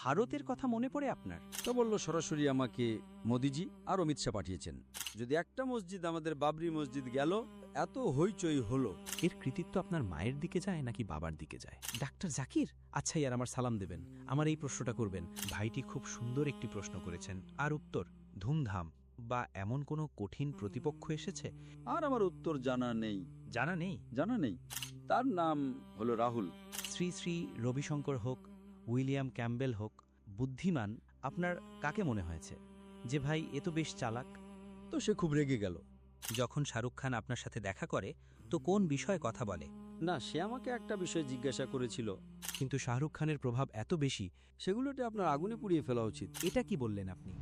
ভারতের কথা মনে পড়ে আপনার? তো বলল সরাসরি আমাকে মোদিজি আর অমিত শাহ পাঠিয়েছেন। যদি একটা মসজিদ আমাদের বাবরি মসজিদ গেল, এত হইচই হলো। এর কৃতিত্ব আপনার মায়ের দিকে যায় নাকি বাবার দিকে যায়? ডাক্তার জাকির, আচ্ছা ইয়ার আমার সালাম দেবেন, আমার এই প্রশ্নটা করবেন। ভাইটি খুব সুন্দর একটি প্রশ্ন করেছেন, আর উত্তর ধুমধাম। বা এমন কোনো কঠিন প্রতিপক্ষ এসেছে? আর আমার উত্তর জানা নেই। জানা নেই? জানা নেই। তার নাম হলো রাহুল। শ্রী শ্রী রবিশঙ্কর হোক, উইলিয়াম ক্যাম্বেল হোক, বুদ্ধিমান আপনার কাকে মনে হয়েছে যে ভাই এ তো বেশ চালাক? তো সে খুব রেগে গেল। যখন শাহরুখ খান আপনার সাথে দেখা করে তো কোন বিষয়ে কথা বলে? না, সে আমাকে একটা বিষয় জিজ্ঞাসা করেছিল। কিন্তু শাহরুখ খানের প্রভাব এত বেশি, সেগুলোতে আপনার আগুনে পুড়িয়ে ফেলা উচিত। এটা কি বললেন আপনি?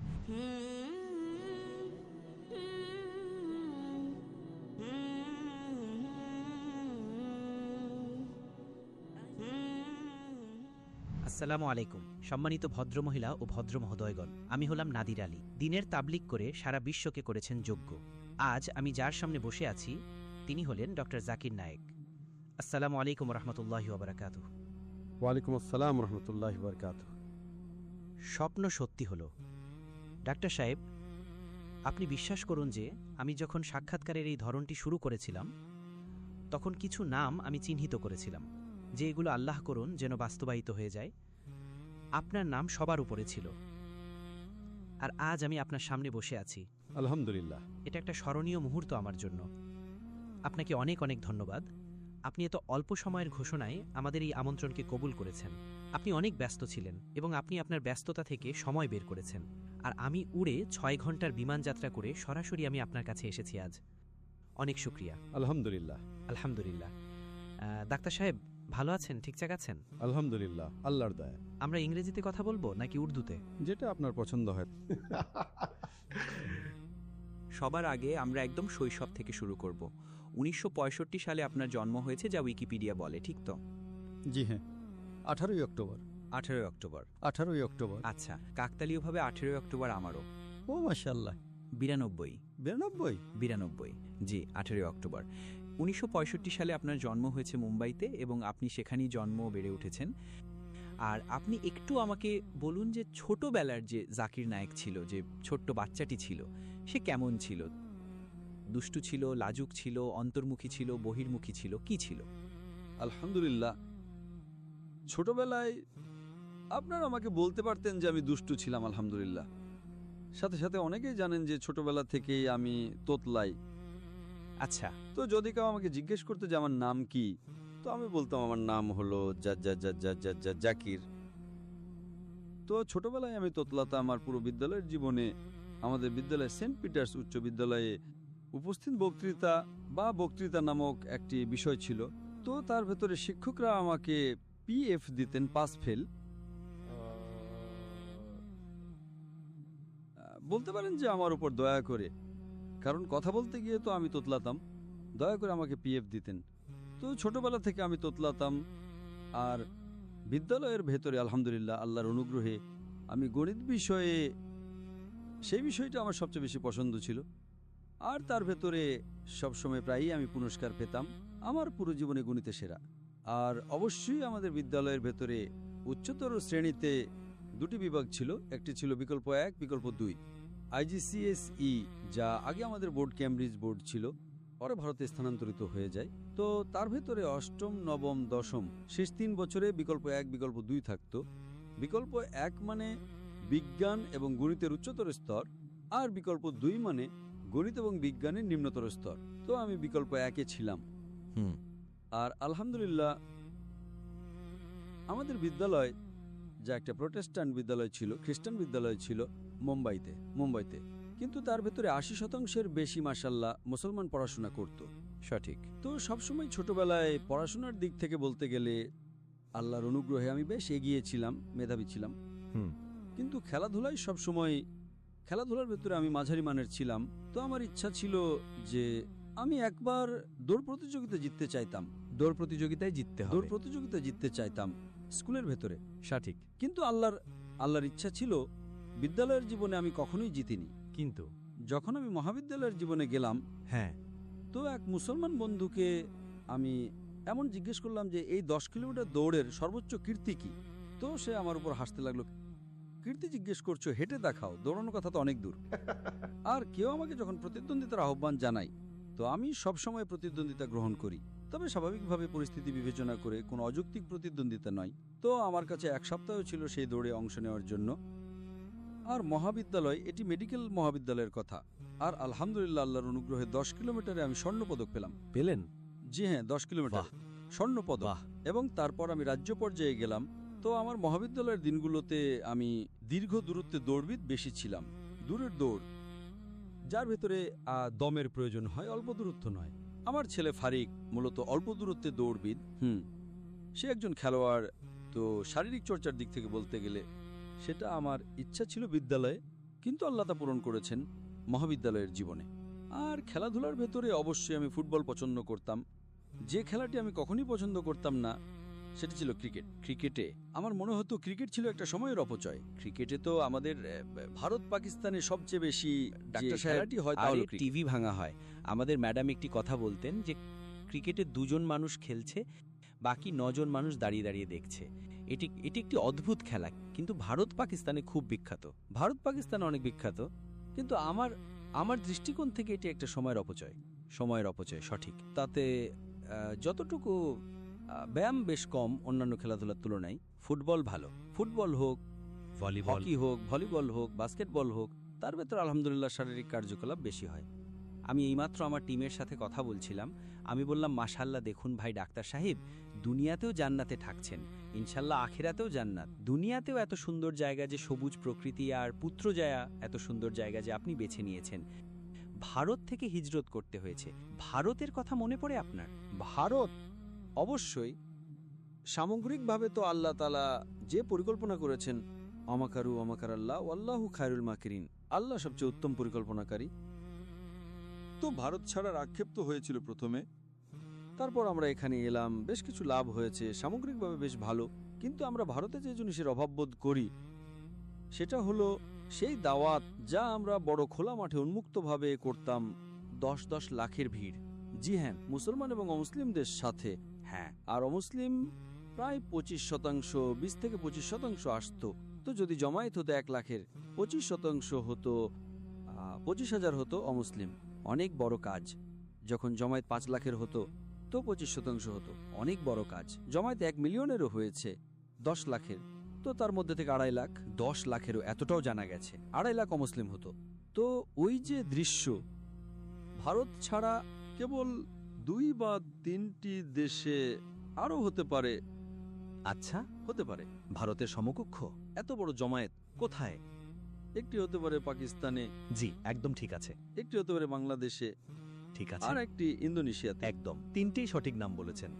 আসসালামু আলাইকুম সম্মানিত ভদ্রমহিলা ও ভদ্র মহোদয়গণ, আমি হলাম নাদির আলী। দিনের তাবলিগ করে সারা বিশ্বকে করেছেন যোগ্য। আজ আমি যার সামনে বসে আছি তিনি হলেন ডক্টর জাকির নায়েক। আসসালামু আলাইকুম রহমতুল্লাহি ওয়া বারাকাতুহু। ওয়ালাইকুম আসসালাম রহমতুল্লাহি ওয়া বারাকাতুহু। স্বপ্ন সত্যি হলো। ডাক্তার সাহেব, আপনি বিশ্বাস করুন যে আমি যখন সাক্ষাৎকারের এই ধরনটি শুরু করেছিলাম তখন কিছু নাম আমি চিহ্নিত করেছিলাম যে এগুলো আল্লাহ করুন যেন বাস্তবায়িত হয়ে যায়। আপনার নাম সবার উপরে ছিল, আর আজ আমি আপনার সামনে বসে আছি। আলহামদুলিল্লাহ। এটা একটা স্মরণীয় মুহূর্ত আমার জন্য। আপনাকে অনেক অনেক ধন্যবাদ। আপনি এত অল্প সময়ের ঘোষণায় আমাদের এই আমন্ত্রণকে কবুল করেছেন। আপনি অনেক ব্যস্ত ছিলেন এবং আপনি আপনার ব্যস্ততা থেকে সময় বের করেছেন, আর আমি উড়ে 6 ঘন্টার বিমান যাত্রা করে সরাসরি আমি আপনার কাছে এসেছি আজ। অনেক শুক্রিয়া। আলহামদুলিল্লাহ। আলহামদুলিল্লাহ। ডাক্তার সাহেব ভালো আছেন? ঠিকঠাক আছেন? আলহামদুলিল্লাহ, আল্লাহর দয়া। আমরা ইংরেজিতে কথা বলবো নাকি উর্দুতে? যেটা আপনার পছন্দ হয়। সবার আগে আমরা একদম শৈশব থেকে শুরু করব। 1965 সালে আপনার জন্ম হয়েছে যা উইকিপিডিয়া বলে, ঠিক তো? জি হ্যাঁ, 18ই অক্টোবর। 18 অক্টোবর। 18ই অক্টোবর। আচ্ছা, কাকতালীয়ভাবে 18 অক্টোবর আমারও। ও মাশাআল্লাহ। 92। 92? 92, জি, 18 অক্টোবর। 1965 সালে আপনার জন্ম হয়েছে মুম্বাইতে এবং আপনি সেখানেই জন্ম বেড়ে উঠেছেন। আর আপনি একটু আমাকে বলুন যে ছোটবেলার যে জাকির নায়েক ছিল, যে ছোট্ট বাচ্চাটি ছিল, সে কেমন ছিল? দুষ্টু ছিল, লাজুক ছিল, অন্তর্মুখী ছিল, বহির্মুখী ছিল, কি ছিল? আলহামদুলিল্লাহ, ছোটবেলায় আপনারা আমাকে বলতে পারতেন যে আমি দুষ্টু ছিলাম। আলহামদুলিল্লাহ। সাথে সাথে অনেকেই জানেন যে ছোটবেলা থেকেই আমি তোতলাই। আচ্ছা, তো যদি কেউ আমাকে জিজ্ঞেস করতো যে আমার নাম কি, তো আমি বলতাম আমার নাম হলো জাকির। তো ছোটবেলায় আমি তোতলাতাম। আমার পুরো বিদ্যালয়ের জীবনে আমাদের বিদ্যালয়ে সেন্ট পিটার্স উচ্চ বিদ্যালয়ে উপস্থিত বক্তৃতা নামক একটি বিষয় ছিল। তো তার ভেতরে শিক্ষকরা আমাকে PF দিতেন, পাস ফেল। বলতে পারেন যে আমার উপর দয়া করে, কারণ কথা বলতে গিয়ে তো আমি তোতলাতাম, দয়া করে আমাকে PF দিতেন। তো ছোটবেলা থেকে আমি তোতলাতাম। আর বিদ্যালয়ের ভেতরে আলহামদুলিল্লাহ আল্লাহর অনুগ্রহে আমি গণিত বিষয়ে, সেই বিষয়টা আমার সবচেয়ে বেশি পছন্দ ছিল। আর তার ভেতরে সবসময় প্রায়ই আমি পুরস্কার পেতাম। আমার পুরো জীবনে গণিতে সেরা। আর অবশ্যই আমাদের বিদ্যালয়ের ভেতরে উচ্চতর শ্রেণীতে দুটি বিভাগ ছিল, একটি ছিল বিকল্প 1, বিকল্প 2। IGCSE, যা আগে আমাদের বোর্ড ক্যামব্রিজ বোর্ড ছিল, পরে ভারতে স্থানান্তরিত হয়ে যায়। তো তার ভেতরে অষ্টম, নবম, দশম শেষ 3 বছরে বিকল্প 1, বিকল্প 2 থাকতো। বিকল্প 1 মানে বিজ্ঞান এবং গণিতের উচ্চতর স্তর, আর বিকল্প 2 মানে গণিত এবং বিজ্ঞানের নিম্নতর স্তর। তো আমি বিকল্প 1-এ ছিলাম। আর আলহামদুলিল্লাহ আমাদের বিদ্যালয়, যা একটা প্রোটেস্ট্যান্ট বিদ্যালয় ছিল, খ্রিস্টান বিদ্যালয় ছিল মুম্বাইতে, কিন্তু তার ভেতরে 80%-এর বেশি মাশাআল্লাহ মুসলমান পড়াশোনা করত। সঠিক। তো সবসময় ছোটবেলায় পড়াশোনার দিক থেকে বলতে গেলে আল্লাহর অনুগ্রহে আমি বেশ এগিয়ে ছিলাম, মেধাবী ছিলাম। কিন্তু খেলাধুলায় সবসময়, খেলাধুলার ভেতরে আমি মাঝারি মানের ছিলাম। তো আমার ইচ্ছা ছিল যে আমি একবার দৌড় প্রতিযোগিতা জিততে চাইতাম। দৌড় প্রতিযোগিতায় জিততে চাইতাম স্কুলের ভেতরে। সঠিক। কিন্তু আল্লাহর ইচ্ছা ছিল বিদ্যালয়ের জীবনে আমি কখনোই জিতিনি। কিন্তু যখন আমি মহাবিদ্যালয়ের জীবনে গেলাম, হ্যাঁ, তো এক মুসলমান বন্ধুকে আমি এমন জিজ্ঞেস করলাম যে এই 10 কিলোমিটার দৌড়ের সর্বোচ্চ কীর্তি কি। তো সে আমার উপর হাসতে লাগলো। কীর্তি জিজ্ঞেস করছো, হেঁটে দেখাও, দৌড়ানোর কথা তো অনেক দূর। আর কেউ আমাকে যখন প্রতিদ্বন্দ্বিতার আহ্বান জানায়, তো আমি সবসময় প্রতিদ্বন্দ্বিতা গ্রহণ করি, তবে স্বাভাবিকভাবে পরিস্থিতি বিবেচনা করে, কোনো অযৌক্তিক প্রতিদ্বন্দ্বিতা নয়। তো আমার কাছে 1 সপ্তাহ ছিল সেই দৌড়ে অংশ নেওয়ার জন্য। আর মহাবিদ্যালয়, এটি মেডিকেল মহাবিদ্যালয়ের কথা। আর আলহামদুলিল্লাহ, আল্লাহর অনুগ্রহে 10 কিলোমিটারে আমি স্বর্ণপদক পেলাম। পেলেন? জি হ্যাঁ, 10 কিলোমিটার স্বর্ণপদক। বাহ। এবং তারপর আমি রাজ্য পর্যায়ে গেলাম। তো আমার মহাবিদ্যালয়ের দিনগুলোতে আমি দীর্ঘ দূরত্বে দৌড়বিদ বেশি ছিলাম। দূরের দৌড়, যার ভেতরে দমের প্রয়োজন হয়, অল্প দূরত্ব নয়। আমার ছেলে ফারিক মূলত অল্প দূরত্বে দৌড়বিদ। সে একজন খেলোয়াড়। তো শারীরিক চর্চার দিক থেকে বলতে গেলে সেটা আমার ইচ্ছা ছিল বিদ্যালয়ে, কিন্তু আল্লাহ তা পূরণ করেছেন মহাবিদ্যালয়ের জীবনে। আর খেলাধুলার ভেতরে অবশ্যই আমি ফুটবল পছন্দ করতাম। যে খেলাটি আমি কখনই পছন্দ করতাম না সেটা ছিল ক্রিকেট। ক্রিকেটে আমার মনে হতো ক্রিকেট ছিল একটা সময়ের অপচয়। ক্রিকেটে তো আমাদের ভারত পাকিস্তানের সবচেয়ে বেশি ডাক্তার খেলাটি হয় আরে তাহলে টিভি ভাঙা হয়। আমাদের ম্যাডাম একটি কথা বলতেন যে ক্রিকেটে 2 জন মানুষ খেলছে, বাকি 9 জন মানুষ দাঁড়িয়ে দাঁড়িয়ে দেখছে। এটি একটি অদ্ভুত খেলা, কিন্তু ভারত পাকিস্তানে খুব বিখ্যাত। ভারত পাকিস্তান অনেক বিখ্যাত, কিন্তু আমার দৃষ্টিকোণ থেকে এটি একটা সময়ের অপচয়। সময়ের অপচয় সঠিক। তাতে যতটুকু ব্যায়াম বেশ কম অন্যান্য খেলাধুলার তুলনায়। ফুটবল ভালো, ফুটবল হোক, ভলিবল। হকি হোক, ভলিবল হোক, বাস্কেটবল হোক, তার ভেতর আলহামদুলিল্লাহ শারীরিক কার্যকলাপ বেশি হয়। আমি এইমাত্র আমার টিমের সাথে কথা বলছিলাম। আমি বললাম, মাশাল্লাহ, দেখুন ভাই ডাক্তার সাহেব, দুনিয়াতেও জান্নাতে থাকছেন, ইনশাল্লাহ আখিরাতেও জান্নাত। দুনিয়াতেও এত সুন্দর জায়গা যে সবুজ প্রকৃতি, আর পুত্রজায়া এত সুন্দর জায়গা যে আপনি বেছে নিয়েছেন। ভারত থেকে হিজরত করতে হয়েছে, ভারতের কথা মনে পড়ে আপনার? ভারত অবশ্যই। সামগ্রিকভাবে তো আল্লাহ তাআলা যে পরিকল্পনা করেছেন, আমাকারু আমাকার আল্লাহ ওয়াল্লাহু খায়রুল মাকিরিন, আল্লাহ সবচেয়ে উত্তম পরিকল্পনাকারী। তো ভারত ছাড়ার আক্ষেপ তো হয়েছিল প্রথমে, তারপর আমরা এখানে এলাম, বেশ কিছু লাভ হয়েছে, সামগ্রিকভাবে বেশ ভালো। কিন্তু আমরা ভারতে যে জিনিসের অভাব বোধ করি সেটা হলো সেই দাওয়াত যা আমরা বড় খোলা মাঠে উন্মুক্তভাবে করতাম। 10-10 লাখের ভিড়। জি হ্যাঁ, মুসলমান এবং অমুসলিমদের সাথে। হ্যাঁ, আর অমুসলিম প্রায় 25%, 20 থেকে 25% আসতো। তো যদি জমায়েত হতো 1 লাখের, 25% হতো, 25,000 হতো অমুসলিম। অনেক বড় কাজ। যখন জমায়েত 5 লাখের হতো তো 25% হতো, অনেক বড় কাজ। জমায়েত 1 মিলিয়নেরও হয়েছে, 10 লাখের, তো তার মধ্যে থেকে 2.5 লাখ, 10 লাখেরও এতটাও জানা গেছে 2.5 লাখ অমুসলিম হতো। তো ওই যে দৃশ্য, ভারত ছাড়া কেবল 2 বা 3টি দেশে আরও হতে পারে। আচ্ছা, হতে পারে ভারতের সমকক্ষ এত বড় জমায়েত কোথায়? একটি হতে পারে পাকিস্তানে, জি, একদম ঠিক আছে, একটি হতে পারে বাংলাদেশে, ঠিক আছে, আর একটি ইন্দোনেশিয়াতে। একদম 3টেই সঠিক নাম বলেছেন।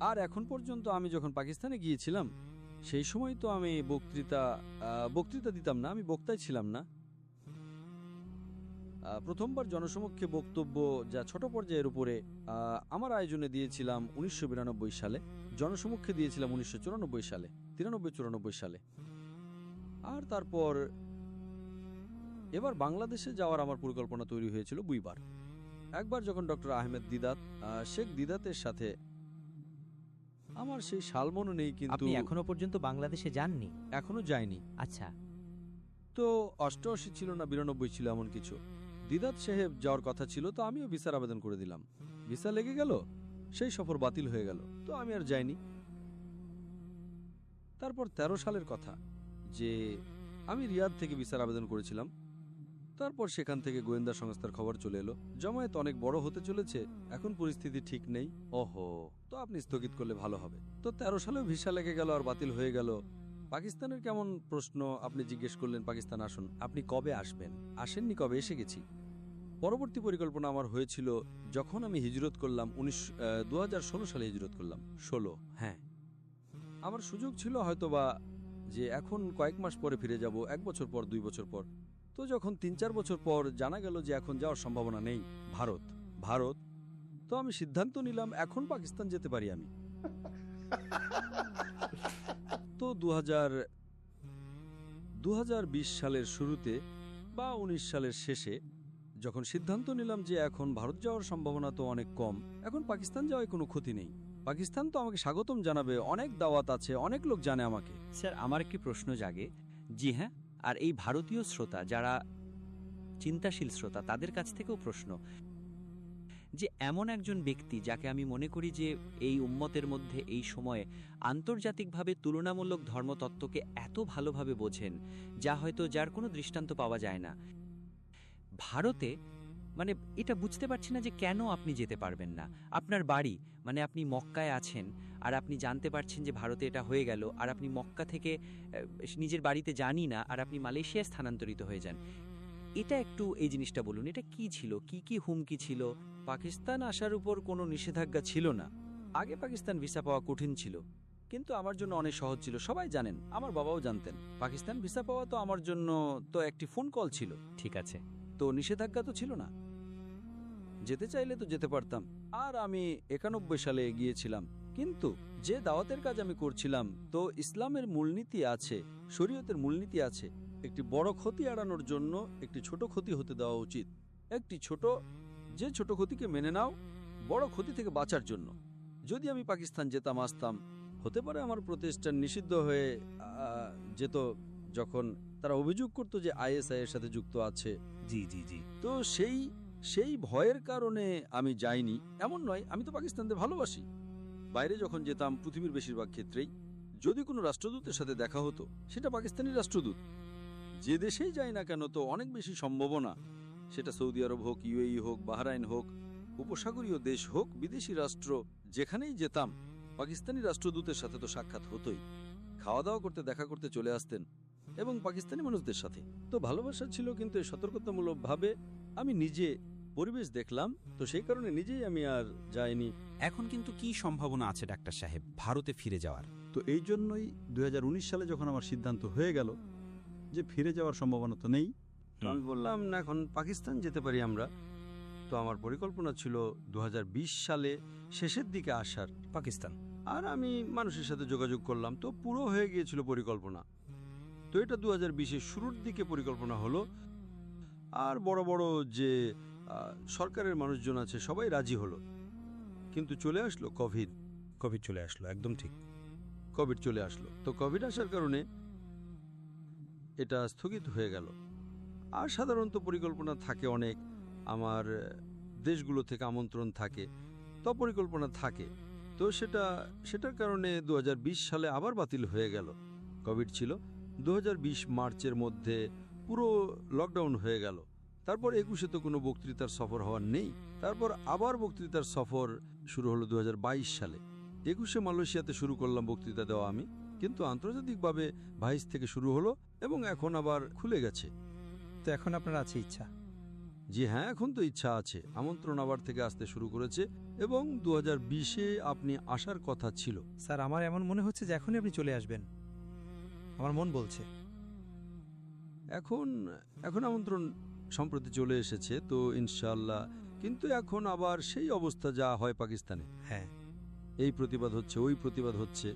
আর এখন পর্যন্ত আমি যখন পাকিস্তানে গিয়েছিলাম সেই সময় তো আমি বক্তৃতা দিতাম না, আমি বক্তাই ছিলাম না। প্রথমবার জনসমক্ষে বক্তব্য যা ছোট পর্যায়ের উপরে আমার আয়োজনে দিয়েছিলাম 1992 সালে, জনসমক্ষে দিয়েছিলাম 1994 সালে, 93-94 সালে। আর তারপর এবার বাংলাদেশে যাওয়ার আমার পরিকল্পনা তৈরি হয়েছিল 2 বার। একবার যখন ডক্টর আহমেদ দিদাত, শেখ দিদাতের সাথে, আমার সেই সাল মনে নেই, কিন্তু আপনি এখনো পর্যন্ত বাংলাদেশে যাননি? এখনো যাইনি। আচ্ছা, তো 88 ছিল না 92 ছিল, এমন কিছু। দিদাত সাহেব যাওয়ার কথা ছিল, তো আমিও ভিসার আবেদন করে দিলাম। ভিসা লেগে গেল, সেই সফর বাতিল হয়ে গেল, তো আমি আর যাইনি। তারপর 13 সালের কথা, যে আমি রিয়াদ থেকে ভিসার আবেদন করেছিলাম। তারপর সেখান থেকে গোয়েন্দা সংস্থার খবর চলে এলো জমায়েত অনেক বড় হতে চলেছে, এখন পরিস্থিতি ঠিক নেই। ওহো, তো আপনি স্থগিত করলে ভালো হবে। তো 13 সালেও ভিসা লেগে গেল আর বাতিল হয়ে গেল। পাকিস্তানের কেমন প্রশ্ন আপনি জিজ্ঞেস করলেন, পাকিস্তান আসুন, আপনি কবে আসবেন? আসেননি কবে? এসে গেছি। পরবর্তী পরিকল্পনা আমার হয়েছিল যখন আমি হিজরত করলাম, 2016 সালে হিজরত করলাম। 16, হ্যাঁ, আমার সুযোগ ছিল হয়তোবা যে এখন কয়েক মাস পরে ফিরে যাব, 1 বছর পর, 2 বছর পর। তো যখন 3-4 বছর পর জানা গেল যে এখন যাওয়ার সম্ভাবনা নেই, ভারত, তো আমি সিদ্ধান্ত নিলাম এখন পাকিস্তান যেতে পারি আমি। তো 2020 সালের শুরুতে বা 19 সালের শেষে যখন সিদ্ধান্ত নিলাম যে এখন ভারত যাওয়ার সম্ভাবনা তো অনেক কম, এখন পাকিস্তান যাওয়ায় কোনো ক্ষতি নেই। পাকিস্তান তো আমাকে স্বাগতম জানাবে, অনেক দাওয়াত আছে, অনেক লোক জানে আমাকে। স্যার, আমার একটি প্রশ্ন জাগে। জি হ্যাঁ, আর এই ভারতীয় শ্রোতা যারা চিন্তাশীল শ্রোতা তাদের কাছ থেকেও প্রশ্ন যে এমন একজন ব্যক্তি যাকে আমি মনে করি যে এই উম্মতের মধ্যে এই সময়ে আন্তর্জাতিকভাবে তুলনামূলক ধর্মতত্ত্বকে এত ভালোভাবে বোঝেন যা হয়তো যার কোনো দৃষ্টান্ত পাওয়া যায় না, ভারতে মানে এটা বুঝতে পারছি না যে কেন আপনি যেতে পারবেন না। আপনার বাড়ি মানে আপনি মক্কায় আছেন আর আপনি জানতে পারছেন যে ভারতে এটা হয়ে গেল, আর আপনি মক্কা থেকে নিজের বাড়িতে যানই না আর আপনি মালয়েশিয়ায় স্থানান্তরিত হয়ে যান। এটা একটু এই জিনিসটা বলুন, এটা কি ছিল, কি কি হুমকি ছিল? পাকিস্তান আসার উপর কোনো নিষেধাজ্ঞা ছিল না। আগে পাকিস্তান ভিসা পাওয়া কঠিন ছিল, কিন্তু আমার জন্য অনেক সহজ ছিল। সবাই জানেন, আমার বাবাও জানতেন। পাকিস্তান ভিসা পাওয়া তো আমার জন্য তো একটি ফোন কল ছিল। ঠিক আছে, তো নিষেধাজ্ঞা তো ছিল না, যেতে চাইলে তো যেতে পারতাম। আর আমি 91 সালে গিয়েছিলাম, কিন্তু যে দাওয়াতের কাজ আমি করছিলাম, তো ইসলামের মূলনীতি আছে, শরীয়তের মূলনীতি আছে। একটি বড় ক্ষতি এড়ানোর জন্য একটি ছোট ক্ষতি হতে দেওয়া উচিত। একটি যে ছোট ক্ষতিকে মেনে নাও বড় ক্ষতি থেকে বাঁচার জন্য। যদি আমি পাকিস্তান যেতাম আসতাম, হতে পারে আমার প্রতিষ্ঠান নিষিদ্ধ হয়ে যেত, যখন তারা অভিযোগ করতো যে আইএসআই এর সাথে যুক্ত আছে। জি জি জি। তো সেই ভয়ের কারণে আমি যাইনি। এমন নয়, আমি তো পাকিস্তানদের ভালোবাসি। বাইরে যখন যেতাম, পৃথিবীর বেশিরভাগ ক্ষেত্রেই যদি কোনো রাষ্ট্রদূতের সাথে দেখা হতো, সেটা পাকিস্তানি রাষ্ট্রদূত। যে দেশেই যাই না কেন, তো অনেক বেশি সম্ভাবনা, সেটা সৌদি আরব হোক, ইউএই হোক, বাহরাইন হোক, উপসাগরীয় দেশ হোক, বিদেশি রাষ্ট্র, যেখানেই যেতাম পাকিস্তানি রাষ্ট্রদূতের সাথে তো সাক্ষাৎ হতোই। খাওয়া দাওয়া করতে, দেখা করতে চলে আসতেন, এবং পাকিস্তানি মানুষদের সাথে তো ভালোবাসা ছিল। কিন্তু এই সতর্কতামূলকভাবে আমি নিজে পরিবেশ দেখলাম, তো সেই কারণে নিজেই আমি আর যাইনি। এখন কিন্তু কি সম্ভাবনা আছে ডাক্তার সাহেব ভারতে ফিরে যাওয়ার? তো এই জন্যই 2019 সালে যখন আমার সিদ্ধান্ত হয়ে গেল যে ফিরে যাওয়ার সম্ভাবনা তো নেই, তো আমি বললাম না, এখন পাকিস্তান যেতে পারি আমরা। তো আমার পরিকল্পনা ছিল 2020 সালে শেষের দিকে আসার পাকিস্তান। আর আমি মানুষের সাথে যোগাযোগ করলাম, তো পুরো হয়ে গিয়েছিল পরিকল্পনা। তো এটা 2020-এর শুরুর দিকে পরিকল্পনা হলো। আর বড় বড় যে সরকারের মানুষজন আছে সবাই রাজি হলো, কিন্তু চলে আসলো কোভিড চলে আসলো, একদম ঠিক। কোভিড চলে আসলো। তো কোভিড আসার কারণে এটা স্থগিত হয়ে গেল। আর সাধারণত পরিকল্পনা থাকে অনেক, আমার দেশগুলো থেকে আমন্ত্রণ থাকে, তো পরিকল্পনা থাকে। তো সেটার কারণে 2020 সালে আবার বাতিল হয়ে গেল। কোভিড ছিল 2020 মার্চের মধ্যে, পুরো লকডাউন হয়ে গেল। তারপর 21-এ তো কোনো বক্তৃতার সফর হওয়ার নেই। তারপর আবার বক্তৃতার সফর শুরু হলো 2022 সালে। 21-এ মালয়েশিয়াতে শুরু করলাম বক্তৃতা দেওয়া আমি, কিন্তু আন্তর্জাতিকভাবে 22 থেকে শুরু হলো এবং এখন আবার খুলে গেছে। তো এখন আপনার আছে ইচ্ছা? জি হ্যাঁ, এখন তো ইচ্ছা আছে। আমন্ত্রণ আবার থেকে আসতে শুরু করেছে এবং 2020-এ আপনি আসার কথা ছিল। স্যার, আমার এমন মনে হচ্ছে যে এখনই আপনি চলে আসবেন, আমার মন বলছে। এখন আমন্ত্রণ সম্প্রতি চলে এসেছে, তো ইনশাআল্লাহ। কিন্তু এখন আবার সেই অবস্থা যা হয় পাকিস্তানে। হ্যাঁ, এই প্রতিবাদ হচ্ছে, ওই প্রতিবাদ হচ্ছে।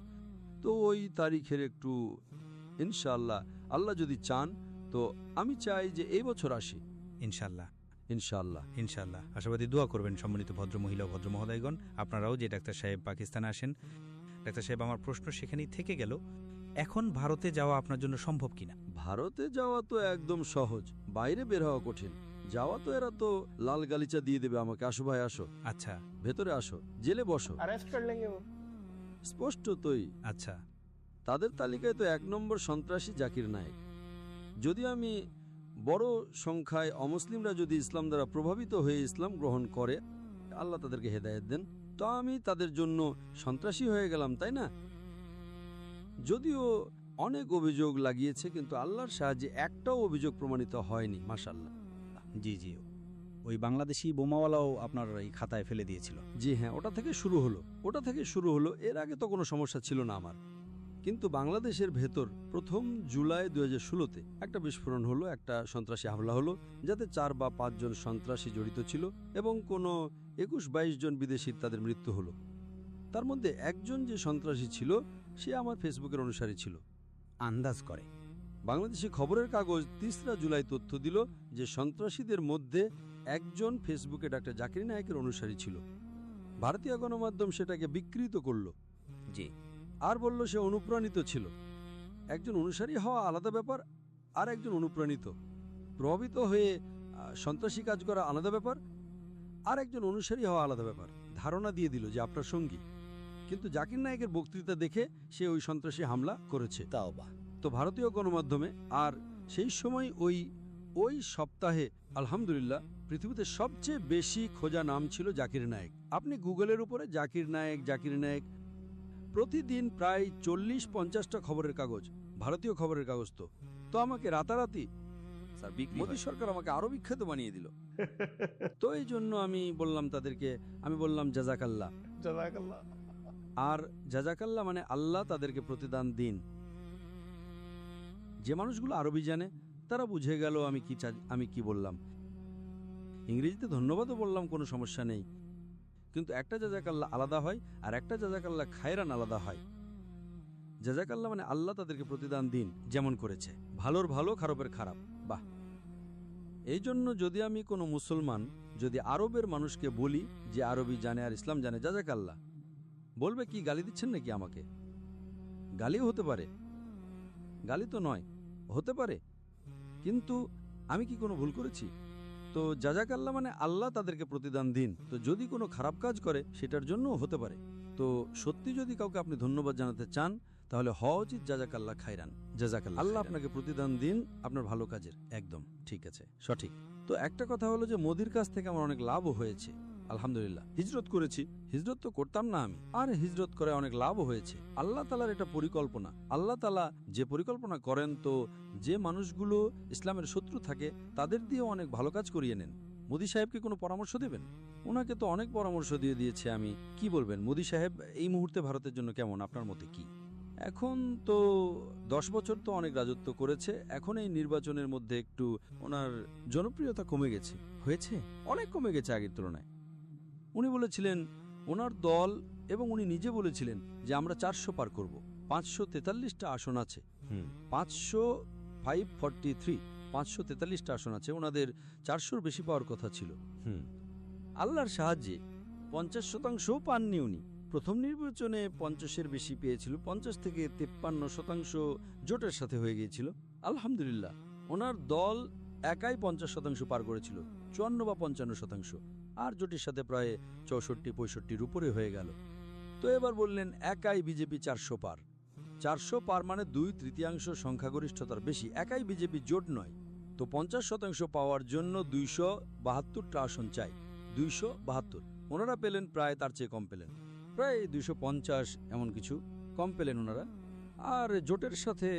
তো ওই তারিখের একটু ইনশাআল্লাহ, আল্লাহ যদি চান, তো আমি চাই যে এই বছর আসি ইনশাল্লাহ ইনশাআল্লাহ। ইনশাল্লাহ। আশাবাদী দোয়া করবেন সম্মানিত ভদ্রমহিলা ও ভদ্রমহোদয়গণ, আপনারাও যে ডাক্তার সাহেব পাকিস্তানে আসেন। ডাক্তার সাহেব, আমার প্রশ্ন সেখানেই থেকে গেল, এখন ভারতে যাওয়া আপনার জন্য সম্ভব কিনা? ভারতে যাওয়া তো একদম সহজ, বাইরে বের হওয়া কঠিন। যাওয়া তো এরা তো লাল গালিচা দিয়ে দেবে আমাকে, আসো ভাই আসো, আচ্ছা ভেতরে আসো, জেলে বসো, अरेस्ट कर लेंगे वो। স্পষ্টতই। আচ্ছা, তাদের তালিকায় তো 1 নম্বর সন্ত্রাসী জাকির নায়েক। যদি আমি বড় সংখ্যায় অমুসলিমরা যদি ইসলাম দ্বারা প্রভাবিত হয়ে ইসলাম গ্রহণ করে, আল্লাহ তাদেরকে হেদায়েত দেন, তো আমি তাদের জন্য সন্ত্রাসী হয়ে গেলাম, তাই না? যদিও অনেক অভিযোগ লাগিয়েছে, কিন্তু আল্লাহর সাহায্যে একটাও অভিযোগ প্রমাণিত হয়নি, মাশাআল্লাহ। জি জি। ওই বাংলাদেশি বোমাওয়ালাও আপনার এই খাতায় ফেলে দিয়েছিল। জি হ্যাঁ, ওটা থেকে শুরু হলো। এর আগে তো কোনো সমস্যা ছিল না আমার। কিন্তু বাংলাদেশের ভেতর 1 জুলাই 2016-তে একটা বিস্ফোরণ হলো, একটা সন্ত্রাসী হামলা হলো, যাতে 4 বা 5 জন সন্ত্রাসী জড়িত ছিল এবং কোনো 21-22 জন বিদেশির তাদের মৃত্যু হলো। তার মধ্যে একজন যে সন্ত্রাসী ছিল, সে আমার ফেসবুকের অনুসারী ছিল। আন্দাজ করে বাংলাদেশি খবরের কাগজ 3 জুলাই তথ্য দিল যে সন্ত্রাসীদের মধ্যে একজন ফেসবুকে ডাক্তার জাকির নায়েকের অনুসারী ছিল। ভারতীয় গণমাধ্যম সেটাকে বিকৃত করল, জি, আর বলল সে অনুপ্রাণিত ছিল। একজন অনুসারী হওয়া আলাদা ব্যাপার, আর একজন অনুপ্রাণিত প্রভাবিত হয়ে সন্ত্রাসী কাজ করা আলাদা ব্যাপার, আর একজন অনুসারী হওয়া আলাদা ব্যাপার। ধারণা দিয়ে দিল যে আপনার সঙ্গী, কিন্তু জাকির নায়েকের বক্তৃতা দেখে সে ওই সন্ত্রাসী হামলা করেছে। তাও বা। তো ভারতীয় গণমাধ্যমে, আর সেই সময় ওই সপ্তাহে আলহামদুলিল্লাহ পৃথিবীতে সবচেয়ে বেশি খোঁজা নাম ছিল জাকির নায়েক। আপনি গুগলের উপরে জাকির নায়েক প্রতিদিন প্রায় 40-50টা খবরের কাগজ, ভারতীয় খবরের কাগজ। তো আমাকে রাতারাতি স্যার বিক্রি মোদী সরকার আমাকে আরো বিখ্যাত বানিয়ে দিল। তো এই জন্য আমি বললাম তাদেরকে, আমি বললাম জাজাকাল্লাহ। আর জাজাকাল্লাহ মানে আল্লাহ তাদেরকে প্রতিদান দিন। যে মানুষগুলো আরবি জানে তারা বুঝে গেল আমি কি বললাম। ইংরেজিতে ধন্যবাদও বললাম, কোনো সমস্যা নেই, কিন্তু একটা জাজাকাল্লাহ আলাদা হয় আর একটা জাজাকাল্লাহ খায়রান আলাদা হয়। জাজাকাল্লাহ মানে আল্লাহ তাদেরকে প্রতিদান দিন যেমন করেছে, ভালোর ভালো খারাপের খারাপ। বাহ। এই জন্য যদি আমি কোনো মুসলমান যদি আরবের মানুষকে বলি যে আরবি জানে আর ইসলাম জানে, জাজাকাল্লাহ, বলবে কি গালি দিচ্ছেন নাকি আমাকে? গালিও হতে পারে, গালি তো নয়, হতে পারে, কিন্তু আমি কি কোনো ভুল করেছি? তো জাজাকাল্লাহ মানে আল্লাহ তাদেরকে প্রতিদান দিন। তো যদি কোনো খারাপ কাজ করে সেটার জন্যও হতে পারে। তো সত্যি যদি কাউকে আপনি ধন্যবাদ জানাতে চান তাহলে হওয়া উচিত জাজাকাল্লাহ খায়রান, জাজাকাল্লাহ, আল্লাহ আপনাকে প্রতিদান দিন আপনার ভালো কাজের। একদম ঠিক আছে, সঠিক। তো একটা কথা হলো যে মোদির কাছ থেকে আমার অনেক লাভও হয়েছে আলহামদুলিল্লাহ। হিজরত করেছি, হিজরত তো করতাম না আমি, আর হিজরত করে অনেক লাভও হয়েছে। আল্লাহ তাআলার এটা পরিকল্পনা। আল্লাহ তাআলা যে পরিকল্পনা করেন, তো যে মানুষগুলো ইসলামের শত্রু থাকে তাদের দিয়েও অনেক ভালো কাজ করিয়ে নেন। মোদি সাহেবকে কোনো পরামর্শ দেবেন? ওনাকে তো অনেক পরামর্শ দিয়ে দিয়েছে আমি। কি বলবেন মোদি সাহেব এই মুহূর্তে ভারতের জন্য কেমন, আপনার মতে কি? এখন তো 10 বছর তো অনেক রাজত্ব করেছে, এখন এই নির্বাচনের মধ্যে একটু ওনার জনপ্রিয়তা কমে গেছে। হয়েছে, অনেক কমে গেছে আগের তুলনায়। উনি বলেছিলেন ওনার দল এবং উনি নিজে বলেছিলেন যে আমরা 400 পার করব। 543টা আসন আছে, 543টা আসন আছে, ওনাদের 400-র বেশি পাওয়ার কথা ছিল। আল্লাহর সাহায্যে 50% পাননি উনি। প্রথম নির্বাচনে 50-এর বেশি পেয়েছিল, 50 থেকে 53% জোটের সাথে হয়ে গিয়েছিল। আলহামদুলিল্লাহ ওনার দল একাই 50% পার করেছিল, 54 বা 55%, আর জোটের সাথে প্রায় 64-65-র উপরে হয়ে গেল। তো এবার বললেন একাই বিজেপি 400 পার। 400 পার মানে 2/3 সংখ্যাগরিষ্ঠতার বেশি, একাই বিজেপি জোট নয়। তো 50% পাওয়ার জন্য 272টা আসন চাই, 272। ওনারা পেলেন প্রায় তার চেয়ে কম পেলেন, প্রায় 250 এমন কিছু কম পেলেন ওনারা। আর জোটের সাথে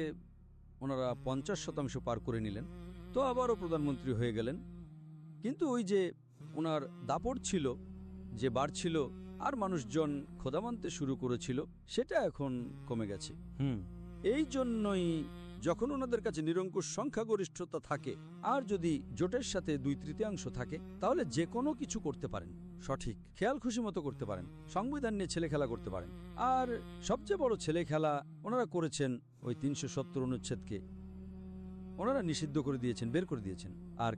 ওনারা 50% পার করে নিলেন, তো আবারও প্রধানমন্ত্রী হয়ে গেলেন। কিন্তু ওই যে ওনার দাপট ছিল, যে বাড়ছিল আর মানুষজন খোদা মানতে শুরু করেছিল, সেটা এখন কমে গেছে। এই জন্যই যখন ওনাদের কাছে নিরঙ্কুশ সংখ্যাগরিষ্ঠতা থাকে আর যদি জোটের সাথে 2/3 থাকে তাহলে যে কোনো কিছু করতে পারেন, সঠিক খেয়াল খুশি মতো করতে পারেন, সংবিধান নিয়ে ছেলে খেলা করতে পারেন। আর সবচেয়ে বড় ছেলে খেলা ওনারা করেছেন ওই 370 অনুচ্ছেদকে ওনারা নিষিদ্ধ করে দিয়েছেন, বের করে দিয়েছেন। আর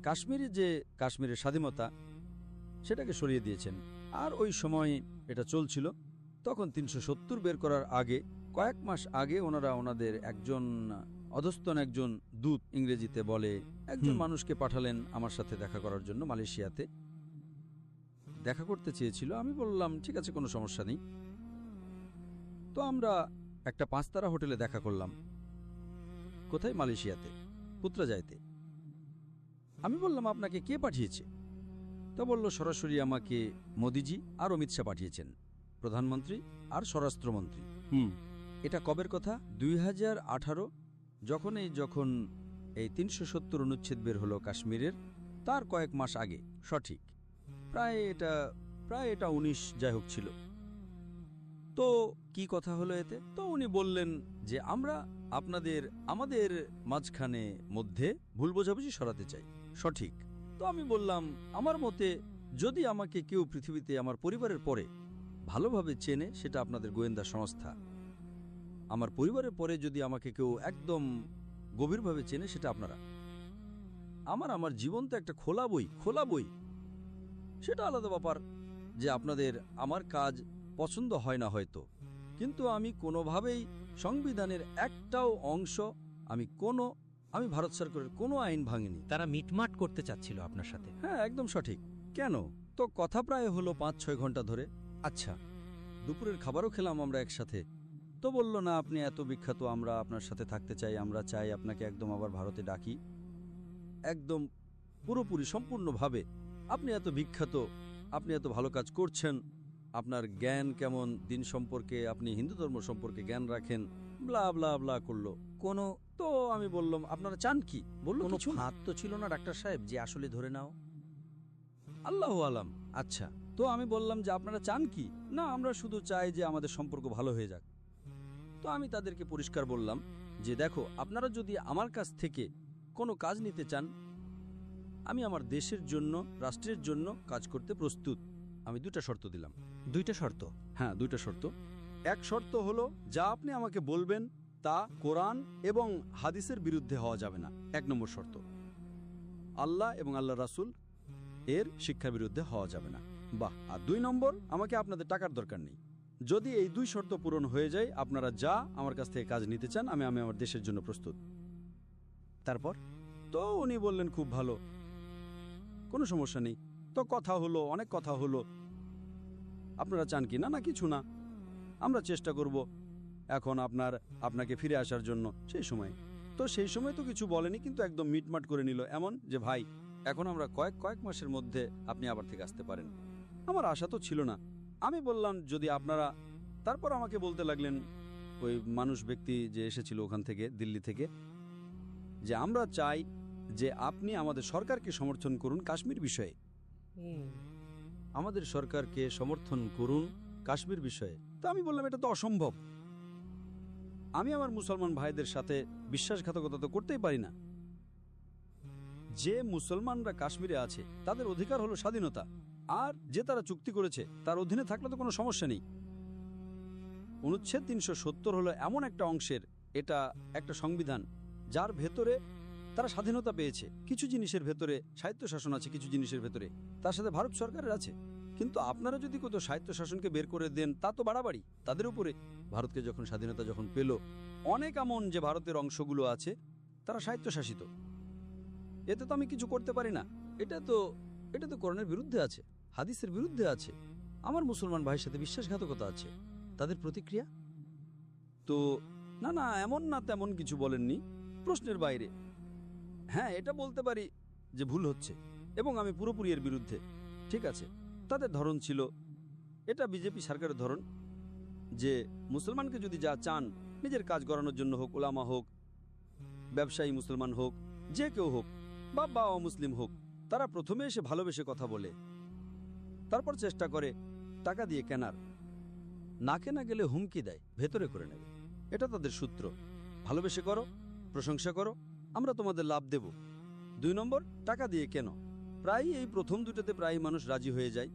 কাশ্মীরের স্বাধীনতা সেটাকে সরিয়ে দিয়েছেন। আর ওই সময় এটা চলছিল, তখন 370 বের করার আগে কয়েক মাস আগে ওনারা ওনাদের একজন অধস্তন একজন দূত, ইংরেজিতে বলে, একজন মানুষকে পাঠালেন আমার সাথে দেখা করার জন্য। মালয়েশিয়াতে দেখা করতে চেয়েছিল। আমি বললাম ঠিক আছে, কোনো সমস্যা নেই। তো আমরা একটা 5 তারা হোটেলে দেখা করলাম। কোথায়? মালয়েশিয়াতে, পুত্রাজাইতে। আমি বললাম আপনাকে কে পাঠিয়েছে? তো বলল সরাসরি আমাকে মোদিজি আর অমিত শাহ পাঠিয়েছেন, প্রধানমন্ত্রী আর স্বরাষ্ট্রমন্ত্রী। এটা কবের কথা? 2018, যখন এই 370 অনুচ্ছেদ বের হলো কাশ্মীরের, তার কয়েক মাস আগে, সঠিক প্রায় এটা 19 যাই হোক ছিল। তো কি কথা হলো এতে? তো উনি বললেন যে আমরা আমাদের মাঝখানে মধ্যে ভুল বোঝাবুঝি সরাতে চাই, সঠিক। তো আমি বললাম আমার মতে যদি আমাকে কেউ পৃথিবীতে আমার পরিবারের পরে ভালোভাবে চেনে সেটা আপনাদের গোয়েন্দা সংস্থা। আমার পরিবারের পরে যদি আমাকে কেউ একদম গভীরভাবে চেনে সেটা আপনারা। আমার জীবন তো একটা খোলা বই, সেটা আলাদা ব্যাপার যে আপনাদের আমার কাজ পছন্দ হয় না হয়তো, কিন্তু আমি কোনোভাবেই সংবিধানের একটাও অংশ আমি কোনো আমি ভারত সরকারের কোনো আইন ভাঙিনি। তারা মিটমাট করতে চাচ্ছিল আপনার সাথে। হ্যাঁ, একদম সঠিক। কেন? তো কথা প্রায় হলো 5-6 ঘন্টা ধরে। আচ্ছা, দুপুরের খাবারও খেলাম আমরা একসাথে। তো বলল, না আপনি এত বিখ্যাত, আমরা আপনার সাথে থাকতে চাই, আমরা চাই আপনাকে একদম আবার ভারতে ডাকি, একদম পুরোপুরি সম্পূর্ণভাবে। আপনি এত বিখ্যাত, আপনি এত ভালো কাজ করছেন, আপনার জ্ঞান কেমন দিন সম্পর্কে, আপনি হিন্দু ধর্ম সম্পর্কে জ্ঞান রাখেন, ব্লা ব্লা ব্লা করলো কোনো। তো আমি বললাম, আপনারা চান কি? বললো কোনো কিছু না। ফাঁদ তো ছিল না ডাক্তার সাহেব যে আসলে ধরে নাও? আল্লাহু আলাম। আচ্ছা, তো আমি বললাম যে আপনারা চান কি? না, আমরা শুধু চাই যে আমাদের সম্পর্ক ভালো হয়ে যাক। তো আমি তাদেরকে পরিষ্কার বললাম যে দেখো, আপনারা যদি আমার কাছ থেকে কোনো কাজ নিতে চান, আমি আমার দেশের জন্য, রাষ্ট্রের জন্য কাজ করতে প্রস্তুত। আমি 2টা শর্ত দিলাম। 2টা শর্ত? হ্যাঁ, 2টা শর্ত। এক শর্ত হলো, যা আপনি আমাকে বলবেন তা কোরআন এবং হাদিসের বিরুদ্ধে হওয়া যাবে না। 1 নম্বর শর্ত। আল্লাহ এবং আল্লাহ রাসূল এর শিক্ষার বিরুদ্ধে হওয়া যাবে না। বাহ। আর 2 নম্বর, আমাকে আপনাদের টাকার দরকার নেই। যদি এই 2 শর্ত পূরণ হয়ে যায়, আপনারা যা আমার কাছ থেকে কাজ নিতে চান, আমি আমার দেশের জন্য প্রস্তুত। তারপর? তো উনি বললেন, খুব ভালো, কোনো সমস্যা নেই। তো কথা হলো, অনেক কথা হলো। আপনারা চান কি? না, না কিছু না, আমরা চেষ্টা করব এখন আপনাকে ফিরে আসার জন্য। সেই সময় তো কিছু বলেনি, কিন্তু একদম মিটমাট করে নিল, এমন যে ভাই এখন আমরা কয়েক মাসের মধ্যে আপনি আবার থেকে আসতে পারেন। আমার আশা তো ছিল না। আমি বললাম যদি আপনারা, তারপর আমাকে বলতে লাগলেন ওই ব্যক্তি যে এসেছিল ওখান থেকে, দিল্লি থেকে, যে আমরা চাই যে আপনি আমাদের সরকারকে সমর্থন করুন কাশ্মীর বিষয়ে। আমাদের সরকারকে সমর্থন করুন কাশ্মীর বিষয়ে। তো আমি বললাম, এটা তো অসম্ভব। আমি আমার মুসলমান ভাইদের সাথে বিশ্বাসঘাতকতা তো করতেই পারি না। যে মুসলমানরা কাশ্মীরে আছে তাদের অধিকার হলো স্বাধীনতা, আর যে তারা চুক্তি করেছে তার অধীনে থাকলে তো কোনো সমস্যা নেই। অনুচ্ছেদ 370 হলো এমন একটা অংশের, এটা একটা সংবিধান যার ভেতরে তারা স্বাধীনতা পেয়েছে। কিছু জিনিসের ভেতরে স্বায়ত্তশাসন আছে, কিছু জিনিসের ভেতরে তার সাথে ভারত সরকারের আছে। কিন্তু আপনারা যদি কোথাও স্বায়ত্তশাসনকে বের করে দেন, তা তো বাড়াবাড়ি তাদের উপরে। ভারতকে যখন স্বাধীনতা যখন পেল, অনেক এমন যে ভারতের অংশগুলো আছে তারা স্বায়ত্তশাসিত, এতে তো আমি কিছু করতে পারি না। এটা তো কোরআনের বিরুদ্ধে আছে, হাদিসের বিরুদ্ধে আছে। আমার মুসলমান ভাইয়ের সাথে বিশ্বাসঘাতকতা আছে। তাদের প্রতিক্রিয়া তো না এমন না তেমন কিছু বলেননি, প্রশ্নের বাইরে। হ্যাঁ, এটা বলতে পারি যে ভুল হচ্ছে এবং আমি পুরোপুরি এর বিরুদ্ধে। ঠিক আছে, তাদের ধরন ছিল, এটা বিজেপি সরকারের ধরন, যে মুসলমানকে যদি যা চান, নিজের কাজ করানোর জন্য হোক, ওলামা হোক, ব্যবসায়ী মুসলমান হোক, যে কেউ হোক, বা অমুসলিম হোক, তারা প্রথমে এসে ভালোবেসে কথা বলে, তারপর চেষ্টা করে টাকা দিয়ে কেনার। না কেনা গেলে হুমকি দেয়, ভেতরে করে নেবে। এটা তাদের সূত্র। ভালোবেসে করো, প্রশংসা করো, আমরা তোমাদের লাভ দেব। 2 নম্বর, টাকা দিয়ে কেন। প্রায় এই প্রথম দুটোতে প্রায় মানুষ রাজি হয়ে যায়।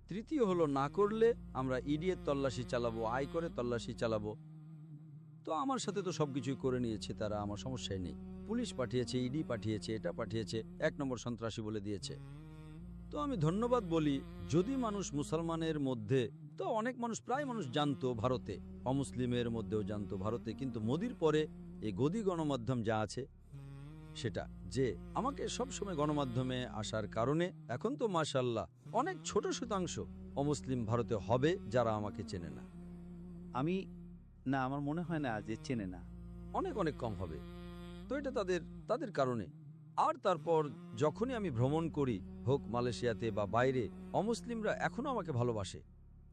তৃতীয় হলো, না করলে আমরা ইডিএর তল্লাশি চালাবো, আয় করে তল্লাশি চালাবো। তো আমার সাথে তো সবকিছুই করে নিয়েছে তারা, আমার সমস্যাই নেই। পুলিশ পাঠিয়েছে, ইডি পাঠিয়েছে, এটা পাঠিয়েছে, 1 নম্বর সন্ত্রাসী বলে দিয়েছে। তো আমি ধন্যবাদ বলি, যদি মানুষ মুসলমানের মধ্যে, তো অনেক মানুষ, প্রায় মানুষ জানতো ভারতে, অমুসলিমের মধ্যেও জানতো ভারতে, কিন্তু মোদির পরে এই গদি গণমাধ্যম যা আছে সেটা, যে আমাকে সবসময় গণমাধ্যমে আসার কারণে এখন তো মাশাআল্লাহ অনেক ছোট শতাংশ অমুসলিম ভারতে হবে যারা আমাকে চেনে না। আমার মনে হয় না যে চেনে না। অনেক কম হবে। তো এটা তাদের কারণে। আর তারপর যখনই আমি ভ্রমণ করি, হোক মালয়েশিয়াতে বা বাইরে, অমুসলিমরা এখনো আমাকে ভালোবাসে।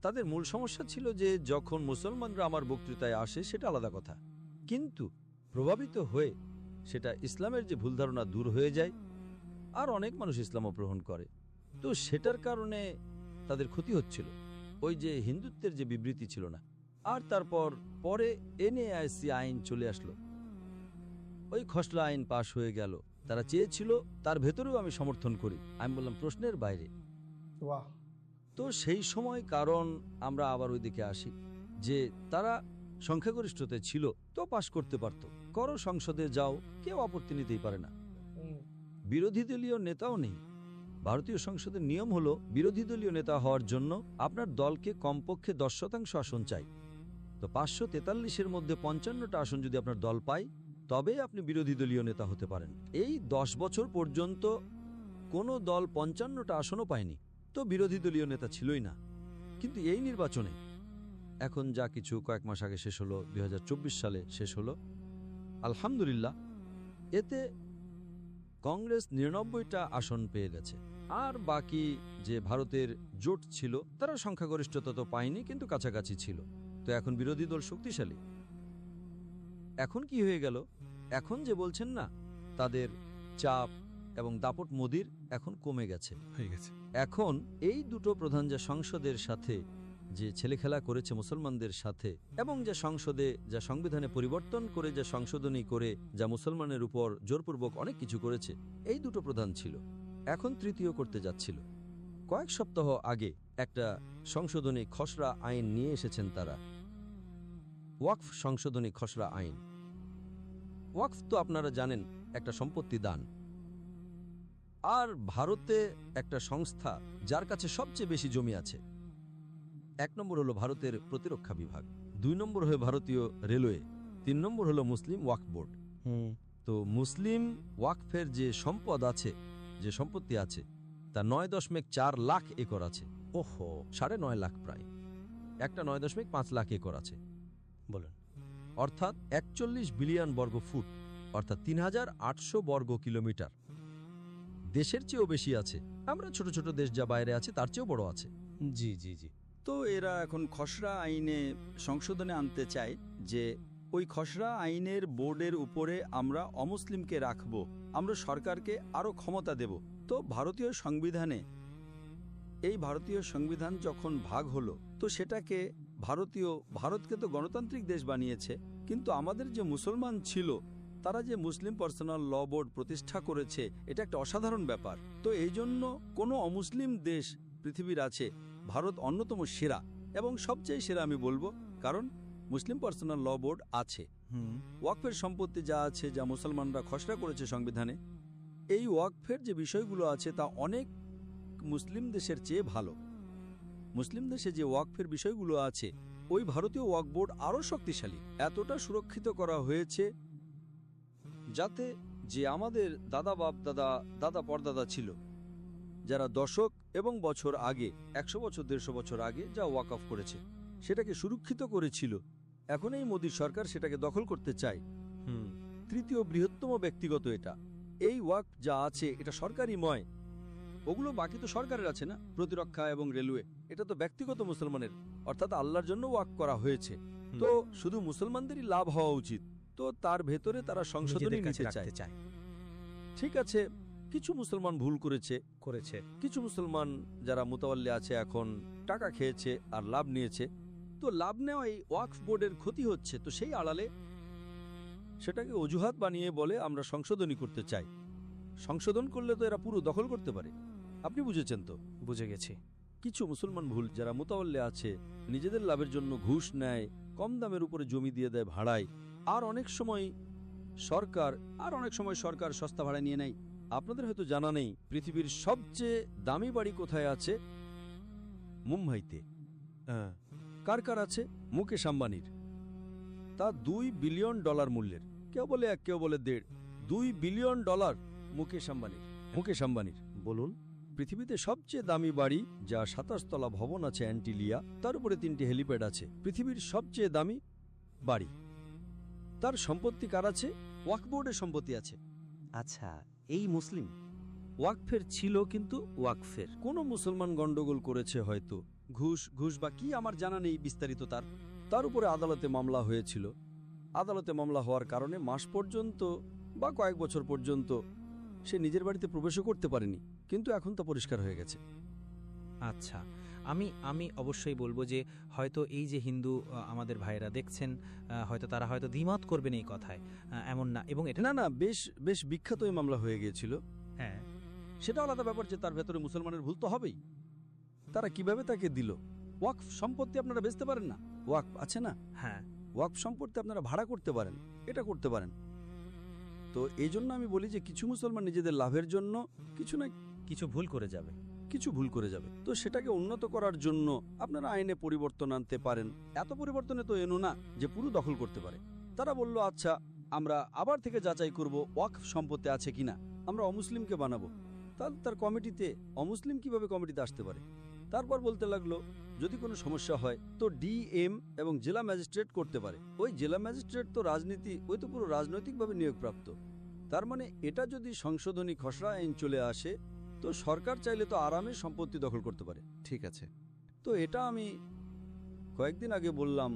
তাদের মূল সমস্যা ছিল যে যখন মুসলমানরা আমার বক্তৃতায় আসে সেটা আলাদা কথা, কিন্তু প্রভাবিত হয়ে সেটা ইসলামের যে ভুল ধারণা দূর হয়ে যায়, আর অনেক মানুষ ইসলামও গ্রহণ করে। তো সেটার কারণে তাদের ক্ষতি হচ্ছিল, ওই যে হিন্দুত্বের যে বিবৃতি ছিল না। আর তারপর পরে এনএআইসি আইন চলে আসলো, ওই খসড়া আইন পাশ হয়ে গেল। তারা চেয়েছিল তার ভেতরেও আমি সমর্থন করি। আমি বললাম প্রশ্নের বাইরে। তো সেই সময়, কারণ আমরা আবার ওই দিকে আসি, যে তারা সংখ্যাগরিষ্ঠতে ছিল, তো পাশ করতে পারত। করো, সংসদে যাও, কেউ আপত্তি নিতেই পারে না। বিরোধী দলীয় নেতাও নেই। ভারতীয় সংসদের নিয়ম হলো, বিরোধী দলীয় নেতা হওয়ার জন্য আপনার দলকে কমপক্ষে 10% আসন চাই। তো 543-এর মধ্যে 55টা আসন যদি আপনার দল পায়, তবে আপনি বিরোধী দলীয় নেতা হতে পারেন। এই 10 বছর পর্যন্ত কোনো দল 55টা আসনও পায়নি, তো বিরোধী দলীয় নেতা ছিলই না। কিন্তু এই নির্বাচনে এখন যা কিছু কয়েক মাস আগে শেষ হলো, 2024 সালে শেষ হলো, আলহামদুলিল্লাহ এতে কংগ্রেস 99টা আসন পেয়ে গেছে। আর বাকি যে ভারতের জোট ছিল তারা সংখ্যাগরিষ্ঠতা তো পায়নি, কিন্তু কাছাকাছি ছিল। তো এখন বিরোধী দল শক্তিশালী। এখন কি হয়ে গেল, এখন যে বলছেন না তাদের চাপ এবং দাপট মোদির এখন কমে গেছে, হয়ে গেছে। এখন এই দুটো প্রধান যা সংসদের সাথে যে ছেলেখেলা করেছে মুসলমানদের সাথে, এবং যা সংসদে যা সংবিধানে পরিবর্তন করে যা সংশোধনী করে যা মুসলমানের উপর জোরপূর্বক অনেক কিছু করেছে, এই দুটো প্রধান ছিল। এখন তৃতীয় করতে যাচ্ছিল। কয়েক সপ্তাহ আগে একটা সংশোধনী খসড়া আইন নিয়ে এসেছেন তারা, ওয়াকফ সংশোধনী খসড়া আইন। ওয়াকফ তো আপনারা জানেন একটা সম্পত্তি দান। আর ভারতে একটা সংস্থা যার কাছে সবচেয়ে বেশি জমি আছে, 1 নম্বর হলো ভারতের প্রতিরক্ষা বিভাগ, 2 নম্বর হলো ভারতীয় রেলওয়ে, 3 নম্বর হলো মুসলিম ওয়াকফ বোর্ড। তো মুসলিম ওয়াকফের যে সম্পদ আছে, যে সম্পত্তি আছে, তা 9.4 লাখ একর আছে। ওহো, 9.5 লাখ প্রায়, একটা 9.5 লাখ একর আছে, বলুন। অর্থাৎ 41 বিলিয়ন বর্গ ফুট, অর্থাৎ 3800 বর্গ কিলোমিটার। দেশের চেয়েও বেশি আছে। আমরা ছোট ছোট দেশ যা বাইরে আছে তার চেয়েও বড় আছে। জি জি জি। তো এরা এখন খসড়া আইনে সংশোধনে আনতে চায় যে ওই খসড়া আইনের বোর্ডের উপরে আমরা অমুসলিমকে রাখব, আমরা সরকারকে আরও ক্ষমতা দেব। তো ভারতীয় সংবিধানে, এই ভারতীয় সংবিধান যখন ভাগ হলো, তো সেটাকে ভারতকে তো গণতান্ত্রিক দেশ বানিয়েছে, কিন্তু আমাদের যে মুসলমান ছিল তারা যে মুসলিম পার্সোনাল ল বোর্ড প্রতিষ্ঠা করেছে, এটা একটা অসাধারণ ব্যাপার। তো এই জন্য কোনো অমুসলিম দেশ পৃথিবীর আছে, ভারত অন্যতম সেরা এবং সবচেয়ে সেরা আমি বলবো, কারণ মুসলিম পার্সোনাল ল বোর্ড আছে। ওয়াকফের সম্পত্তি যা আছে, যা মুসলমানরা খসড়া করেছে সংবিধানে, এই ওয়াকফের যে বিষয়গুলো আছে তা অনেক মুসলিম দেশের চেয়ে ভালো। মুসলিম দেশে যে ওয়াকফের বিষয়গুলো আছে, ওই ভারতীয় ওয়াকফ বোর্ড আরও শক্তিশালী। এতটা সুরক্ষিত করা হয়েছে যাতে যে আমাদের দাদা বাপ দাদা পরদাদা ছিল, যারা দশক এবং বছর আগে, 100 বছর 150 বছর আগে যা ওয়াকফ করেছে, সেটাকে সুরক্ষিত করেছিল, এখন এই মোদী সরকার সেটাকে দখল করতে চায়। তৃতীয় বৃহত্তম ব্যক্তিগত এটা। এই ওয়াকফ যা আছে এটা সরকারিময়, ওগুলো বাকি তো সরকারের আছে না, প্রতিরক্ষা এবং রেলওয়ে, এটা তো ব্যক্তিগত মুসলমানের, অর্থাৎ আল্লাহর জন্য ওয়াকফ করা হয়েছে। তো শুধু মুসলমানদেরই লাভ হওয়া উচিত। তো তার ভেতরে তারা সংশোধনী নিতে চায়। ঠিক আছে, কিছু মুসলমান ভুল করেছে, কিছু মুসলমান যারা মুতাওয়াল্লি আছে এখন টাকা খেয়েছে আর লাভ নিয়েছে। তো লাভ নেওয়া এই ওয়াকফ বোর্ডের ক্ষতি হচ্ছে, তো সেই আড়ালে সেটাকে অজুহাত বানিয়ে বলে আমরা সংশোধনী করতে চাই। সংশোধন করলে তো এরা পুরো দখল করতে পারে। আপনি বুঝেছেন তো? বুঝে গেছি। কিছু মুসলমান ভুল যারা মুতাওয়াল্লি আছে, নিজেদের লাভের জন্য ঘুষ নেয়, কম দামের উপরে জমি দিয়ে দেয় ভাড়ায়, আর অনেক সময় সরকার সস্তা ভাড়া নিয়ে নেয়। আপনাদের হয়তো জানা নেই পৃথিবীর সবচেয়ে দামি বাড়ি কোথায় আছে? মুম্বাইতে। কার আছে? মুকেশ আম্বানির। তা $2 বিলিয়ন মূল্যের। কেউ বলে 1, কেউ বলে 1.5। $2 বিলিয়ন মুকেশ আম্বানির। বলুন। পৃথিবীতে সবচেয়ে দামি বাড়ি, যা 27 তলা ভবন আছে অ্যান্টিলিয়া, তার উপরে 3টি হেলিপ্যাড আছে। পৃথিবীর সবচেয়ে দামি বাড়ি। তার সম্পত্তি কার আছে? ওয়াকফ বোর্ডের সম্পত্তি আছে। আচ্ছা, এই মুসলিম ওয়াকফের ছিল, কিন্তু ওয়াকফের কোনো মুসলমান গন্ডগোল করেছে হয়তো, ঘুষ বা কি আমার জানা নেই বিস্তারিত। তার উপরে আদালতে মামলা হয়েছিল। আদালতে মামলা হওয়ার কারণে মাস পর্যন্ত বা কয়েক বছর পর্যন্ত সে নিজের বাড়িতে প্রবেশও করতে পারেনি, কিন্তু এখন তা পরিষ্কার হয়ে গেছে। আচ্ছা, আমি অবশ্যই বলবো যে হয়তো এই যে হিন্দু আমাদের ভাইয়েরা দেখছেন, হয়তো তারা হয়তো দ্বিমত করবেন এই কথায়, এমন না। এবং এটা না, বেশ বিখ্যাত এই মামলা হয়ে গিয়েছিল। হ্যাঁ, সেটা আলাদা ব্যাপার যে তার ভেতরে মুসলমানের ভুল তো হবেই। তারা কিভাবে তাকে দিল? ওয়াকফ সম্পত্তি আপনারা বেচতে পারেন না, ওয়াকফ আছে না? হ্যাঁ, ওয়াকফ সম্পত্তি আপনারা ভাড়া করতে পারেন, এটা করতে পারেন। তো এই জন্য আমি বলি যে কিছু মুসলমান নিজেদের লাভের জন্য কিছু ভুল করে যাবে। তো সেটাকে উন্নত করার জন্য আপনারা আইনে পরিবর্তন আনতে পারেন। এত পরিবর্তনে তো এনো না যে পুরো দখল করতে পারে। তারা বলল আচ্ছা আমরা আবার থেকে যাচাই করব ওয়াকফ সম্পত্তি আছে কিনা। আমরা অমুসলিমকে বানাবো, তাহলে তার কমিটিতে অমুসলিম কিভাবে কমিটিতে আসতে পারে? তারপর বলতে লাগলো যদি কোনো সমস্যা হয় তো ডিএম এবং জেলা ম্যাজিস্ট্রেট করতে পারে। ওই জেলা ম্যাজিস্ট্রেট তো রাজনীতি, ওই তো পুরো রাজনৈতিকভাবে নিয়োগপ্রাপ্ত। তার মানে এটা যদি সংশোধনী খসড়া আইন চলে আসে তো সরকার চাইলে তো আরামে সম্পত্তি দখল করতে পারে। ঠিক আছে। তো এটা আমি কয়েকদিন আগে বললাম,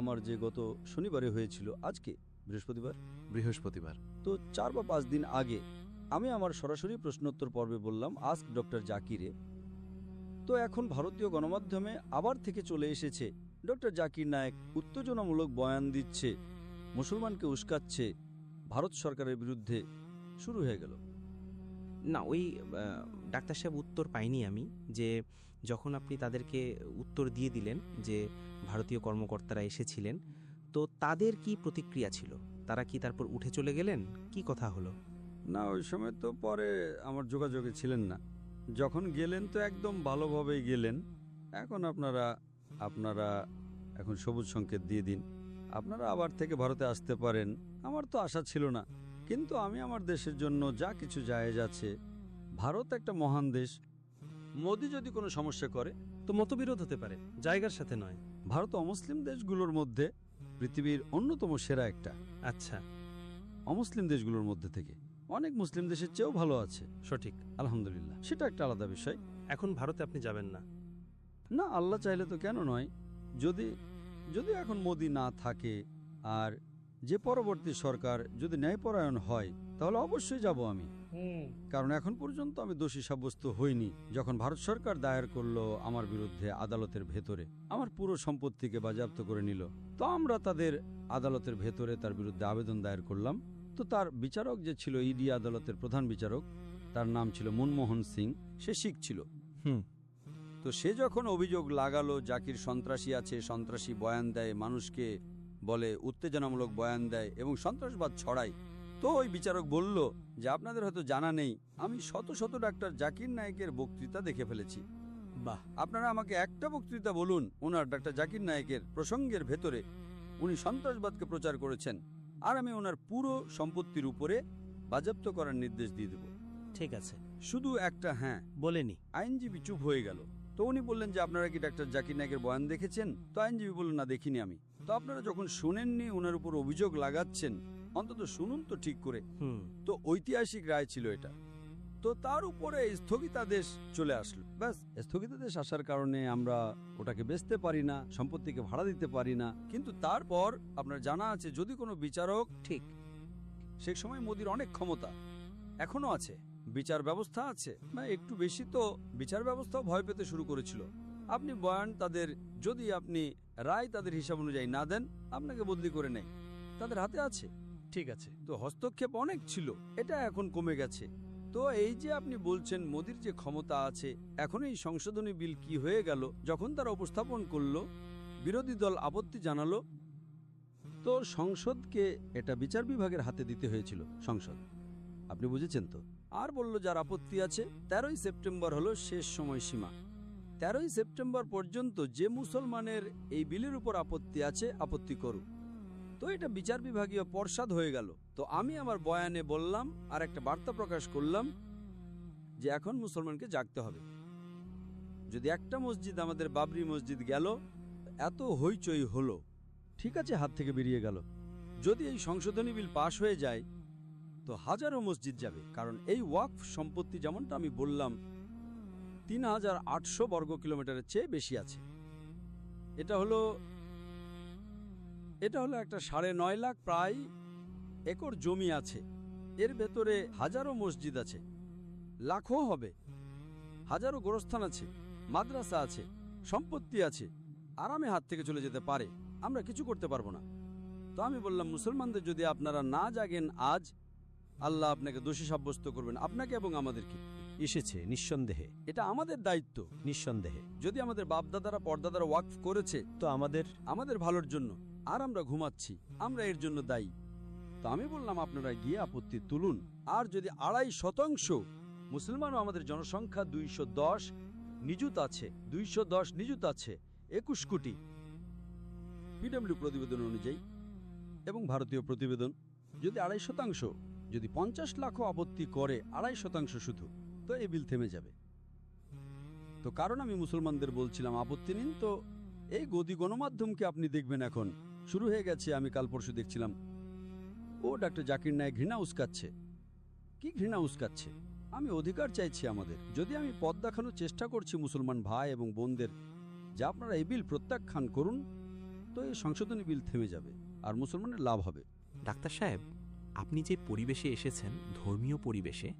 আমার যে গত শনিবারে হয়েছিল, আজকে বৃহস্পতিবার, তো 4 বা 5 দিন আগে আমি আমার সরাসরি প্রশ্নোত্তর পর্বে বললাম আস্ক ডক্টর জাকিরে। তো এখন ভারতীয় গণমাধ্যমে আবার থেকে চলে এসেছে ডক্টর জাকির নায়েক উত্তেজনামূলক বয়ান দিচ্ছে, মুসলমানকে উস্কাচ্ছে, ভারত সরকারের বিরুদ্ধে। শুরু হয়ে গেল। না, ওই ডাক্তার সাহেব উত্তর পাইনি আমি, যে যখন আপনি তাদেরকে উত্তর দিয়ে দিলেন যে ভারতীয় কর্মকর্তারা এসেছিলেন, তো তাদের কি প্রতিক্রিয়া ছিল? তারা কি তারপর উঠে চলে গেলেন? কি কথা হলো? না, ওই সময় তো পরে আমার যোগাযোগে ছিলেন না। যখন গেলেন তো একদম ভালোভাবেই গেলেন। এখন আপনারা এখন সবুজ সংকেত দিয়ে দিন, আপনারা আবার থেকে ভারতে আসতে পারেন। আমার তো আশা ছিল না, কিন্তু আমি আমার দেশের জন্য যা কিছু জায়েজ আছে। ভারত একটা মহান দেশ। মোদি যদি কোনো সমস্যা করে তো মতবিরোধ হতে পারে, জায়গার সাথে নয়। ভারত অমুসলিম দেশগুলোর মধ্যে পৃথিবীর অন্যতম সেরা একটা। আচ্ছা, অমুসলিম দেশগুলোর মধ্যে থেকে অনেক মুসলিম দেশের চেয়েও ভালো আছে, সঠিক। আলহামদুলিল্লাহ। সেটা একটা আলাদা বিষয়। এখন ভারতে আপনি যাবেন না? না, আল্লাহ চাইলে তো কেন নয়। যদি যদি এখন মোদি না থাকে আর যে পরবর্তী সরকার যদি ন্যায়পরায়ণ হয় তাহলে অবশ্যই যাব আমি। কারণ এখন পর্যন্ত আমি দোষী সাব্যস্ত হইনি। যখন ভারত সরকার দায়ের করলো আমার বিরুদ্ধে আদালতের ভেতরে, আমার পুরো সম্পত্তিকে বাজেয়াপ্ত করে নিল, তো আমরা তাদের আদালতের ভেতরে তার বিরুদ্ধে আবেদন দায়ের করলাম। তো তার বিচারক যে ছিল ইডি আদালতের প্রধান বিচারক, তার নাম ছিল মনমোহন সিং, সে শিখ ছিল। তো সে যখন অভিযোগ লাগালো জাকির সন্ত্রাসী আছে, সন্ত্রাসী বয়ান দেয়, মানুষকে বলে, উত্তেজনামূলক বয়ান দেয় এবং সন্ত্রাসবাদ ছড়ায়, তো ওই বিচারক বলল যে আপনাদের হয়তো জানা নেই, আমি শত শত ডাক্তার জাকির নায়েকের বক্তৃতা দেখে ফেলেছি। বাহ। আপনারা আমাকে একটা বক্তৃতা বলুন ওনার, ডাক্তার জাকির নায়েকের প্রসঙ্গের ভেতরে উনি সন্ত্রাসবাদকে প্রচার করেছেন, আর আমি ওনার পুরো সম্পত্তির উপরে বাজেয়াপ্ত করার নির্দেশ দিয়ে দেব। ঠিক আছে, শুধু একটা হ্যাঁ বলেনি। আইনজীবী চুপ হয়ে গেল। তো উনি বললেন যে আপনারা কি ডাক্তার জাকির নায়েকের বয়ান দেখেছেন? তো আইনজীবী বললেন না, দেখিনি আমি। তো আপনারা যখন শুনেননি ওনার উপর অভিযোগ লাগাচ্ছেন, অন্তত শুনুন তো ঠিক করে। তো ঐতিহাসিক রায় ছিল এটা। তো তার উপরে স্থগিতাদেশ চলে আসলো। ব্যাস, স্থগিতাদেশ আসার কারণে আমরা ওটাকে বেচতে পারি না, সম্পত্তিকে ভাড়া দিতে পারি না। কিন্তু তারপর আপনার জানা আছে যদি কোনো বিচারক, ঠিক সেই সময় মোদির অনেক ক্ষমতা এখনো আছে, বিচার ব্যবস্থা আছে, না একটু বেশি, তো বিচার ব্যবস্থাও ভয় পেতে শুরু করেছিল। আপনি বয়ান তাদের, যদি আপনি রায় তাদের হিসাব অনুযায়ী না দেন, আপনাকে বদলি করে নেয়, তাদের হাতে আছে। ঠিক আছে। তো হস্তক্ষেপ অনেক ছিল, এটা এখন কমে গেছে। তো এই যে আপনি বলছেন মোদির যে ক্ষমতা আছে, এখন এই সংশোধনী বিল কি হয়ে গেল, যখন তারা উপস্থাপন করলো বিরোধী দল আপত্তি জানালো, তো সংসদকে এটা বিচার বিভাগের হাতে দিতে হয়েছিল। সংসদ, আপনি বুঝেছেন তো? আর বলল যার আপত্তি আছে 13ই সেপ্টেম্বর হলো শেষ সময়সীমা। 13ই সেপ্টেম্বর পর্যন্ত যে মুসলমানের এই বিলের উপর আপত্তি আছে আপত্তি করুক। তো এটা বিচার বিভাগীয় পর্ষদ হয়ে গেল। তো আমি আমার বয়ানে বললাম আর একটা বার্তা প্রকাশ করলাম যে এখন মুসলমানকে জাগতে হবে। যদি একটা মসজিদ, আমাদের বাবরি মসজিদ গেল, এত হইচই হলো, ঠিক আছে, হাত থেকে বেরিয়ে গেল। যদি এই সংশোধনী বিল পাশ হয়ে যায় তো হাজারো মসজিদ যাবে। কারণ এই ওয়াকফ সম্পত্তি, যেমনটা আমি বললাম, 3800 বর্গ কিলোমিটারের চেয়ে বেশি আছে। এটা হলো একটা 9.5 লাখ প্রায় একর জমি আছে। এর ভেতরে হাজারো মসজিদ আছে, লাখো হবে, হাজারো গোরস্থান আছে, মাদ্রাসা আছে, সম্পত্তি আছে, আরামে হাত থেকে চলে যেতে পারে, আমরা কিছু করতে পারবো না। তো আমি বললাম মুসলমানদের যদি আপনারা না জাগেন আজ, আল্লাহ আপনাকে দোষী সাব্যস্ত করবেন, আপনাকে এবং আমাদেরকে। এসেছে নিঃসন্দেহে, এটা আমাদের দায়িত্ব। নিঃসন্দেহে। যদি আমাদের বাপদাদারা পর্দাদারা ওয়াকফ করেছে তো আমাদের ভালোর জন্য, আর আমরা ঘুমাচ্ছি, আমরা এর জন্য দায়ী। তো আমি বললাম আপনারা গিয়ে আপত্তি তুলুন। আর যদি 2.5% মুসলমানও, আমাদের জনসংখ্যা 210 নিযুত আছে, 21 কোটি পিডব্লিউ প্রতিবেদন অনুযায়ী এবং ভারতীয় প্রতিবেদন, যদি 2.5%, যদি 50 লাখও আপত্তি করে 2.5% শুধু, তো এই বিল থেমে যাবে। তো কারণ আমি মুসলমানদের বলছিলাম আপত্তি নিন, তো এই গদি গণমাধ্যমকে আপনি দেখবেন এখন শুরু হয়ে গেছে। আমি কাল পরশু দেখছিলাম ও ডক্টর জাকির নায়েক ঘৃণা উস্কাচ্ছে। কি ঘৃণা উস্কাচ্ছে? আমি অধিকার চাইছি আমাদের। যদি আমি পথ দেখানোর চেষ্টা করছি মুসলমান ভাই এবং বোনদের যে আপনারা এই বিল প্রত্যাখ্যান করুন, তো এই সংশোধনী বিল থেমে যাবে আর মুসলমানের লাভ হবে। ডাক্তার সাহেব, আপনি যে পরিবেশে এসেছেন, ধর্মীয় পরিবেশে,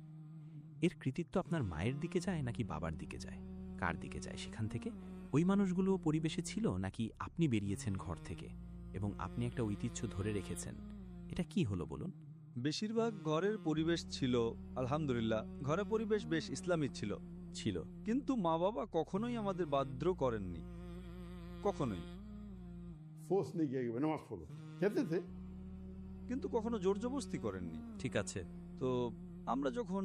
এর কৃতিত্ব আপনার মায়ের দিকে যায় নাকি বাবার দিকে যায়? কার দিকে যায় সেখান থেকে? ওই মানুষগুলো পরিবেশে ছিল নাকি আপনি বেরিয়েছেন ঘর থেকে এবং আপনি একটা ঐতিহ্য ধরে রেখেছেন? এটা কি হলো বলুন? বেশিরভাগ ঘরের পরিবেশ ছিল, আলহামদুলিল্লাহ, ঘরের পরিবেশ বেশ ইসলামী ছিল। কিন্তু মা বাবা কখনোই আমাদের বাধ্য করেননি, কখনোই। फोर्स नहीं किया कि भाई नमाज पढ़ो, कहते थे। কিন্তু কখনো জোর জবরদস্তি করেননি। ঠিক আছে। তো আমরা যখন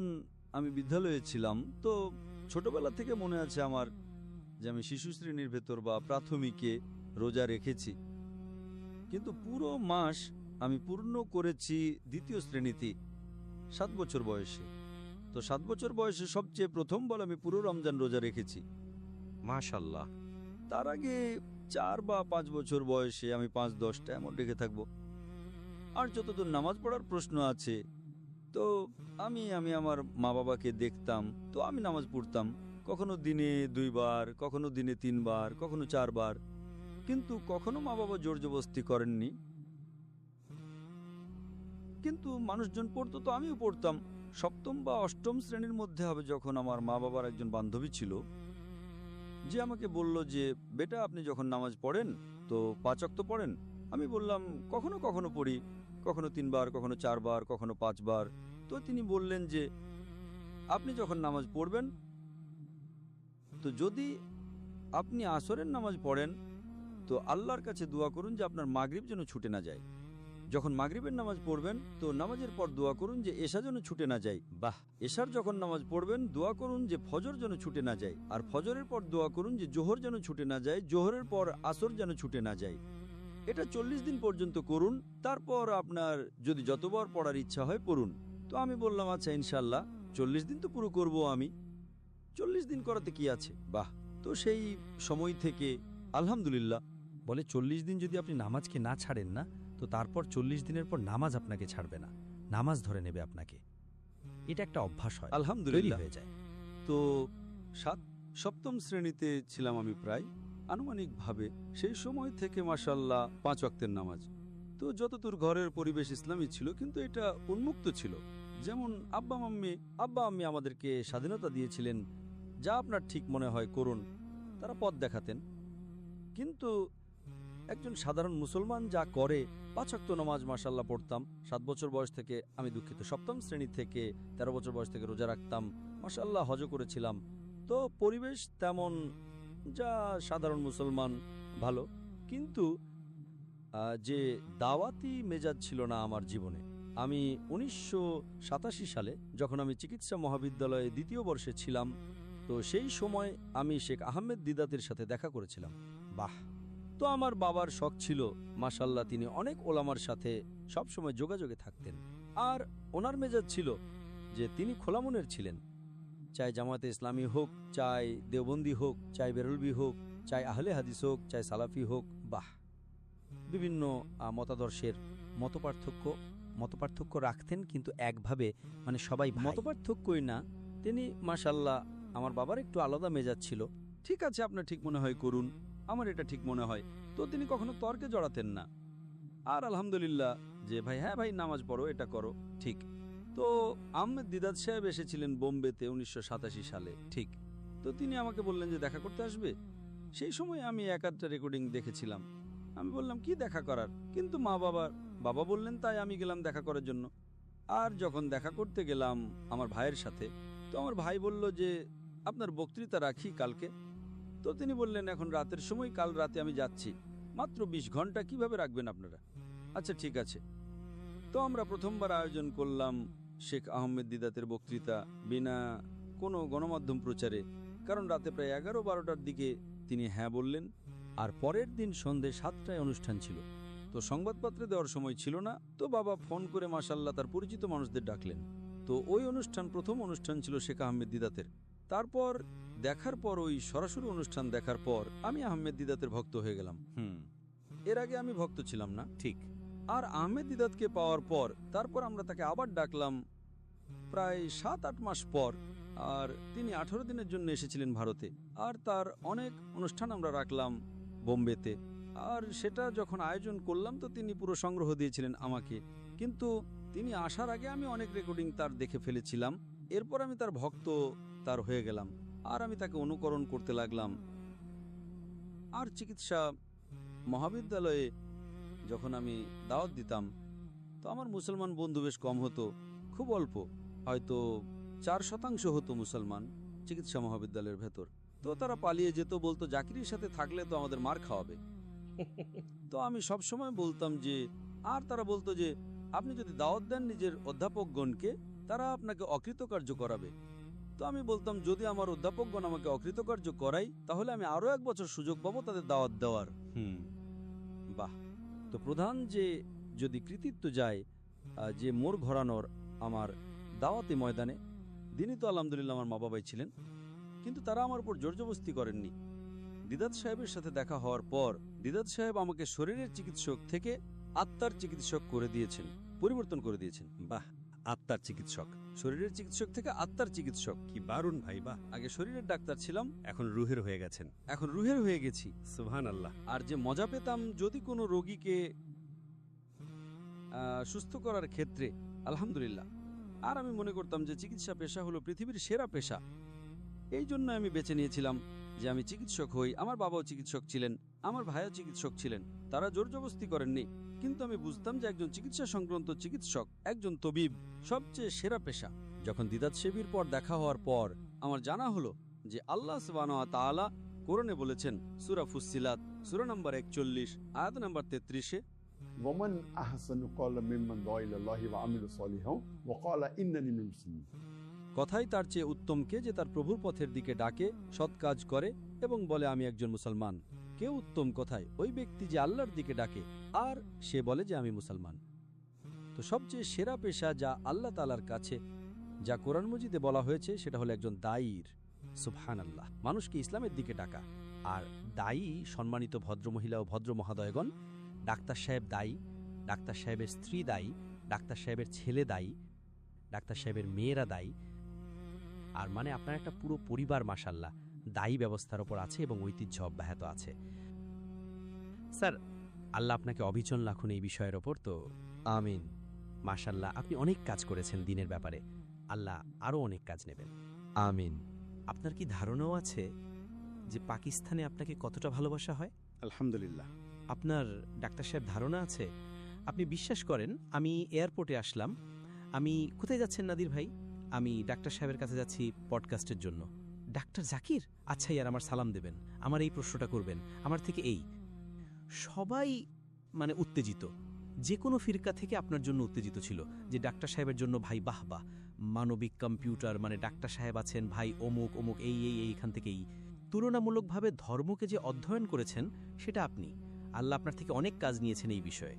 আমি বিদ্যালয়ে ছিলাম, তো ছোটবেলা থেকে মনে আছে আমার যে আমি শিশু শ্রেণীর ভেতর বা প্রাথমিকে রোজা রেখেছি, কিন্তু পুরো মাস আমি পূর্ণ করেছি দ্বিতীয় শ্রেণীতে 7 বছর বয়সে। তো 7 বছর বয়সে সবচেয়ে প্রথমবার আমি পুরো রমজান রোজা রেখেছি। মাশাআল্লাহ। তার আগে 4 বা 5 বছর বয়সে আমি 5-10টা এমন রেখে থাকবো। আর যতদূর নামাজ পড়ার প্রশ্ন আছে, তো আমি আমার মা বাবাকে দেখতাম, তো আমি নামাজ পড়তাম, কখনো দিনে 2 বার, কখনো দিনে 3 বার, কখনো 4 বার, কিন্তু কখনো মা বাবা জোর জবরদস্তি করেননি। কিন্তু মানুষজন পড়তো, তো আমিও পড়তাম। 7ম বা 8ম শ্রেণীর মধ্যে হবে যখন আমার মা বাবার একজন বান্ধবী ছিল, যে আমাকে বলল যে বেটা আপনি যখন নামাজ পড়েন তো 5 ওয়াক্ত পড়েন? আমি বললাম কখনো কখনো পড়ি, কখনো 3 বার, কখনো 4 বার, কখনো 5 বার। তো তিনি বললেন যে আপনি যখন নামাজ পড়বেন, তো যদি আপনি আসরের নামাজ পড়েন তো আল্লাহর কাছে দোয়া করুন যে আপনার মাগরিব যেন ছুটে না যায়। যখন মাগরিবের নামাজ পড়বেন তো নামাজের পর দোয়া করুন যে এশা যেন ছুটে না যায়। বাহ। এশার যখন নামাজ পড়বেন দোয়া করুন যে ফজর যেন ছুটে না যায়, আর ফজরের পর দোয়া করুন যে জোহর যেন ছুটে না যায়, জোহরের পর আসর যেন ছুটে না যায়। এটা 40 দিন পর্যন্ত করুন, তারপর আপনার যদি যতবার পড়ার ইচ্ছা হয় পড়ুন। তো আমি বললাম আচ্ছা ইনশাল্লাহ 40 দিন তো পুরো করব আমি, 40 দিন করাতে কি আছে। বাহ। তো সেই সময় থেকে আলহামদুলিল্লাহ। বলে 40 দিন যদি আপনি নামাজকে না ছাড়েন না, তো তারপর 40 দিনের পর নামাজ আপনাকে ছাড়বে না, নামাজ ধরে নেবে আপনাকে। এটা একটা অভ্যাস হয়, তৈরি আলহামদুলিল্লাহ হয়ে যায়। তো 7ম শ্রেণীতে ছিলাম আমি প্রায় আনুমানিকভাবে। সেই সময় থেকে মাশাআল্লাহ 5 ওয়াক্তের নামাজ। তো যতদূর ঘরের পরিবেশ ইসলামী ছিল, কিন্তু এটা উন্মুক্ত ছিল। যেমন আব্বা আম্মি আমাদেরকে স্বাধীনতা দিয়েছিলেন, যা আপনার ঠিক মনে হয় করুন, তারা পথ দেখাতেন। কিন্তু একজন সাধারণ মুসলমান যা করে, 5 ওয়াক্ত নামাজ মাশাআল্লাহ পড়তাম 7 বছর বয়স থেকে। আমি দুঃখিত, 7ম শ্রেণী থেকে 13 বছর বয়স থেকে রোজা রাখতাম, মাশাআল্লাহ হজও করেছিলাম। তো পরিবেশ তেমন যা সাধারণ মুসলমান ভালো, কিন্তু যে দাওয়াতি মেজাজ ছিল না আমার জীবনে। আমি 1987 সালে যখন আমি চিকিৎসা মহাবিদ্যালয়ে 2য় বর্ষে ছিলাম, তো সেই সময় আমি শেখ আহমেদ দিদাতের সাথে দেখা করেছিলাম। বাহ। তো আমার বাবার শখ ছিল, মাশাআল্লাহ তিনি অনেক ওলামার সাথে সবসময় যোগাযোগে থাকতেন। আর ওনার মেজাজ ছিল যে তিনি খোলা মনের ছিলেন, চাই জামাতে ইসলামী হোক, চাই দেওবন্দি হোক, চাই বেরলভি হোক, চাই আহলে হাদিস হোক, চাই সালাফি হোক। বাহ। বিভিন্ন মতাদর্শের মতপার্থক্য রাখতেন, কিন্তু একভাবে, মানে সবাই ভাই। মতপার্থক্যই না, তিনি মাশাআল্লাহ, আমার বাবার একটু আলাদা মেজাজ ছিল। ঠিক আছে, আপনার ঠিক মনে হয় করুন, আমার এটা ঠিক মনে হয়। তো তিনি কখনো তর্কে জড়াতেন না। আর আলহামদুলিল্লাহ যে ভাই, হ্যাঁ ভাই নামাজ পড়ো, এটা করো, ঠিক। তো আহমেদ দিদাত সাহেব এসেছিলেন বোম্বেতে 1987 সালে, ঠিক। তো তিনি আমাকে বললেন যে দেখা করতে আসবে। সেই সময় আমি 1-8টা রেকর্ডিং দেখেছিলাম। আমি বললাম কি দেখা করার, কিন্তু বাবা বললেন, তাই আমি গেলাম দেখা করার জন্য। আর যখন দেখা করতে গেলাম আমার ভাইয়ের সাথে, তো আমার ভাই বলল যে আপনার বক্তৃতা রাখি কালকে। তো তিনি বললেন এখন রাতের সময়, কাল রাতে আমি যাচ্ছি, মাত্র 20 ঘন্টা, কিভাবে রাখবেন আপনারা? আচ্ছা ঠিক আছে। তো আমরা প্রথমবার আয়োজন করলাম শেখ আহমেদ দিদাতের বক্তৃতা বিনা কোনো গণমাধ্যম প্রচারে, কারণ রাতে প্রায় 11-12টার দিকে তিনি হ্যাঁ বললেন। আর পরের দিন সন্ধে 7টায় অনুষ্ঠান ছিল। তো তো সংবাদপত্রে দেওয়ার সময় ছিল না, তো বাবা ফোন করে মাশাল্লাহ তার পরিচিত মানুষদের ডাকলেন। তো ওই অনুষ্ঠান প্রথম অনুষ্ঠান ছিল শেখ আহমেদ দিদাতের। তারপর দেখার পর ওই সরাসরি অনুষ্ঠান দেখার পর আমি আহমেদ দিদাতের ভক্ত হয়ে গেলাম। এর আগে আমি ভক্ত ছিলাম না। ঠিক। আর আহমেদ দিদাতকে পাওয়ার পর তারপর আমরা তাকে আবার ডাকলাম প্রায় 7-8 মাস পর। আর তিনি 18 দিনের জন্য এসেছিলেন ভারতে। আর তার অনেক অনুষ্ঠান আমরা রাখলাম বোম্বেতে। আর সেটা যখন আয়োজন করলাম তো তিনি পুরো সংগ্রহ দিয়েছিলেন আমাকে। কিন্তু তিনি আসার আগে আমি অনেক রেকর্ডিং তার দেখে ফেলেছিলাম। এরপর আমি তার ভক্ত তার হয়ে গেলাম আর আমি তাকে অনুকরণ করতে লাগলাম। আর চিকিৎসা মহাবিদ্যালয়ে যখন আমি দাওয়াত দিতাম তো আমার মুসলমান বন্ধু বেশ কম হতো, খুব অল্প, হয়তো 4% হতো মুসলমান চিকিৎসা মহাবিদ্যালয়ের ভেতর। তো তারা পালিয়ে যেত, বলতো জাকিরের সাথে থাকলে তো আমাদের মার খাওয়াবে। তো আমি সব সময় বলতাম যে, আর তারা বলতো যে আপনি যদি দাওয়াত দেন নিজের অধ্যাপকগণকে তারা আপনাকে অকৃতকার্য করাবে। তো আমি বলতাম যদি আমার অধ্যাপকগণ আমাকে অকৃতকার্য করাই তাহলে আমি আরো 1 বছর সুযোগ পাবো তাদের দাওয়াত দেওয়ার। বাহ। তো প্রধান যে যদি কৃতিত্ব যায় যে মোর ঘোরানোর আমার দাওয়াতে ময়দানে, দিনই তো আলহামদুলিল্লাহ আমার মা বাবাই ছিলেন, কিন্তু তারা আমার উপর জোরজবস্তি করেননি। দিদাত সাহেবের সাথে দেখা হওয়ার পর দিদাত সাহেব আমাকে শরীরের চিকিৎসক থেকে আত্মার চিকিৎসক করে দিয়েছেন, পরিবর্তন করে দিয়েছেন। বাহ, আত্মার চিকিৎসক, শরীরের চিকিৎসক থেকে আত্মার চিকিৎসক। কি দারুণ ভাই, বাহ। আগে শরীরের ডাক্তার ছিলাম, এখন রুহের হয়ে গেছেন। এখন রুহের হয়ে গেছি। সুবহানাল্লাহ। আর যে মজা পেতাম যদি কোনো রোগীকে সুস্থ করার ক্ষেত্রে, আলহামদুলিল্লাহ। আর আমি মনে করতাম যে চিকিৎসা পেশা হলো পৃথিবীর সেরা পেশা। এই জন্য আমি বেছে নিয়েছিলাম যে আমি চিকিৎসক হই। আমার বাবাও চিকিৎসক ছিলেন, আমার ভাইও চিকিৎসক ছিলেন, তারা জোরজবস্তি করেননি। কিন্তু আমি বুঝতাম যে একজন চিকিৎসা সংক্রান্ত চিকিৎসক, একজন তবিব সবচেয়ে সেরা পেশা। যখন দিদাত শেবির পর দেখা হওয়ার পর আমার জানা হলো যে আল্লাহ সুবহানাহু ওয়া তাআলা কোরআনে বলেছেন সূরা ফুসসিলাত সূরা নম্বর 41 আয়াত নম্বর 33-এ, ومن أحسن قولا ممن دعا إلى الله وعمل صالحا وقال إنني من المسلمين। কথাই তার চেয়ে উত্তম কে যে তার প্রভুর পথের দিকে ডাকে, সৎ কাজ করে এবং বলে আমি একজন মুসলমান। কেউ উত্তম কথায় ওই ব্যক্তি যে আল্লাহর দিকে ডাকে আর সে বলে যে আমি মুসলমান। তো সবচেয়ে সেরা পেশা যা আল্লাহ তাআলার কাছে, যা কোরআন মজিদে বলা হয়েছে, সেটা হলো একজন দায়ীর। সুবহানাল্লাহ, মানুষকে ইসলামের দিকে ডাকা। আর দায়ী সম্মানিত ভদ্রমহিলা ও ভদ্র মহোদয়গণ, ডাক্তার সাহেব দায়ী, ডাক্তার সাহেবের স্ত্রী দায়ী, ডাক্তার সাহেবের ছেলে দায়ী, ডাক্তার সাহেবের মেয়েরা দায়ী। আর মানে আপনার একটা পুরো পরিবার মাশাআল্লাহ দায়ী ব্যবস্থার ওপর আছে এবং ঐতিহ্য অব্যাহত আছে। স্যার, আল্লাহ আপনাকে অবিচল রাখুন এই বিষয়ের ওপর। তো আমিন। মাশাআল্লাহ, আপনি অনেক কাজ করেছেন দিনের ব্যাপারে, আল্লাহ আরও অনেক কাজ নেবেন। আমিন। আপনার কি ধারণাও আছে যে পাকিস্তানে আপনাকে কতটা ভালোবাসা হয়? আলহামদুলিল্লাহ। আপনার ডাক্তার সাহেব ধারণা আছে? আপনি বিশ্বাস করেন, আমি এয়ারপোর্টে আসলাম। আমি কোথায় যাচ্ছেন নাদির ভাই? আমি ডাক্তার সাহেবের কাছে যাচ্ছি পডকাস্টের জন্য। ডাক্তার জাকির? আচ্ছা ইয়ার, আমার সালাম দেবেন, আমার এই প্রশ্নটা করবেন, আমার থেকে এই। সবাই মানে উত্তেজিত, যে কোনো ফিরকা থেকে আপনার জন্য উত্তেজিত ছিল যে ডাক্তার সাহেবের জন্য ভাই বাহ বাহ, মানবিক কম্পিউটার, মানে ডাক্তার সাহেব আছেন ভাই অমুক অমুক, এই এই এইখান থেকেই। তুলনামূলকভাবে ধর্মকে যে অধ্যয়ন করেছেন সেটা আপনি, আল্লাহ আপনার থেকে অনেক কাজ নিয়েছেন এই বিষয়ে।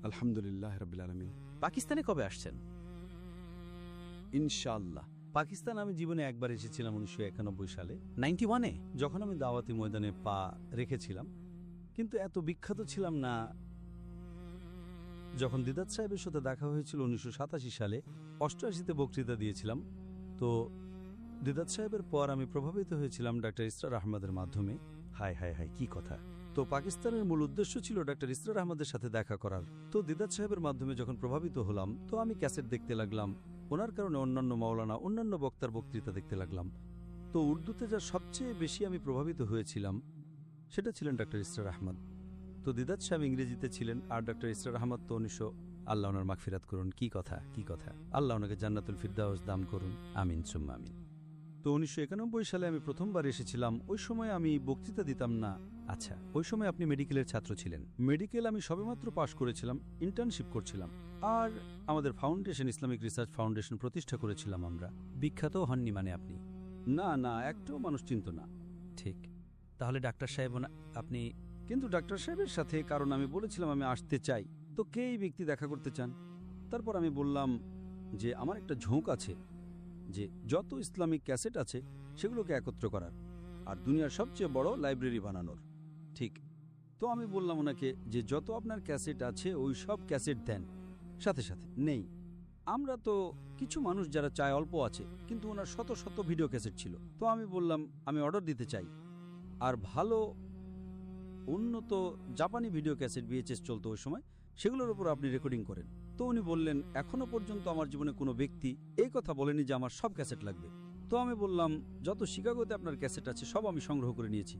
আলহামদুলিল্লাহ রাব্বিল আলামিন। পাকিস্তানে কবে আসছেন? ইনশাআল্লাহ। পাকিস্তান আমি জীবনে একবার এসেছিলাম 1991 সালে, 91-এ? যখন আমি দাওয়াতি ময়দানে পা রেখেছিলাম, কিন্তু এত বিখ্যাত ছিলাম না। যখন দিদাত সাহেবের সাথে দেখা হয়েছিল 1987 সালে, 88-তে বক্তৃতা দিয়েছিলাম। তো দিদাত সাহেবের পর আমি প্রভাবিত হয়েছিলাম ডাক্তার ইসরার আহমদের মাধ্যমে। হায় হায় হায়, কি কথা! তো পাকিস্তানের মূল উদ্দেশ্য ছিল ডাক্তার ইসরার আহমদের সাথে দেখা করার। তো দিদাত সাহেবের মাধ্যমে যখন প্রভাবিত হলাম, তো আমি ক্যাসেট দেখতে লাগলাম, ওনার কারণে অন্যান্য মাওলানা, অন্যান্য বক্তার বক্তৃতা দেখতে লাগলাম। তো উর্দুতে যা সবচেয়ে বেশি আমি প্রভাবিত হয়েছিলাম সেটা ছিলেন ডাক্তার ইসরার আহমদ। তো দিদাত সাহেব ইংরেজিতে ছিলেন, আর ডাক্তার ইসরার আহমদ তো 1900, আল্লাহ ওনার মাগফিরাত করুন। কি কথা, কি কথা! আল্লাহ ওনাকে জান্নাতুল ফিরদাউস দান করুন, আমিন সুম্মা আমিন। তো 1991 সালে আমি প্রথমবার এসেছিলাম। ওই সময় আমি বক্তৃতা দিতাম না। আচ্ছা, ওই সময় আপনি মেডিকেলের ছাত্র ছিলেন? মেডিকেল আমি সবেমাত্র পাশ করেছিলাম, ইন্টার্নশিপ করছিলাম। আর আমাদের ফাউন্ডেশন, ইসলামিক রিসার্চ ফাউন্ডেশন প্রতিষ্ঠা করেছিলাম আমরা। বিখ্যাত হননি মানে আপনি? না না, একটাও মানুষ চিনত না। ঠিক। তাহলে ডাক্তার সাহেব আপনি কিন্তু ডাক্তার সাহেবের সাথে, কারণ আমি বলেছিলাম আমি আসতে চাই, তো কে এই ব্যক্তি দেখা করতে চান? তারপর আমি বললাম যে আমার একটা ঝোঁক আছে যে যত ইসলামিক ক্যাসেট আছে সেগুলোকে একত্র করার আর দুনিয়ার সবচেয়ে বড় লাইব্রেরি বানানোর। ঠিক। তো আমি বললাম ওনাকে যে যত আপনার ক্যাসেট আছে ওই সব ক্যাসেট দেন। সাথে সাথে নেই, আমরা তো কিছু মানুষ যারা চায় অল্প আছে, কিন্তু ওনার শত শত ভিডিও ক্যাসেট ছিল। তো আমি বললাম আমি অর্ডার দিতে চাই, আর ভালো উন্নত জাপানি ভিডিও ক্যাসেট VHS চলতো ওই সময়, সেগুলোর উপর আপনি রেকর্ডিং করেন। তো উনি বললেন এখনো পর্যন্ত আমার জীবনে কোনো ব্যক্তি এই কথা বলেনি যে আমার সব ক্যাসেট লাগবে। তো আমি বললাম যত শিকাগোতে আপনার ক্যাসেট আছে সব আমি সংগ্রহ করে নিয়েছি,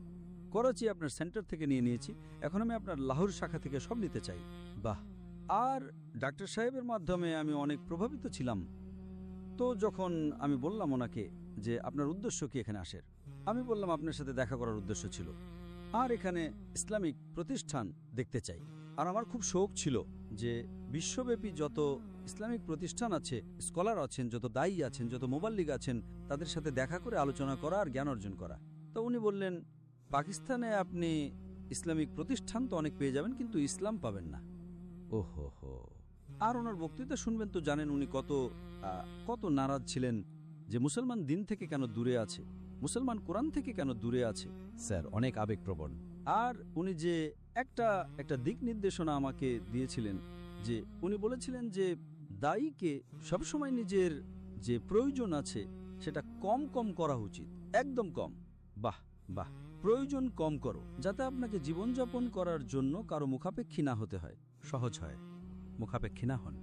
করাচি আপনার সেন্টার থেকে নিয়ে নিয়েছি, এখন আমি আপনার লাহোর শাখা থেকে সব নিতে চাই। বাহ। আর ডাক্তার সাহেবের মাধ্যমে আমি অনেক প্রভাবিত ছিলাম। তো যখন আমি বললাম ওনাকে যে আপনার উদ্দেশ্য কি এখানে আসার, আমি বললাম আপনার সাথে দেখা করার উদ্দেশ্য ছিল, আর এখানে ইসলামিক প্রতিষ্ঠান দেখতে চাই। আর আমার খুব শৌক ছিল যে বিশ্বব্যাপী যত ইসলামিক প্রতিষ্ঠান আছে, স্কলার আছেন, যত দায়ী আছেন, যত মোবাল্লিগ আছেন, তাদের সাথে দেখা করে আলোচনা করা আর জ্ঞান অর্জন করা। তো উনি বললেন পাকিস্তানে আপনি ইসলামিক প্রতিষ্ঠান তো অনেক পেয়ে যাবেন, কিন্তু ইসলাম পাবেন না। ওহো হো। আর ওনার বক্তৃতা শুনবেন তো জানেন উনি কত নারাজ ছিলেন যে মুসলমান দিন থেকে কেন দূরে আছে, মুসলমান কোরআন থেকে কেন দূরে আছে। স্যার অনেক আবেগপ্রবণ। আর উনি যে একটা দিক নির্দেশনা আমাকে দিয়েছিলেন, যে উনি বলেছিলেন যে দায়ীকে সবসময় নিজের যে প্রয়োজন আছে সেটা কম কম করা উচিত, একদম কম। বাহ বাহ। প্রয়োজন কম করো, যাতে আপনাকে জীবনযাপন করার জন্য কারো মুখাপেক্ষী না হতে হয়, সহজ হয়, মুখাপেক্ষী না হন।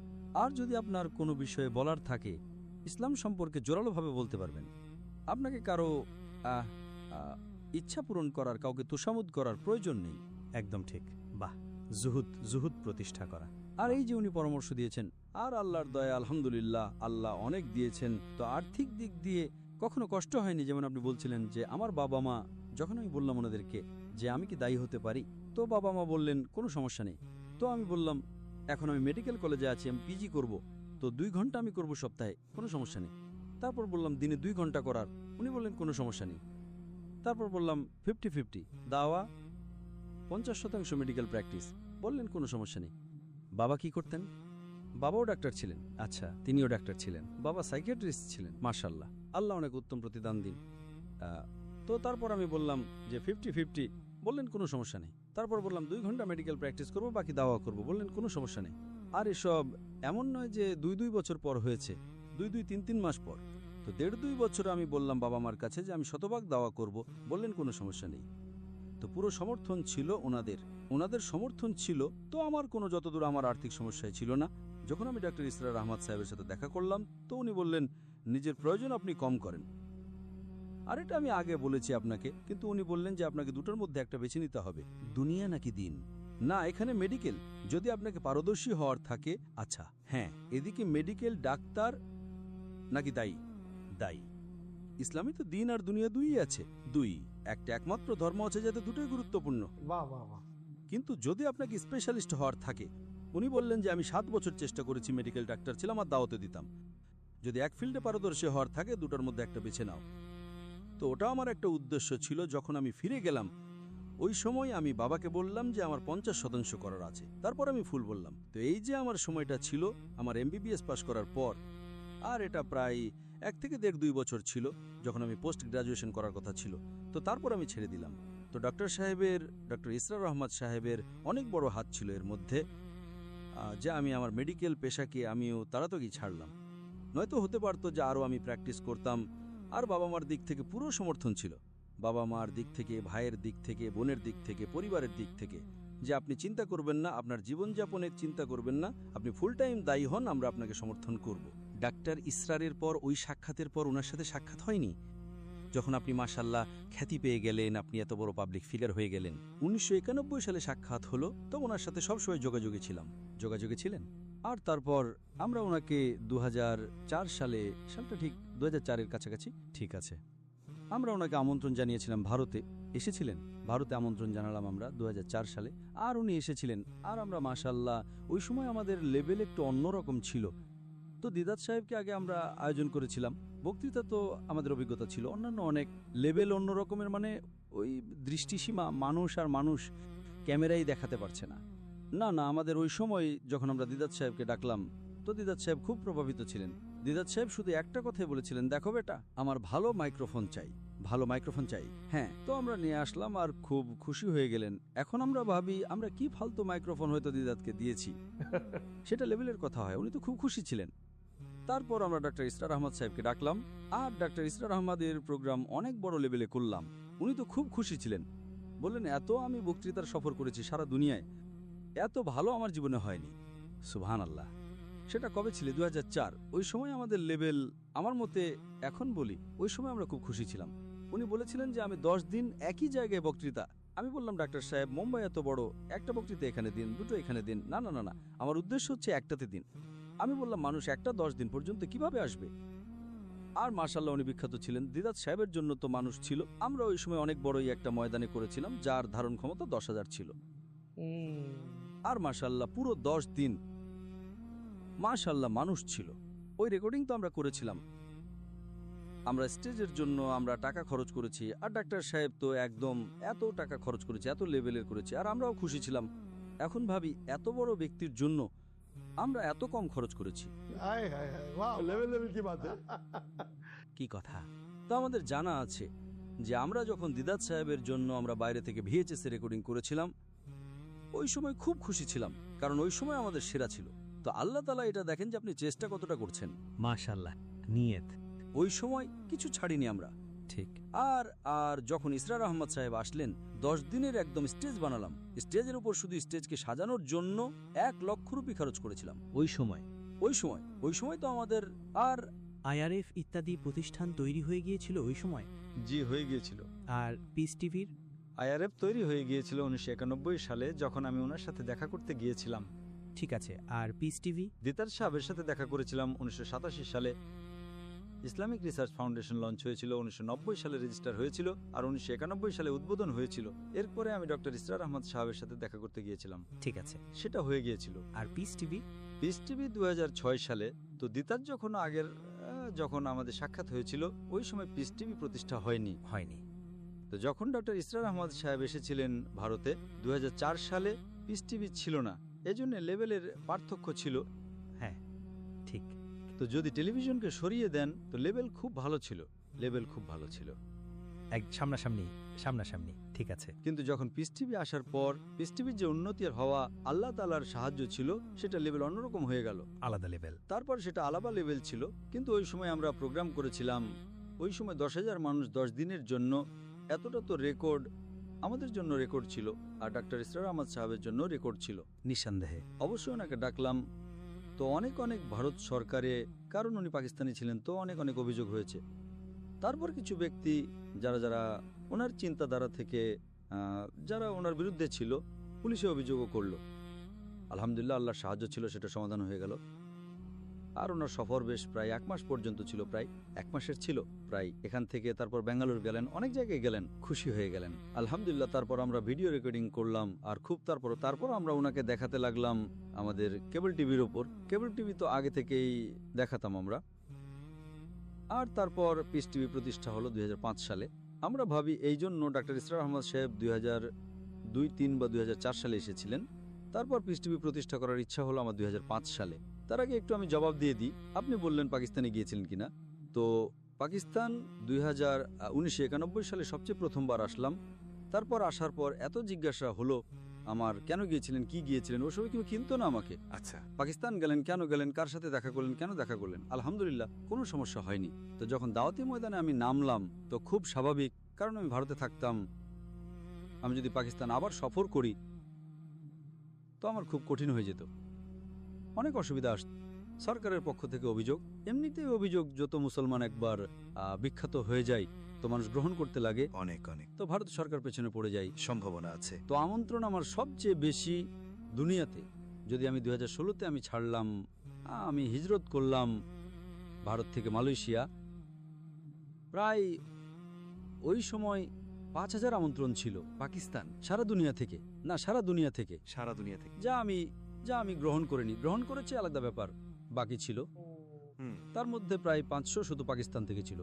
আর যদি আপনার কোনো বিষয়ে বলার থাকে, ইসলাম সম্পর্কে জোরালোভাবে বলতে পারবেন। আপনাকে কারো ইচ্ছা পূরণ করার, কাউকে তোষামোদ করার প্রয়োজন নেই। একদম ঠিক। বাহ। জুহুদ প্রতিষ্ঠা করা। আর এই যে উনি পরামর্শ দিয়েছেন, আর আল্লাহর দয়া আলহামদুলিল্লাহ আল্লাহ অনেক দিয়েছেন। তো আর্থিক দিক দিয়ে কখনো কষ্ট হয়নি। যেমন আপনি বলছিলেন যে আমার বাবা মা, যখন আমি বললাম ওনাদেরকে যে আমি কি দায়ী হতে পারি, তো বাবা মা বললেন কোনো সমস্যা নেই। তো আমি বললাম এখন আমি মেডিকেল কলেজে আছি, আমি PG করব, তো 2 ঘন্টা আমি করব সপ্তাহে, কোনো সমস্যা নেই। তারপর বললাম দিনে 2 ঘন্টা করার, উনি বললেন কোনো সমস্যা নেই। তারপর বললাম 50-50 দাওয়া, 50% মেডিকেল প্র্যাকটিস, বললেন কোনো সমস্যা নেই। বাবা কি করতেন? বাবাও ডাক্তার ছিলেন। আচ্ছা, তিনিও ডাক্তার ছিলেন। বাবা সাইকিয়াট্রিস্ট ছিলেন। মাশাআল্লাহ, আল্লাহ অনেক উত্তম প্রতিদান দিন। তো তারপর আমি বললাম যে 50-50, বললেন কোনো সমস্যা নেই। তারপর বললাম 2 ঘন্টা মেডিকেল প্র্যাকটিস করব, বাকি দাওয়া করব, বললেন কোনো সমস্যা নেই। আর এসব এমন নয় যে 2 বছর পর হয়েছে, 3 মাস পর। তো 1.5-2 বছর আমি বললাম বাবা মার কাছে যে আমি শতভাগ দাওয়া করব, বললেন কোনো সমস্যা নেই। তো পুরো সমর্থন ছিল ওনাদের সমর্থন ছিল। তো আমার কোনো, যতদূর আমার আর্থিক সমস্যায় ছিল না। যখন আমি ডাক্তার ইসরার আহমদ সাহেবের সাথে দেখা করলাম, তো উনি বললেন নিজের প্রয়োজন আপনি কম করেন। আর এটা আমি আগে বলেছি আপনাকে, কিন্তু উনি বললেন যে আপনাকে দুটোর মধ্যে একটা বেছে নিতে হবে, দুনিয়া নাকি দিন। না, এখানে মেডিকেল যদি আপনাকে পারদর্শী হওয়ার থাকে, আচ্ছা হ্যাঁ, এদিকে মেডিকেল ডাক্তার নাকি দায়ী। ইসলামে তো দিন আর দুনিয়া দুই আছে, একটা একমাত্র ধর্ম আছে যাতে দুটোই গুরুত্বপূর্ণ। বাহ বাহ বাহ। কিন্তু যদি আপনাকে স্পেশালিস্ট হওয়ার থাকে, উনি বললেন যে আমি 7 বছর চেষ্টা করেছি, মেডিকেল ডাক্তার ছিলাম আর দাওয়াতে দিতাম। যদি এক ফিল্ডে পারদর্শী হওয়ার থাকে, দুটোর মধ্যে একটা বেছে নাও। তো ওটা আমার একটা উদ্দেশ্য ছিল। যখন আমি ফিরে গেলাম, ওই সময় আমি বাবাকে বললাম যে আমার 50% করার আছে, তারপর আমি ফুল বললাম। তো এই যে আমার সময়টা ছিল আমার MBBS পাশ করার পর, আর এটা প্রায় 1 থেকে 1.5-2 বছর ছিল যখন আমি পোস্ট গ্রাজুয়েশন করার কথা ছিল। তো তারপর আমি ছেড়ে দিলাম। তো ডাক্তার ইসরার আহমদ সাহেবের অনেক বড় হাত ছিল এর মধ্যে, যে আমি আমার মেডিকেল পেশাকে আমিও তাড়াতাড়ি ছাড়লাম। নয়তো হতে পারতো যে আরও আমি প্র্যাকটিস করতাম। আর বাবা মার দিক থেকে পুরো সমর্থন ছিল, বাবা মার দিক থেকে, ভাইয়ের দিক থেকে, বোনের দিক থেকে, পরিবারের দিক থেকে, যে আপনি চিন্তা করবেন না, আপনার জীবনযাপনের চিন্তা করবেন না, আপনি ফুল টাইম দায়ী হন, আমরা আপনাকে সমর্থন করব। ডাক্তার ইসরারের পর, ওই সাক্ষাতের পর ওনার সাথে সাক্ষাৎ হয়নি? যখন আপনি মাশাআল্লাহ খ্যাতি পেয়ে গেলেন, আপনি এত বড় পাবলিক ফিগার হয়ে গেলেন, 1991 সালে সাক্ষাৎ হলো, তো ওনার সাথে সবসময় যোগাযোগে ছিলেন। আর তারপর আমরা ওনাকে 2004 সালটা ঠিক 2004-এর কাছাকাছি, ঠিক আছে, আমরা ওনাকে আমন্ত্রণ জানিয়েছিলাম, ভারতে এসেছিলেন। ভারতে আমন্ত্রণ জানালাম আমরা 2004 সালে, আর উনি এসেছিলেন। আর আমরা মাশাআল্লাহ, ওই সময় আমাদের লেভেল একটু অন্যরকম ছিল। তো দিদাত সাহেবকে আগে আমরা আয়োজন করেছিলাম, বক্তৃতা তো আমাদের অভিজ্ঞতা ছিল, অন্যান্য অনেক লেভেল অন্যরকমের, মানে ওই দৃষ্টিসীমা মানুষ আর মানুষ, ক্যামেরাই দেখাতে পারছে না। না না, আমাদের ওই সময় যখন আমরা দিদাত সাহেবকে ডাকলাম, তো দিদাত সাহেব খুব প্রভাবিত ছিলেন। দিদাত সাহেব শুধু একটা কথাই বলেছিলেন, দেখো বেটা, আমার ভালো মাইক্রোফোন চাই, ভালো মাইক্রোফোন চাই। হ্যাঁ, তো আমরা নিয়ে আসলাম আর খুব খুশি হয়ে গেলেন। এখন আমরা ভাবি আমরা কি ফালতু মাইক্রোফোন হয়তো দিদাতকে দিয়েছি, সেটা লেভেলের কথা হয়। উনি তো খুব খুশি ছিলেন। তারপর আমরা ডাক্তার ইসরার আহমদ সাহেবকে ডাকলাম, আর ডাক্তার ইসরার আহমদের প্রোগ্রাম অনেক বড় লেভেলে করলাম। উনি তো খুব খুশি ছিলেন, বললেন এত আমি বক্তৃতার সফর করেছি সারা দুনিয়ায়, এত ভালো আমার জীবনে হয়নি। সুবহানাল্লাহ। সেটা কবে ছিল? 2004। ওই সময় আমাদের লেভেল, আমার মতে এখন বলি, ওই সময় আমরা খুব খুশি ছিলাম। উনি বলেছিলেন যে আমি 10 দিন একই জায়গায় বক্তৃতা। আমি বললাম, ডাক্তার সাহেব, মুম্বাই এত বড়, একটা বক্তৃতা এখানে দিন, দুটো এখানে দিন। না না না না, আমার উদ্দেশ্য হচ্ছে একটাতে দিন। আমি বললাম, মানুষ একটা 10 দিন পর্যন্ত কিভাবে আসবে? আর মাশাআল্লাহ উনি বিখ্যাত ছিলেন। দিদাত সাহেবের জন্য তো মানুষ ছিল। আমরা ওই সময় অনেক বড়ই একটা ময়দানে করেছিলাম, যার ধারণ ক্ষমতা 10,000 ছিল। আর মাশাআল্লাহ পুরো 10 দিন মাশাআল্লাহ মানুষ ছিল। ওই রেকর্ডিং তো আমরা করেছিলাম। আমরা স্টেজের জন্য আমরা টাকা খরচ করেছি, আর ডাক্তার সাহেব তো একদম এত টাকা খরচ করেছে, এত লেভেলের করেছে, আর আমরাও খুশি ছিলাম। এখন ভাবি এত বড় ব্যক্তির জন্য আমরা এত কম খরচ করেছি। हाय हाय हाय वाह लेवल लेवल की बात है কি কথা! তা আমাদের জানা আছে যে আমরা যখন দিদাত সাহেবের জন্য আমরা বাইরে থেকে VHS এ রেকর্ডিং করেছিলাম, ওই সময় খুব খুশি ছিলাম, কারণ ওই সময় আমাদের সেরা ছিল। তো আল্লাহ তাআলা এটা দেখেন যে আপনি চেষ্টা কতটা করছেন। মাশাআল্লাহ, নিয়ত ওই সময় কিছু ছাড়িনি আমরা। ঠিক। আর আর যখন ইসরার আহমদ সাহেব আসলেন, 10 দিনের একদম স্টেজ বানালাম। স্টেজের উপর শুধু স্টেজকে সাজানোর জন্য 1 লক্ষ রুপি খরচ করেছিলাম ওই সময় ওই সময় তো আমাদের আর IRF ইত্যাদি প্রতিষ্ঠান তৈরি হয়ে গিয়েছিল ওই সময়। জি হয়ে গিয়েছিল। আর পিস টিভির IRF তৈরি হয়ে গিয়েছিল 1991 সালে, যখন আমি ওনার সাথে দেখা করতে গিয়েছিলাম। ঠিক আছে। আর পিস টিভি? দিদার সাহেবের সাথে দেখা করেছিলাম 1987 সালে। ইসলামিক রিসার্চ ফাউন্ডেশন লঞ্চ হয়েছিল 1990 সালে, রেজিস্টার হয়েছিল, আর 1991 সালে উদ্বোধন হয়েছিল। এরপরে আমি ডক্টর ইসরার আহমদ সাহেবের সাথে দেখা করতে গিয়েছিলাম। ঠিক আছে। সেটা হয়ে গিয়েছিল। আর পিস টিভি? পিস টিভি 2006 সালে। তো দিতার যখন যখন আমাদের সাক্ষাৎ হয়েছিল, ওই সময় পিস টিভি প্রতিষ্ঠা হয়নি। তো যখন ডক্টর ইসরার আহমদ সাহেব এসেছিলেন ভারতে 2004 সালে, পিস টিভি ছিল না। এজন্য লেভেলের পার্থক্য ছিল। হ্যাঁ, ঠিক। তো যদি টেলিভিশনকে সরিয়ে দেন তো লেভেল খুব ভালো ছিল। এক সামনাসামনি। ঠিক আছে। কিন্তু যখন পিস টিভি আসার পর পিস টিভির যে উন্নতি হওয়া আল্লাহ তাআলার সাহায্য ছিল, সেটা লেভেল অন্যরকম হয়ে গেল, আলাদা লেভেল। তারপর সেটা আলাদা লেভেল ছিল। কিন্তু ওই সময় আমরা প্রোগ্রাম করেছিলাম, ওই সময় 10,000 মানুষ 10 দিনের জন্য, এতটা তো রেকর্ড আমাদের জন্য রেকর্ড ছিল, আর ডাক্তার ইসরার আহমদ সাহেবের জন্য রেকর্ড ছিল নিঃসন্দেহে। অবশ্যই ওনাকে ডাকলাম। তো অনেক ভারত সরকারে, কারণ উনি পাকিস্তানি ছিলেন, তো অনেক অভিযোগ হয়েছে। তারপর কিছু ব্যক্তি যারা ওনার চিন্তাধারা থেকে যারা ওনার বিরুদ্ধে ছিল, পুলিশে অভিযোগও করলো। আলহামদুলিল্লাহ আল্লাহর সাহায্য ছিল, সেটা সমাধান হয়ে গেল। আর ওনার সফর বেশ প্রায় 1 মাস পর্যন্ত ছিল, প্রায় 1 মাসের ছিল প্রায়। এখান থেকে তারপর ব্যাঙ্গালোর গেলেন, অনেক জায়গায় গেলেন, খুশি হয়ে গেলেন আলহামদুলিল্লাহ। তারপর আমরা ভিডিও রেকর্ডিং করলাম, আর খুব তারপর আমরা ওনাকে দেখাতে লাগলাম আমাদের কেবল টিভির ওপর। কেবল টিভি তো আগে থেকেই দেখাতাম আমরা। আর তারপর পিস টিভি প্রতিষ্ঠা হলো 2005 সালে। আমরা ভাবি এই জন্য ডাক্তার ইসরার আহমদ সাহেব 2002-03 বা 2004 সালে এসেছিলেন। তারপর পিস টিভি প্রতিষ্ঠা করার ইচ্ছা হলো আমার 2005 সালে। তার আগে একটু আমি জবাব দিয়ে দিই, আপনি বললেন পাকিস্তানে গিয়েছিলেন কিনা। তো পাকিস্তান 1991 সালে সবচেয়ে প্রথমবার আসলাম। তারপর আসার পর এত জিজ্ঞাসা হলো আমার, কেন গিয়েছিলেন, কি গিয়েছিলেন, ওই সময় কেউ কিনতো না আমাকে। আচ্ছা, পাকিস্তান গেলেন, কেন গেলেন, কার সাথে দেখা করলেন, কেন দেখা করলেন। আলহামদুলিল্লাহ কোনো সমস্যা হয়নি। তো যখন দাওয়াতি ময়দানে আমি নামলাম, তো খুব স্বাভাবিক, কারণ আমি ভারতে থাকতাম। আমি যদি পাকিস্তান আবার সফর করি তো আমার খুব কঠিন হয়ে যেত, অনেক অসুবিধা আসত। সরকারের পক্ষ থেকে অভিযোগ, এমনিতেই অভিযোগ, যত মুসলমান একবার বিখ্যাত হয়ে যায় তো মানুষ গ্রহণ করতে লাগে অনেক তো ভারত সরকার পেছনে পড়ে যায়, সম্ভাবনা আছে। তো আমন্ত্রণ আমার সবচেয়ে বেশি দুনিয়াতে। যদি আমি 2016-তে আমি ছাড়লাম, আমি হিজরত করলাম ভারত থেকে মালয়েশিয়া, প্রায় ওই সময় 5,000 আমন্ত্রণ ছিল পাকিস্তান, সারা দুনিয়া থেকে, সারা দুনিয়া থেকে। যা আমি গ্রহণ করিনি, গ্রহণ করেছে আলাদা ব্যাপার, বাকি ছিল। তার মধ্যে প্রায় 500 শুধু পাকিস্তান থেকে ছিল,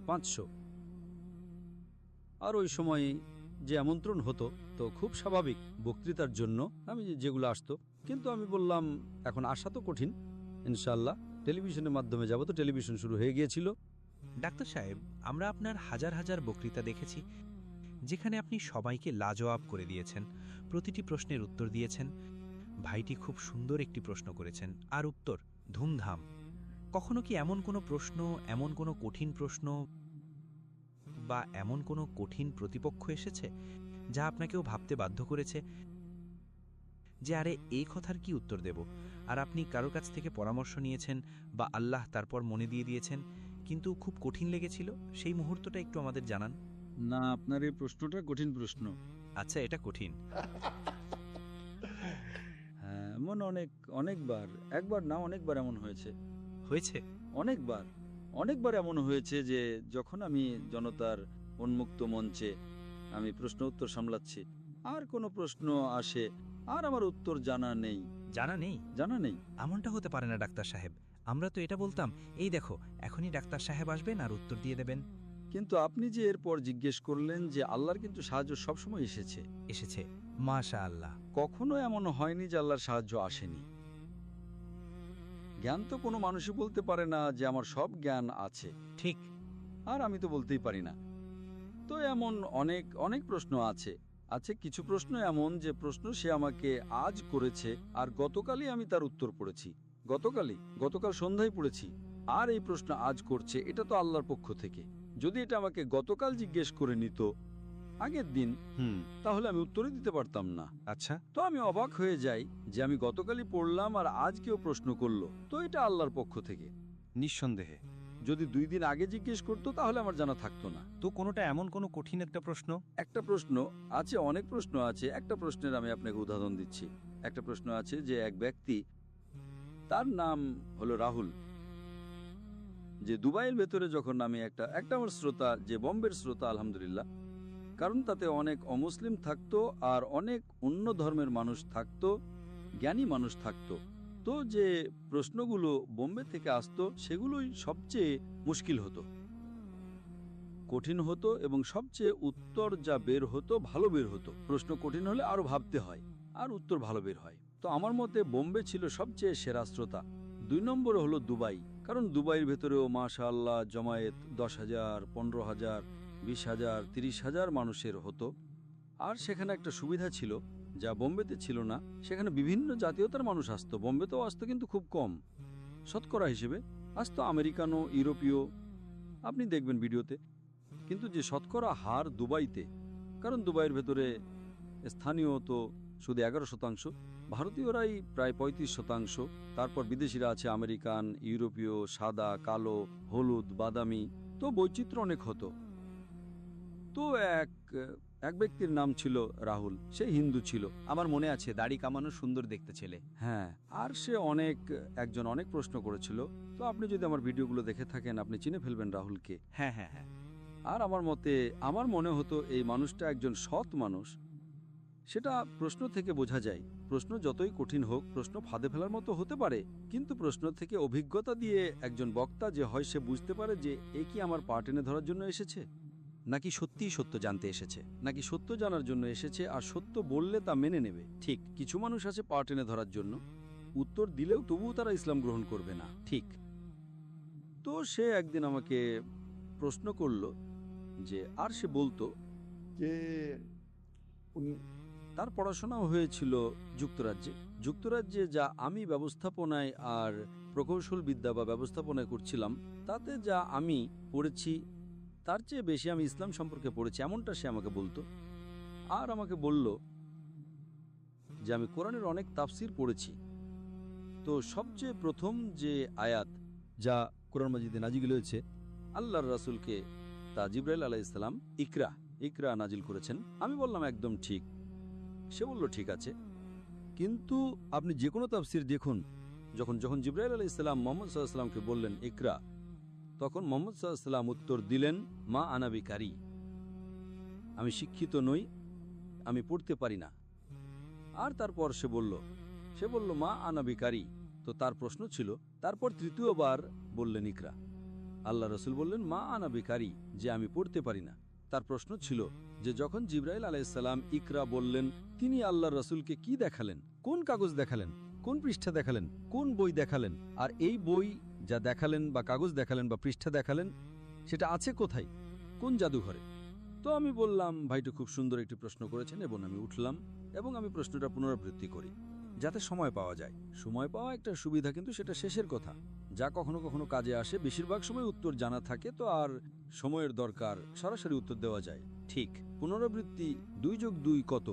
500। আর ওই সময় যে আমন্ত্রণ হতো তো খুব স্বাভাবিক বক্তৃতার জন্য আমি যেগুলো আসতো, কিন্তু আমি বললাম এখন আসা তো কঠিন, ইনশাআল্লাহ টেলিভিশনের মাধ্যমে যাব। তো টেলিভিশন শুরু হয়ে গিয়েছিল। ডাক্তার সাহেব, আমরা আপনার হাজার হাজার বক্তৃতা দেখেছি, যেখানে আপনি সবাইকে লাজবাব করে দিয়েছেন, প্রতিটি প্রশ্নের উত্তর দিয়েছেন। ভাইটি খুব সুন্দর একটি প্রশ্ন করেছেন, আর উত্তর ধুমধাম। কখনো কি এমন কোনো প্রশ্ন, এমন কোনো কঠিন প্রশ্ন বা এমন কোনো কঠিন প্রতিপক্ষ এসেছে যা আপনাকেও ভাবতে বাধ্য করেছে যে আরে এই কথার কি উত্তর দেব, আর আপনি কারোর কাছ থেকে পরামর্শ নিয়েছেন বা আল্লাহ তারপর মনে দিয়ে দিয়েছেন, কিন্তু খুব কঠিন লেগেছিল? সেই মুহূর্তটা একটু আমাদের জানান। না, আপনার এই প্রশ্নটা কঠিন প্রশ্ন। আচ্ছা, এটা কঠিন। হ্যাঁ, এমন অনেকবার, একবার না অনেকবার এমন হয়েছে। অনেকবার এমন হয়েছে যে যখন আমি জনতার উন্মুক্ত মঞ্চে আমি প্রশ্ন উত্তর সামলাচ্ছি, আর কোনো প্রশ্ন আসে আর আমার উত্তর জানা নেই। জানা নেই? এমনটা হতে পারে না ডাক্তার সাহেব। আমরা তো এটা বলতাম, এই দেখো এখনই ডাক্তার সাহেব আসবেন আর উত্তর দিয়ে দেবেন। কিন্তু আপনি যে এরপর জিজ্ঞেস করলেন যে আল্লাহর কিন্তু সাহায্য সবসময় এসেছে, মাশাআল্লাহ। কখনো এমন হয়নি যে আল্লাহর সাহায্য আসেনি। জ্ঞান তো কোনো মানুষই বলতে পারে না যে আমার সব জ্ঞান আছে, ঠিক, আর আমি তো বলতেই পারি না। তো এমন অনেক প্রশ্ন আছে। কিছু প্রশ্ন এমন যে প্রশ্ন সে আমাকে আজ করেছে আর গতকালই আমি তার উত্তর পড়েছি, গতকাল সন্ধ্যায় পড়েছি, আর এই প্রশ্ন আজ করছে। এটা তো আল্লাহর পক্ষ থেকে। যদি এটা আমাকে গতকাল জিজ্ঞেস করে নিত আগের দিন, তাহলে আমি উত্তরই দিতে পারতাম না। আচ্ছা, তো আমি অবাক হয়ে যাই যে আমি গতকালই পড়লাম আর আজ কেউ প্রশ্ন করলো, তো এটা আল্লাহর পক্ষ থেকে। নিঃসন্দেহে। যদি 2 দিন আগে জিজ্ঞেস করতো তাহলে আমার জানা থাকতো না। তো কোনোটা এমন কোনো কঠিন একটা প্রশ্ন? একটা প্রশ্ন আছে, অনেক প্রশ্ন আছে। একটা প্রশ্নের আমি আপনাকে উদাহরণ দিচ্ছি। একটা প্রশ্ন আছে যে এক ব্যক্তি, তার নাম হলো রাহুল, যে দুবাইয়ের ভেতরে যখন আমি একটা আমার শ্রোতা, যে বম্বের শ্রোতা আলহামদুলিল্লাহ, কারণ তাতে অনেক অমুসলিম থাকতো আর অনেক অন্য ধর্মের মানুষ থাকতো, জ্ঞানী মানুষ থাকতো। তো যে প্রশ্নগুলো বোম্বে থেকে আসতো সেগুলোই সবচেয়ে মুশকিল হতো, কঠিন হতো, এবং সবচেয়ে উত্তর যা বের হতো ভালো বের হতো। প্রশ্ন কঠিন হলে আরো ভাবতে হয় আর উত্তর ভালো বের হয়। তো আমার মতে বোম্বে ছিল সবচেয়ে সেরা শ্রোতা। 2 নম্বরে হলো দুবাই, কারণ দুবাইয়ের ভেতরেও মাশাআল্লাহ জমায়েত 10,000, 15,000, 20,000, 30,000 মানুষের হতো। আর সেখানে একটা সুবিধা ছিল যা বোম্বেতে ছিল না, সেখানে বিভিন্ন জাতীয়তার মানুষ আসতো। বোম্বেতেও আসতো কিন্তু খুব কম, শতকরা হিসেবে আসতো আমেরিকানো, ইউরোপীয়, আপনি দেখবেন ভিডিওতে। কিন্তু যে শতকরা হার দুবাইতে, কারণ দুবাইয়ের ভেতরে স্থানীয় তো শুধু 11%, ভারতীয়রাই প্রায় 35%, তারপর বিদেশিরা আছে আমেরিকান, ইউরোপীয়, সাদা, কালো, হলুদ, বাদামি। তো বৈচিত্র্য অনেক হতো। তো এক ব্যক্তির নাম ছিল রাহুল, সে হিন্দু ছিল। আমার মনে আছে, দাড়ি কামানো সুন্দর দেখতে ছেলে। হ্যাঁ, আর সে অনেক প্রশ্ন করেছিল। তো আপনি যদি আমার ভিডিওগুলো দেখে থাকেন আপনি চিনে ফেলবেন রাহুলকে। হ্যাঁ। আর আমার মনে হতো এই মানুষটা একজন সৎ মানুষ। সেটা প্রশ্ন থেকে বোঝা যায়। প্রশ্ন যতই কঠিন হোক, প্রশ্ন ফাঁদে ফেলার মতো হতে পারে, কিন্তু প্রশ্ন থেকে অভিজ্ঞতা দিয়ে একজন বক্তা যে হয়, সে বুঝতে পারে যে এ কি আমার পা টেনে ধরার জন্য এসেছে, নাকি সত্যিই সত্য জানতে এসেছে, নাকি সত্য জানার জন্য এসেছে, আর সত্য বললে তা মেনে নেবে। ঠিক, কিছু মানুষ আছে পা টেনে ধরার জন্য, উত্তর দিলেও তবুও তারা ইসলাম গ্রহণ করবে না। ঠিক। তো সে একদিন আমাকে প্রশ্ন করলো যে, আর সে বলতো যে তার পড়াশোনাও হয়েছিল যুক্তরাজ্যে যা আমি ব্যবস্থাপনায় আর প্রকৌশল বিদ্যা বা ব্যবস্থাপনায় করছিলাম, তাতে যা আমি পড়েছি তার চেয়ে বেশি আমি ইসলাম সম্পর্কে পড়েছি, এমনটা সে আমাকে বলতো। আর আমাকে বলল যে আমি কোরআনের অনেক তাফসির পড়েছি। তো সবচেয়ে প্রথম যে আয়াত যা কোরআন মাজিদে নাজিল হয়েছে, আল্লাহর রাসূলকে তা জিবরাইল আলাইহিস সালাম ইকরা নাজিল করেছেন। আমি বললাম একদম ঠিক। সে বলল ঠিক আছে, কিন্তু আপনি যে কোনো তাফসির দেখুন, যখন জিবরাইল আলাইহিস সালাম মুহাম্মদ সাল্লাল্লাহু আলাইহি ওয়াসাল্লামকে বললেন ইকরা, তখন মুহাম্মদ সাল্লাল্লাহু আলাইহি ওয়াসাল্লাম উত্তর দিলেন, মা আনা বিকারি, আমি শিক্ষিত নই, আমি পড়তে পারি না। আর তারপর সে বলল মা আনা বিকারি। তো তার প্রশ্ন ছিল, তারপর তৃতীয়বার বললেন ইকরা। আল্লাহ রাসূল বললেন মা আনা বিকারি, যে আমি পড়তে পারি না। তার প্রশ্ন ছিল যে যখন জিবরাইল আলাইহিসসালাম ইকরা বললেন, তিনি আল্লাহর রাসূলকে কি দেখালেন, কোন কাগজ দেখালেন, কোন পৃষ্ঠা দেখালেন, কোন বই দেখালেন, আর এই বই যা দেখালেন বা কাগজ দেখালেন বা পৃষ্ঠা দেখালেন সেটা আছে কোথায়, কোন জাদুঘরে? তো আমি বললাম, ভাইটা খুব সুন্দর একটি প্রশ্ন করেছেন, এবং আমি উঠলাম এবং আমি প্রশ্নটা পুনরাবৃত্তি করি যাতে সময় পাওয়া যায়। সময় পাওয়া একটা সুবিধা, কিন্তু সেটা শেষের কথা, যা কখনো কখনো কাজে আসে। বেশিরভাগ সময় উত্তর জানা থাকে, তো আর সময়ের দরকার, সরাসরি উত্তর দেওয়া যায়। ঠিক পুনরাবৃত্তি 2 যোগ 2 কত?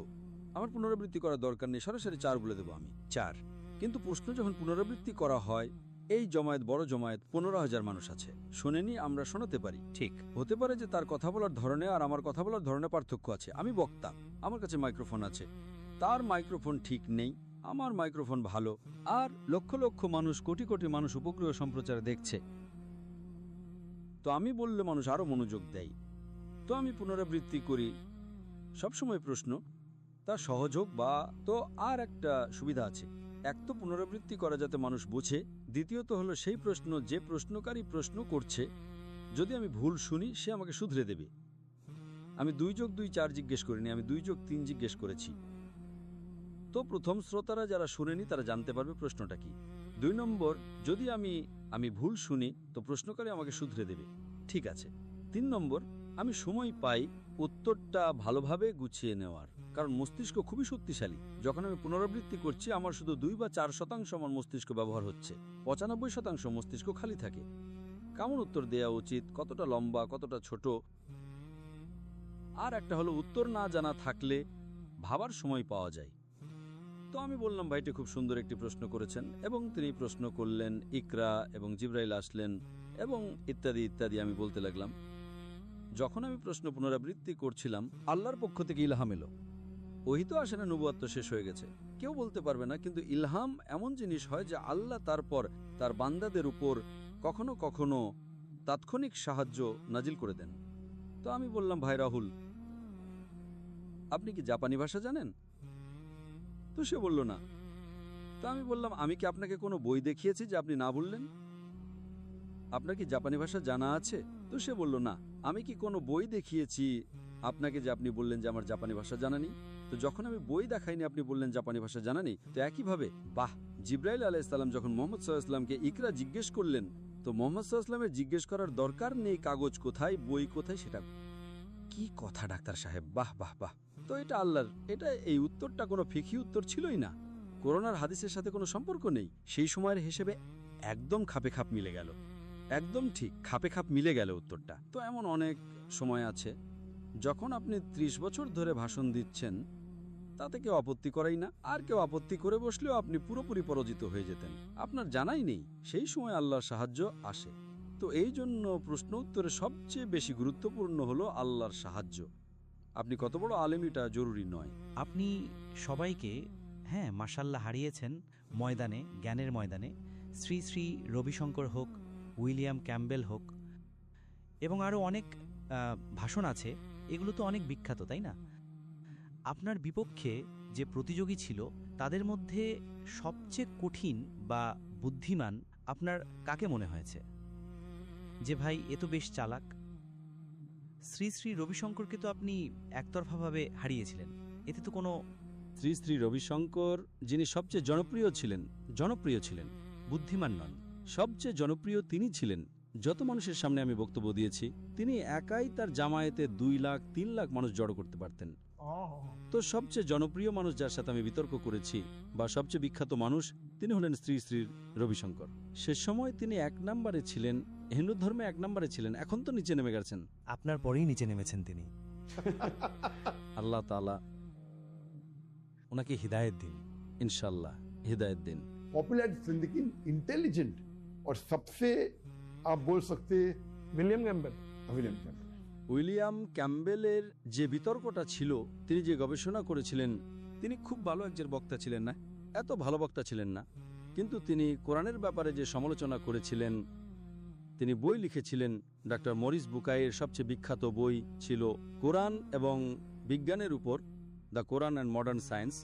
আমার পুনরাবৃত্তি করার দরকার নেই, সরাসরি 4 বলে দেবো আমি, 4। কিন্তু প্রশ্ন যখন পুনরাবৃত্তি করা হয়, এই জমায়েত বড় জমায়েত, 15,000 মানুষ আছে, শোনেনি, আমরা শোনাতে পারি। ঠিক হতে পারে যে তার কথা বলার ধরনে আর আমার কথা বলার ধরনে পার্থক্য আছে। আমি বক্তা, আমার কাছে মাইক্রোফোন আছে, তার মাইক্রোফোন ঠিক নেই, আমার মাইক্রোফোন ভালো, আর লক্ষ লক্ষ মানুষ, কোটি কোটি মানুষ উপগ্রহ সম্প্রচার দেখছে। তো আমি বললে মানুষ আরো মনোযোগ দেয়। তো আমি পুনরাবৃত্তি করি। সবসময় প্রশ্ন তা সহজ হোক বা, তো আর একটা সুবিধা আছে, এক তো পুনরাবৃত্তি করা যাতে মানুষ বুঝে, দ্বিতীয়ত হলো সেই প্রশ্ন যে প্রশ্নকারী প্রশ্ন করছে, যদি আমি ভুল শুনি সে আমাকে শুধরে দেবে। আমি 2 যোগ 2 4 জিজ্ঞেস করিনি, আমি 2 যোগ 3 জিজ্ঞেস করেছি। তো প্রথম শ্রোতারা যারা শুনেনি তারা জানতে পারবে প্রশ্নটা কি। 2 নম্বর, যদি আমি ভুল শুনি তো প্রশ্নকারী আমাকে শুধরে দেবে, ঠিক আছে। 3 নম্বর, আমি সময় পাই উত্তরটা ভালোভাবে গুছিয়ে নেওয়ার, কারণ মস্তিষ্ক খুবই শক্তিশালী। যখন আমি পুনরাবৃত্তি করছি আমার শুধু 2 বা 4% আমার মস্তিষ্ক ব্যবহার হচ্ছে, 95% মস্তিষ্ক খালি থাকে। কেমন উত্তর দেওয়া উচিত, কতটা লম্বা, কতটা ছোট। আর একটা হলো উত্তর না জানা থাকলে ভাবার সময় পাওয়া যায়। তো আমি বললাম, ভাইটি খুব সুন্দর একটি প্রশ্ন করেছেন, এবং তিনি প্রশ্ন করলেন, ইকরা, এবং জিবরাইল আসলেন, এবং ইত্যাদি ইত্যাদি। আমি বলতে লাগলাম। যখন আমি প্রশ্ন পুনরাবৃত্তি করছিলাম, আল্লাহর পক্ষ থেকে ইলহাম এলো। ওহি তো আসে না, নবুয়ত তো শেষ হয়ে গেছে, কেউ বলতে পারবে না। কিন্তু ইলহাম এমন জিনিস হয় যে আল্লাহ তারপর তার বান্দাদের উপর কখনো কখনো তাৎক্ষণিক সাহায্য নাজিল করে দেন। তো আমি বললাম, ভাই রাহুল, আপনি কি জাপানি ভাষা জানেন? তো সে বলল না। তো আমি বললাম, আমি কি আপনাকে কোনো বই দেখিয়েছি যে আপনি না বললেন? আপনার কি জাপানি ভাষা জানা আছে? তো সে বলল না। আমি কি কোনো বই দেখিয়েছি আপনাকে যে আপনি বললেন যে আমার জাপানি ভাষা জানা নেই? তো যখন আমি বই দেখাইনি আপনি বললেন জাপানি ভাষা জানা নেই। তো একইভাবে বাহ, জিবরাইল আলাইহিস সালাম যখন মুহাম্মদ সাল্লাল্লাহু আলাইহি ওয়াসাল্লামকে ইকরা জিজ্ঞেস করলেন, তো মুহাম্মদ সাল্লাল্লাহু আলাইহি ওয়াসাল্লামের জিজ্ঞেস করার দরকার নেই কাগজ কোথায়, বই কোথায়, সেটা কি কথা ডাক্তার সাহেব, বাহ বাহ বাহ। তো এটা আল্লাহর, এই উত্তরটা কোনো ফিকহি উত্তর ছিলই না, কোরআন আর হাদিসের সাথে কোনো সম্পর্ক নেই। সেই সময়ের হিসেবে একদম খাপে খাপ মিলে গেল, একদম ঠিক খাপে খাপ মিলে গেল উত্তরটা। তো এমন অনেক সময় আছে যখন আপনি 30 বছর ধরে ভাষণ দিচ্ছেন, তাতে কেউ আপত্তি করেই না, আর কেউ আপত্তি করে বসলেও আপনি পুরোপুরি পরাজিত হয়ে যেতেন, আপনার জানাই নেই। সেই সময় আল্লাহর সাহায্য আসে। তো এই জন্য প্রশ্ন উত্তরে সবচেয়ে বেশি গুরুত্বপূর্ণ হলো আল্লাহর সাহায্য। আপনি কত বড় আলেম এটা জরুরি নয়। আপনি সবাইকে, হ্যাঁ, মাশাল্লাহ, হারিয়েছেন ময়দানে, জ্ঞানের ময়দানে। শ্রী শ্রী রবিশঙ্কর হোক, উইলিয়াম ক্যাম্বেল হোক, এবং আরও অনেক ভাষণ আছে, এগুলো তো অনেক বিখ্যাত, তাই না? আপনার বিপক্ষে যে প্রতিযোগী ছিল তাদের মধ্যে সবচেয়ে কঠিন বা বুদ্ধিমান আপনার কাকে মনে হয়েছে? যে ভাই, এ তো বেশ চালাক। শ্রী শ্রী রবিশঙ্করকে তো আপনি একতরফাভাবে হারিয়েছিলেন, এতে তো কোনো। শ্রী শ্রী রবিশঙ্কর, যিনি সবচেয়ে জনপ্রিয় ছিলেন, বুদ্ধিমান নন, সবচেয়ে জনপ্রিয় তিনি ছিলেন। যত মানুষের সামনে আমি বক্তব্য দিয়েছি, তিনি একাই তার জামায়াতে 2 লাখ 3 লাখ মানুষ জড়ো করতে পারতেন। তো সবচেয়ে জনপ্রিয় মানুষ যার সাথে আমি বিতর্ক করেছি, বা সবচেয়ে বিখ্যাত মানুষ, তিনি হলেন শ্রী শ্রী রবিশঙ্কর। সে সময় তিনি 1 নম্বরে ছিলেন, হিন্দু ধর্মে 1 নম্বরে ছিলেন। এখন তো নিচে নেমে গেছেন, আপনার পরেই নিচে নেমেছেন তিনি। আল্লাহ তাআলা ওনাকে হিদায়েত দিন, ইনশাআল্লাহ হিদায়েত দিন। पॉपुलर जिंदगी इंटेलिजेंट और सबसे आप बोल सकते विलियम कैम्पबेल। উইলিয়াম ক্যাম্বেলের যে বিতর্কটা ছিল, তিনি যে গবেষণা করেছিলেন, তিনি খুব ভালো একজন বক্তা ছিলেন না, এত ভালো বক্তা ছিলেন না, কিন্তু তিনি কোরআনের ব্যাপারে যে সমালোচনা করেছিলেন, তিনি বই লিখেছিলেন। ডক্টর মরিস বুকাইয়ের সবচেয়ে বিখ্যাত বই ছিল কোরআন এবং বিজ্ঞানের উপর, the Quran and modern science.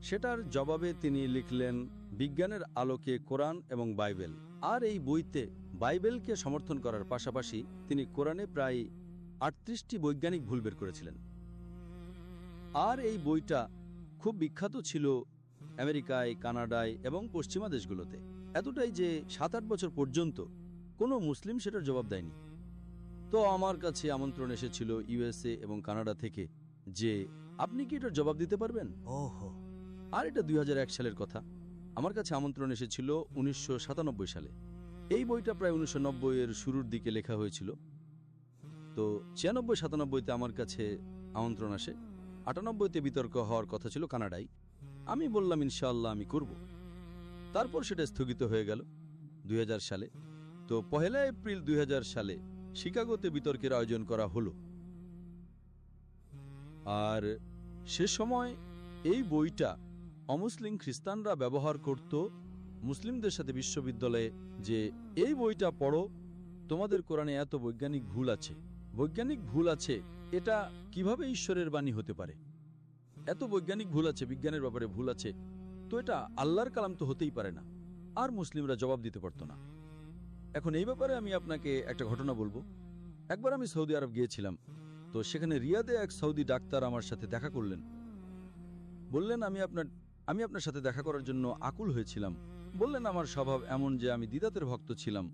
সেটার জবাবে তিনি লিখলেন বিজ্ঞানের আলোকে কোরআন এবং বাইবেল। আর এই বইতে বাইবেলকে সমর্থন করার পাশাপাশি তিনি কোরআনে প্রায় 38টি বৈজ্ঞানিক ভুল বের করেছিলেন। আর এই বইটা খুব বিখ্যাত ছিল আমেরিকায়, কানাডায় এবং পশ্চিমা দেশগুলোতে, এতটাই যে 7-8 বছর পর্যন্ত কোনো মুসলিম সেটার জবাব দেয়নি। তো আমার কাছে আমন্ত্রণ এসেছিল ইউএসএ এবং কানাডা থেকে যে আপনি কি এটার জবাব দিতে পারবেন। ওহো, আর এটা 2001 সালের কথা। আমার কাছে আমন্ত্রণ এসেছিল 1997 সালে। এই বইটা প্রায় 1990-এর শুরুর দিকে লেখা হয়েছিল। তো 96-97-তে আমার কাছে আমন্ত্রণ আসে। 98-তে বিতর্ক হওয়ার কথা ছিল কানাডায়। আমি বললাম ইনশাআল্লাহ আমি করব। তারপর সেটা স্থগিত হয়ে গেল 2000 সালে। তো 1 এপ্রিল 2000 সালে শিকাগোতে বিতর্কের আয়োজন করা হলো। আর সে সময় এই বইটা অমুসলিম খ্রিস্টানরা ব্যবহার করত মুসলিমদের সাথে বিশ্ববিদ্যালয়ে, যে এই বইটা পড়ো, তোমাদের কোরআনে এত বৈজ্ঞানিক ভুল আছে। বৈজ্ঞানিক ভুল আছে, এটা কিভাবে ঈশ্বরের বাণী হতে পারে? এত বৈজ্ঞানিক ভুল আছে, বিজ্ঞানের ব্যাপারে ভুল আছে, তো এটা আল্লাহর কালাম তো হতেই পারে না। আর মুসলিমরা জবাব দিতে পারত না। এখন এই ব্যাপারে আমি আপনাকে একটা ঘটনা বলবো। একবার আমি সৌদি আরব গিয়েছিলাম। তো সেখানে রিয়াদে এক সৌদি ডাক্তার আমার সাথে দেখা করলেন। বললেন আমি আপনার সাথে দেখা করার জন্য আকুল হয়েছিলাম। বললেন আমার স্বভাব এমন যে আমি দ্বিধাতের ভক্ত ছিলাম,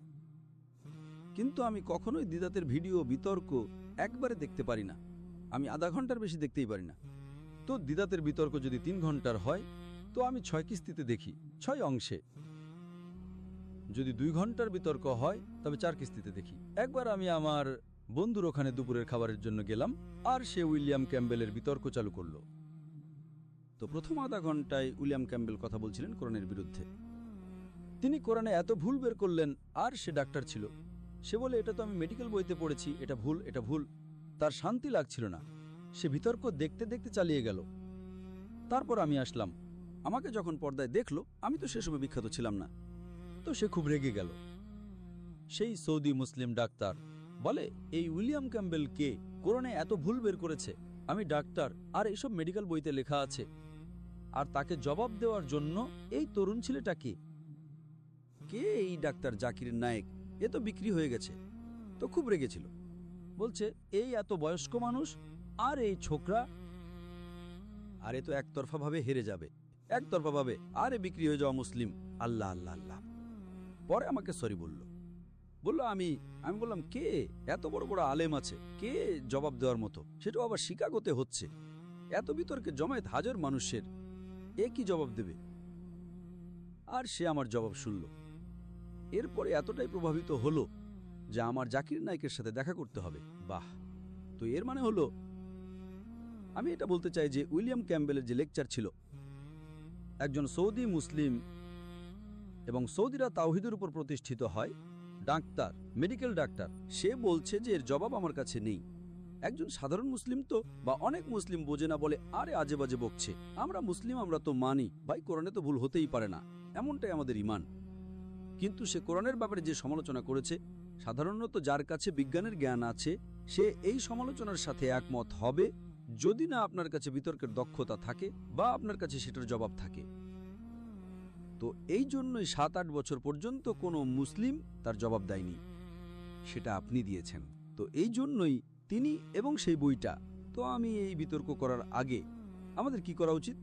কিন্তু আমি কখনোই দ্বিধাতের ভিডিও, বিতর্ক একবারে দেখতে পারি না। আমি আধা ঘন্টার বেশি দেখতেই পারি না। তো দ্বিধাতের বিতর্ক যদি 3 ঘন্টার হয়, তো আমি 6 কিস্তিতে দেখি, 6 অংশে। যদি 2 ঘন্টার বিতর্ক হয়, তবে 4 কিস্তিতে দেখি। একবার আমি আমার বন্ধুর ওখানে দুপুরের খাবারের জন্য গেলাম, আর সে উইলিয়াম ক্যাম্বেলের বিতর্ক চালু করলো। তো প্রথম আধা ঘন্টায় উইলিয়াম ক্যাম্বেল কথা বলছিলেন কোরআনের বিরুদ্ধে। তিনি কোরআনে এত ভুল বের করলেন, আর সে ডাক্তার ছিল। সে বলে এটা তো আমি মেডিকেল বইতে পড়েছি, এটা ভুল, এটা ভুল। তার শান্তি লাগছিল না। সে বিতর্ক দেখতে দেখতে চালিয়ে গেল। তারপর আমি আসলাম। আমাকে যখন পর্দায় দেখলো, আমি তো সে সময় বিখ্যাত ছিলাম না, তো সে খুব রেগে গেল। সেই সৌদি মুসলিম ডাক্তার বলে, এই উইলিয়াম ক্যাম্বেল কে? কোরআনে এত ভুল বের করেছে। আমি ডাক্তার, আর এইসব মেডিকেল বইতে লেখা আছে। আর তাকে জবাব দেওয়ার জন্য এই তরুণ ছেলেটা কে? এই ডাক্তার জাকির নায়েক, এ তো বিক্রি হয়ে গেছে। তো খুব রেগেছিল। বলছে এই এত বয়স্ক মানুষ, আর এই ছোকরা, আর এ তো একতরফা ভাবে হেরে যাবে, একতরফা ভাবে আরে বিক্রি হয়ে যাওয়া মুসলিম। আল্লাহ আল্লাহ আল্লাহ। পরে আমাকে সরি বলল। আমি বললাম কে? এত বড় বড় আলেম আছে, কে জবাব দেওয়ার মতো? সেটাও আবার শিকাগোতে হচ্ছে। এত বিতর্কে জমায়েত হাজার মানুষের, এ কি জবাব দেবে? আর সে আমার জবাব শুনল। এরপরে এতটাই প্রভাবিত হলো যে আমার জাকির নায়েকের সাথে দেখা করতে হবে। বাহ! তো এর মানে হলো, আমি এটা বলতে চাই যে উইলিয়াম ক্যাম্বেলের যে লেকচার ছিল, একজন সৌদি মুসলিম, এবং সৌদিরা তাওহীদের উপর প্রতিষ্ঠিত হয়, ডাক্তার, মেডিকেল ডাক্তার, সে বলছে যে এর জবাব আমার কাছে নেই। একজন সাধারণ মুসলিম তো, বা অনেক মুসলিম বোঝে না, বলে আরে আজে বাজে বকছে। আমরা মুসলিম, আমরা তো মানি ভাই, কোরআনে তো ভুল হতেই পারে না, এমনটাই আমাদের ঈমান। কিন্তু সে কোরআনের ব্যাপারে যে সমালোচনা করেছে, সাধারণত যার কাছে বিজ্ঞানের জ্ঞান আছে, সে এই সমালোচনার সাথে একমত হবে, যদি না আপনার কাছে বিতর্কের দক্ষতা থাকে বা আপনার কাছে সেটার জবাব থাকে। তো এই জন্যই 7-8 বছর পর্যন্ত কোনো মুসলিম তার জবাব দেয়নি, সেটা আপনি দিয়েছেন। তো এই জন্যই তিনি এবং সেই বইটা। তো আমি এই বিতর্ক করার আগে আমাদের কি করা উচিত?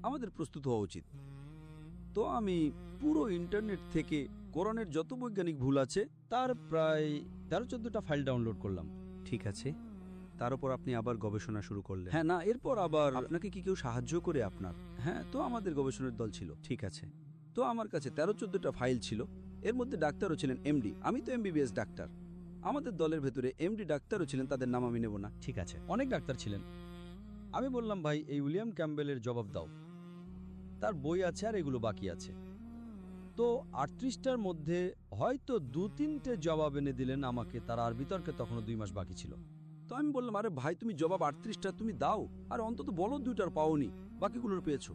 আমাদের প্রস্তুত হওয়া উচিত। তো আমি পুরো ইন্টারনেট থেকে কোরআনের যত বৈজ্ঞানিক ভুল আছে তার প্রায় 13-14টা ফাইল ডাউনলোড করলাম। ঠিক আছে, তার উপর আপনি আবার গবেষণা শুরু করলেন? হ্যাঁ, না, এরপর আবার আপনাকে কি কেউ সাহায্য করে আপনার? হ্যাঁ, তো আমাদের গবেষণার দল ছিল। ঠিক আছে। তো আমার কাছে 13-14টা ফাইল ছিল। এর মধ্যে ডাক্তারও ছিলেন, এমডি। আমি তো এমবিবিএস ডাক্তার। আমাদের দলের ভেতরে এমডি ডাক্তারও ছিলেন, তাদের নাম আমি নেব না। ঠিক আছে। অনেক ডাক্তার ছিলেন। আমি বললাম, ভাই এই উইলিয়াম ক্যাম্বেলের জবাব দাও, তার বই আছে আর এগুলো বাকি আছে। তো 38টার মধ্যে হয়তো 2-3টে জবাব এনে দিলেন আমাকে তারা, আর বিতর্কে তখনও 2 মাস বাকি ছিল। তো আমি বললাম, আরে ভাই তুমি জবাব 38টা তুমি দাও, আর অন্তত বলো 2টার পাওনি, বাকিগুলোর পেয়েছো।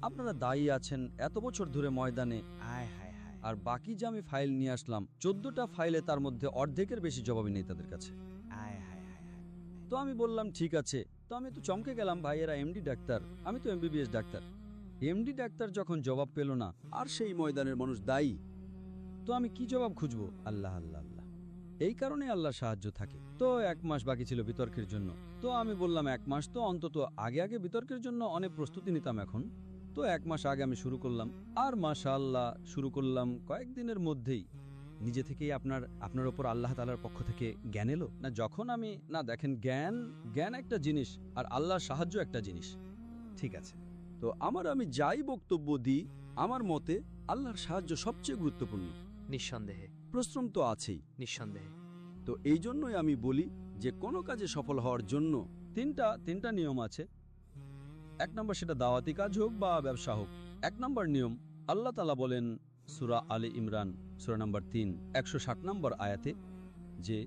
আপনারা দায়ী আছেন এত বছর ধরে ময়দানে, আয় হায় হায়। আর বাকি যে আমি ফাইল নিয়ে আসলাম 14টা ফাইলে, তার মধ্যে অর্ধেকের বেশি জবাবই নেই তাদের কাছে। আয় হায় হায় হায়। তো আমি বললাম ঠিক আছে। তো আমি তো চমকে গেলাম, ভাই এরা এমডি ডাক্তার, আমি তো এমবিবিএস ডাক্তার। এমডি ডাক্তার যখন জবাব পেল না, আর সেই ময়দানের মানুষ দায়ী, তো আমি কি জবাব খুঁজবো? আল্লাহ আল্লাহ আল্লাহ। এই কারণে আল্লাহর সাহায্য থাকে। তো 1 মাস বাকি ছিল বিতর্কের জন্য। তো আমি বললাম 1 মাস তো অন্তত আগে আগে বিতর্কের জন্য অনেক প্রস্তুতি নিতাম এখন। তো 1 মাস আগে আমি শুরু করলাম, আর মাশাআল্লাহ শুরু করলাম কয়েকদিনের মধ্যেই নিজে থেকেই আপনার ওপর আল্লাহ তাআলার পক্ষ থেকে জ্ঞান এলো না। যখন আমি না দেখেন, জ্ঞান একটা জিনিস আর আল্লাহর সাহায্য একটা জিনিস। ঠিক আছে। তো আমি যাই বক্তব্য দিই, আমার মতে আল্লাহর সাহায্য সবচেয়ে গুরুত্বপূর্ণ। নিঃসন্দেহে, পরিশ্রম তো আছেই। নিঃসন্দেহে। তো এই জন্যই আমি বলি যে কোনো কাজে সফল হওয়ার জন্য তিনটা নিয়ম আছে। 1 নম্বর, সেটা দাওয়াতি কাজ হোক বা ব্যবসা হোক। 1 নম্বর নিয়ম, আল্লাহ তাআলা বলেন সূরা আলে ইমরান সূরা নম্বর 3 160 নম্বর আয়াতে যে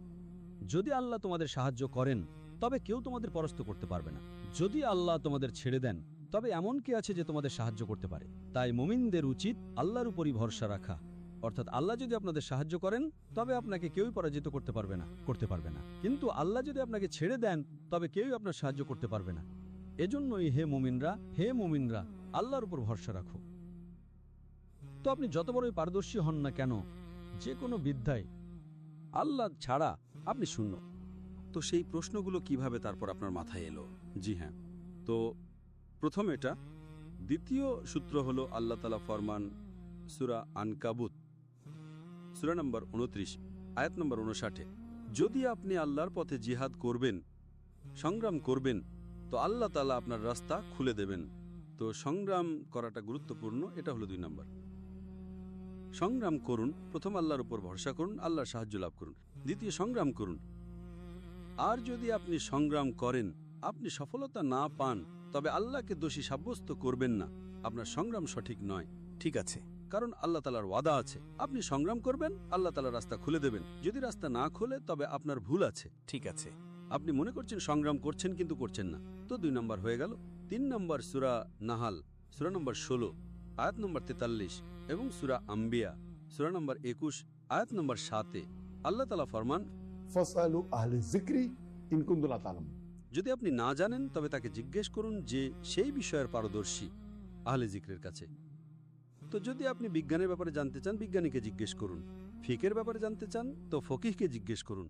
যদি আল্লাহ তোমাদের সাহায্য করেন তবে কেউ তোমাদের পরাস্ত করতে পারবে না। যদি আল্লাহ তোমাদের ছেড়ে দেন তবে এমন কে আছে যে তোমাদের সাহায্য করতে পারে। তাই মুমিনদের উচিত আল্লাহর উপরই ভরসা রাখা। অর্থাৎ আল্লাহ যদি আপনাদের সাহায্য করেন তবে আপনাকে কেউই পরাজিত করতে পারবে না। কিন্তু আল্লাহ যদি আপনাকে ছেড়ে দেন তবে কেউই আপনার সাহায্য করতে পারবে না। এজন্যই হে মুমিনরা আল্লাহর উপর ভরসা রাখো। তো আপনি যত বড়ই পারদর্শী হন না কেন, যে কোনো বিদ্যায় আল্লাহ ছাড়া আপনি শূন্য। তো সেই প্রশ্নগুলো কিভাবে তারপর আপনার মাথায় এলো? জি হ্যাঁ, তো প্রথম এটা। দ্বিতীয় সূত্র হলো আল্লাহ তাআলা ফরমান সূরা আনকাবুত সূরা নম্বর 29 আয়াত নম্বর 59, যদি আপনি আল্লাহর পথে জিহাদ করবেন, সংগ্রাম করবেন, তো আল্লাহ তাআলা আপনার রাস্তা খুলে দেবেন। তো সংগ্রাম করাটা গুরুত্বপূর্ণ, এটা হলো 2 নম্বর। সংগ্রাম করুন, প্রথম আল্লাহর উপর ভরসা করুন, আল্লাহর সাহায্য লাভ করুন। দ্বিতীয়, সংগ্রাম করুন। আর যদি আপনি সংগ্রাম করেন, আপনি সফলতা না পান, তবে আল্লাহকে দোষী সাব্যস্ত করবেন না, আপনার সংগ্রাম সঠিক নয়। ঠিক আছে। কারণ আল্লাহ তাআলার ওয়াদা আছে, আপনি সংগ্রাম করবেন, আল্লাহ তাআলা রাস্তা খুলে দেবেন। যদি রাস্তা না খোলে তবে আপনার ভুল আছে। ঠিক আছে। আপনি মনে করছেন সংগ্রাম করছেন কিন্তু করছেন না। তো 2 নম্বর হয়ে গেল। 3 নম্বর, সূরা নাহাল সূরা নম্বর 16 আয়াত নম্বর 43 এবং সূরা আম্বিয়া সূরা নম্বর 21 আয়াত নম্বর 7 আল্লাহ তাআলা ফরমান ফাসআলু আহলে যিকরি ইন কুনতুম লা তা'লামুন। যদি আপনি না জানেন তবে তাকে জিজ্ঞেস করুন যে সেই বিষয়ের পারদর্শী, আহলে জিকরের কাছে। তো যদি আপনি বিজ্ঞানের ব্যাপারে জানতে চান, বিজ্ঞানীকে জিজ্ঞেস করুন। ফিকের ব্যাপারে জানতে চান তো ফকিহকে জিজ্ঞেস করুন।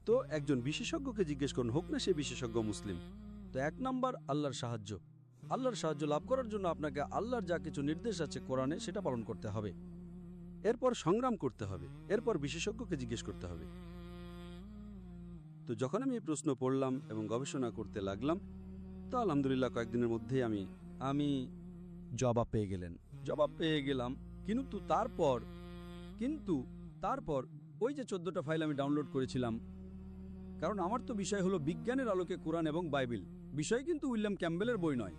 তো একজন বিশেষজ্ঞকে জিজ্ঞেস করুন, হোক না সে বিশেষজ্ঞ মুসলিম। তো 1 নম্বর আল্লাহর সাহায্য। আল্লাহর সাহায্য লাভ করার জন্য আপনাকে আল্লাহর যা কিছু নির্দেশ আছে কোরআনে, সেটা পালন করতে হবে। এরপর সংগ্রাম করতে হবে, এরপর বিশেষজ্ঞকে জিজ্ঞেস করতে হবে। তো যখন আমি এই প্রশ্ন পড়লাম এবং গবেষণা করতে লাগলাম, তো আলহামদুলিল্লাহ কয়েকদিনের মধ্যেই আমি জবাব পেয়ে গেলাম। কিন্তু তারপর ওই যে 14টা ফাইল আমি ডাউনলোড করেছিলাম, কারণ আমার তো বিষয় হলো বিজ্ঞানের আলোকে কোরআন এবং বাইবেল। বিষয় কিন্তু উইলিয়াম ক্যাম্বেলের বই নয়।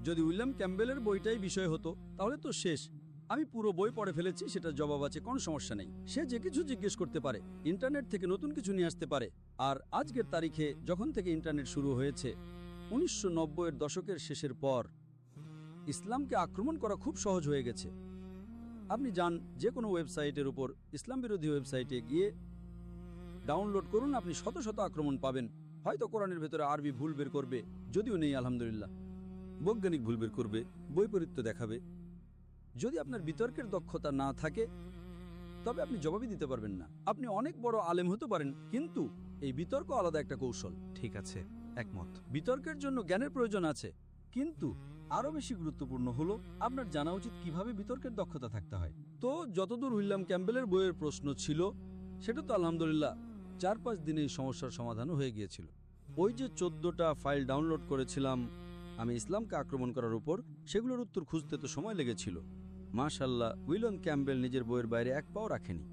যদি উইলিয়াম ক্যাম্বেলের বইটাই বিষয় হতো তাহলে তো শেষ। আমি পুরো বই পড়ে ফেলেছি, সেটা জবাব আছে, কোনো সমস্যা নেই। সে যে কিছু জিজ্ঞেস করতে পারে, ইন্টারনেট থেকে নতুন কিছু নিয়ে আসতে পারে। আর আজকের তারিখে যখন থেকে ইন্টারনেট শুরু হয়েছে, 1990-এর দশকের শেষের পর ইসলামকে আক্রমণ করা খুব সহজ হয়ে গেছে। আপনি যান যে কোনো ওয়েবসাইটের উপর, ইসলাম বিরোধী ওয়েবসাইটে গিয়ে ডাউনলোড করুন, আপনি শত শত আক্রমণ পাবেন। হয়তো কোরআনের ভেতরে আরবি ভুল বের করবে, যদিও নেই আলহামদুলিল্লাহ। বৈজ্ঞানিক ভুল বের করবে, বৈপরীত্য দেখাবে। যদি আপনার বিতর্কের দক্ষতা না থাকে তবে আপনি জবাবই দিতে পারবেন না। আপনি অনেক বড় আলেম হতে পারেন, কিন্তু এই বিতর্ক আলাদা একটা কৌশল। ঠিক আছে, একমত। বিতর্কের জন্য জ্ঞানের প্রয়োজন আছে, কিন্তু আরো বেশি গুরুত্বপূর্ণ হলো আপনার জানা উচিত কিভাবে বিতর্কের দক্ষতা থাকতে হয়। তো যতদূর উইলিয়াম ক্যাম্বেলের বইয়ের প্রশ্ন ছিল, সেটা তো আলহামদুলিল্লাহ 4-5 দিনে এই সমস্যার সমাধানও হয়ে গিয়েছিল। ওই যে 14টা ফাইল ডাউনলোড করেছিলাম আমি ইসলামকে আক্রমণ করার উপর, সেগুলোর উত্তর খুঁজতে তো সময় লেগেছিল। মাশাআল্লাহ, উইলিয়াম ক্যাম্বেল নিজের বইয়ের বাইরে এক পাও রাখেনি।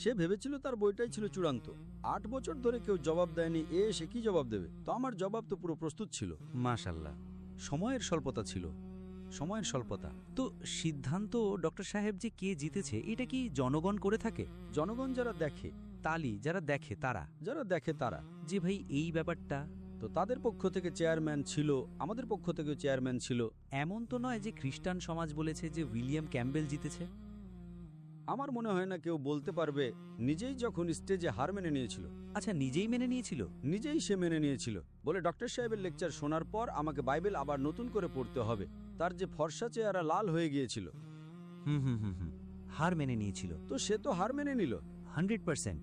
সে ভেবেছিল তার বইটাই ছিল চূড়ান্ত। 8 বছর ধরে কেউ জবাব দেয়নি, সে কি জবাব দেবে? তো আমার জবাব তো পুরো প্রস্তুত ছিল। মাশাআল্লাহ, সময়ের স্বল্পতা ছিল, সময়ের স্বল্পতা। তো সিদ্ধান্ত ডক্টর সাহেব যে কে জিতেছে, এটা কি জনগণ করে থাকে? জনগণ যারা দেখে, যারা দেখে তারা যে ভাই এই ব্যাপারটা, তো তাদের পক্ষ থেকে চেয়ারম্যান ছিল, আমাদের পক্ষ থেকে চেয়ারম্যান ছিল। এমন তো নয় যে খ্রিস্টান সমাজ বলেছে যে উইলিয়াম ক্যাম্বেল জিতেছে। আমার মনে হয় না কেউ বলতে পারবে। নিজেই যখন স্টেজে হার মেনে নিয়েছিল। আচ্ছা, নিজেই মেনে নিয়েছিল? নিজেই সে মেনে নিয়েছিল, বলে ডক্টর সাহেবের লেকচার শোনার পর আমাকে বাইবেল আবার নতুন করে পড়তে হবে। তার যে ফর্সা চেহারা লাল হয়ে গিয়েছিল। হার মেনে নিয়েছিল। তো সে তো হার মেনে নিল 100%।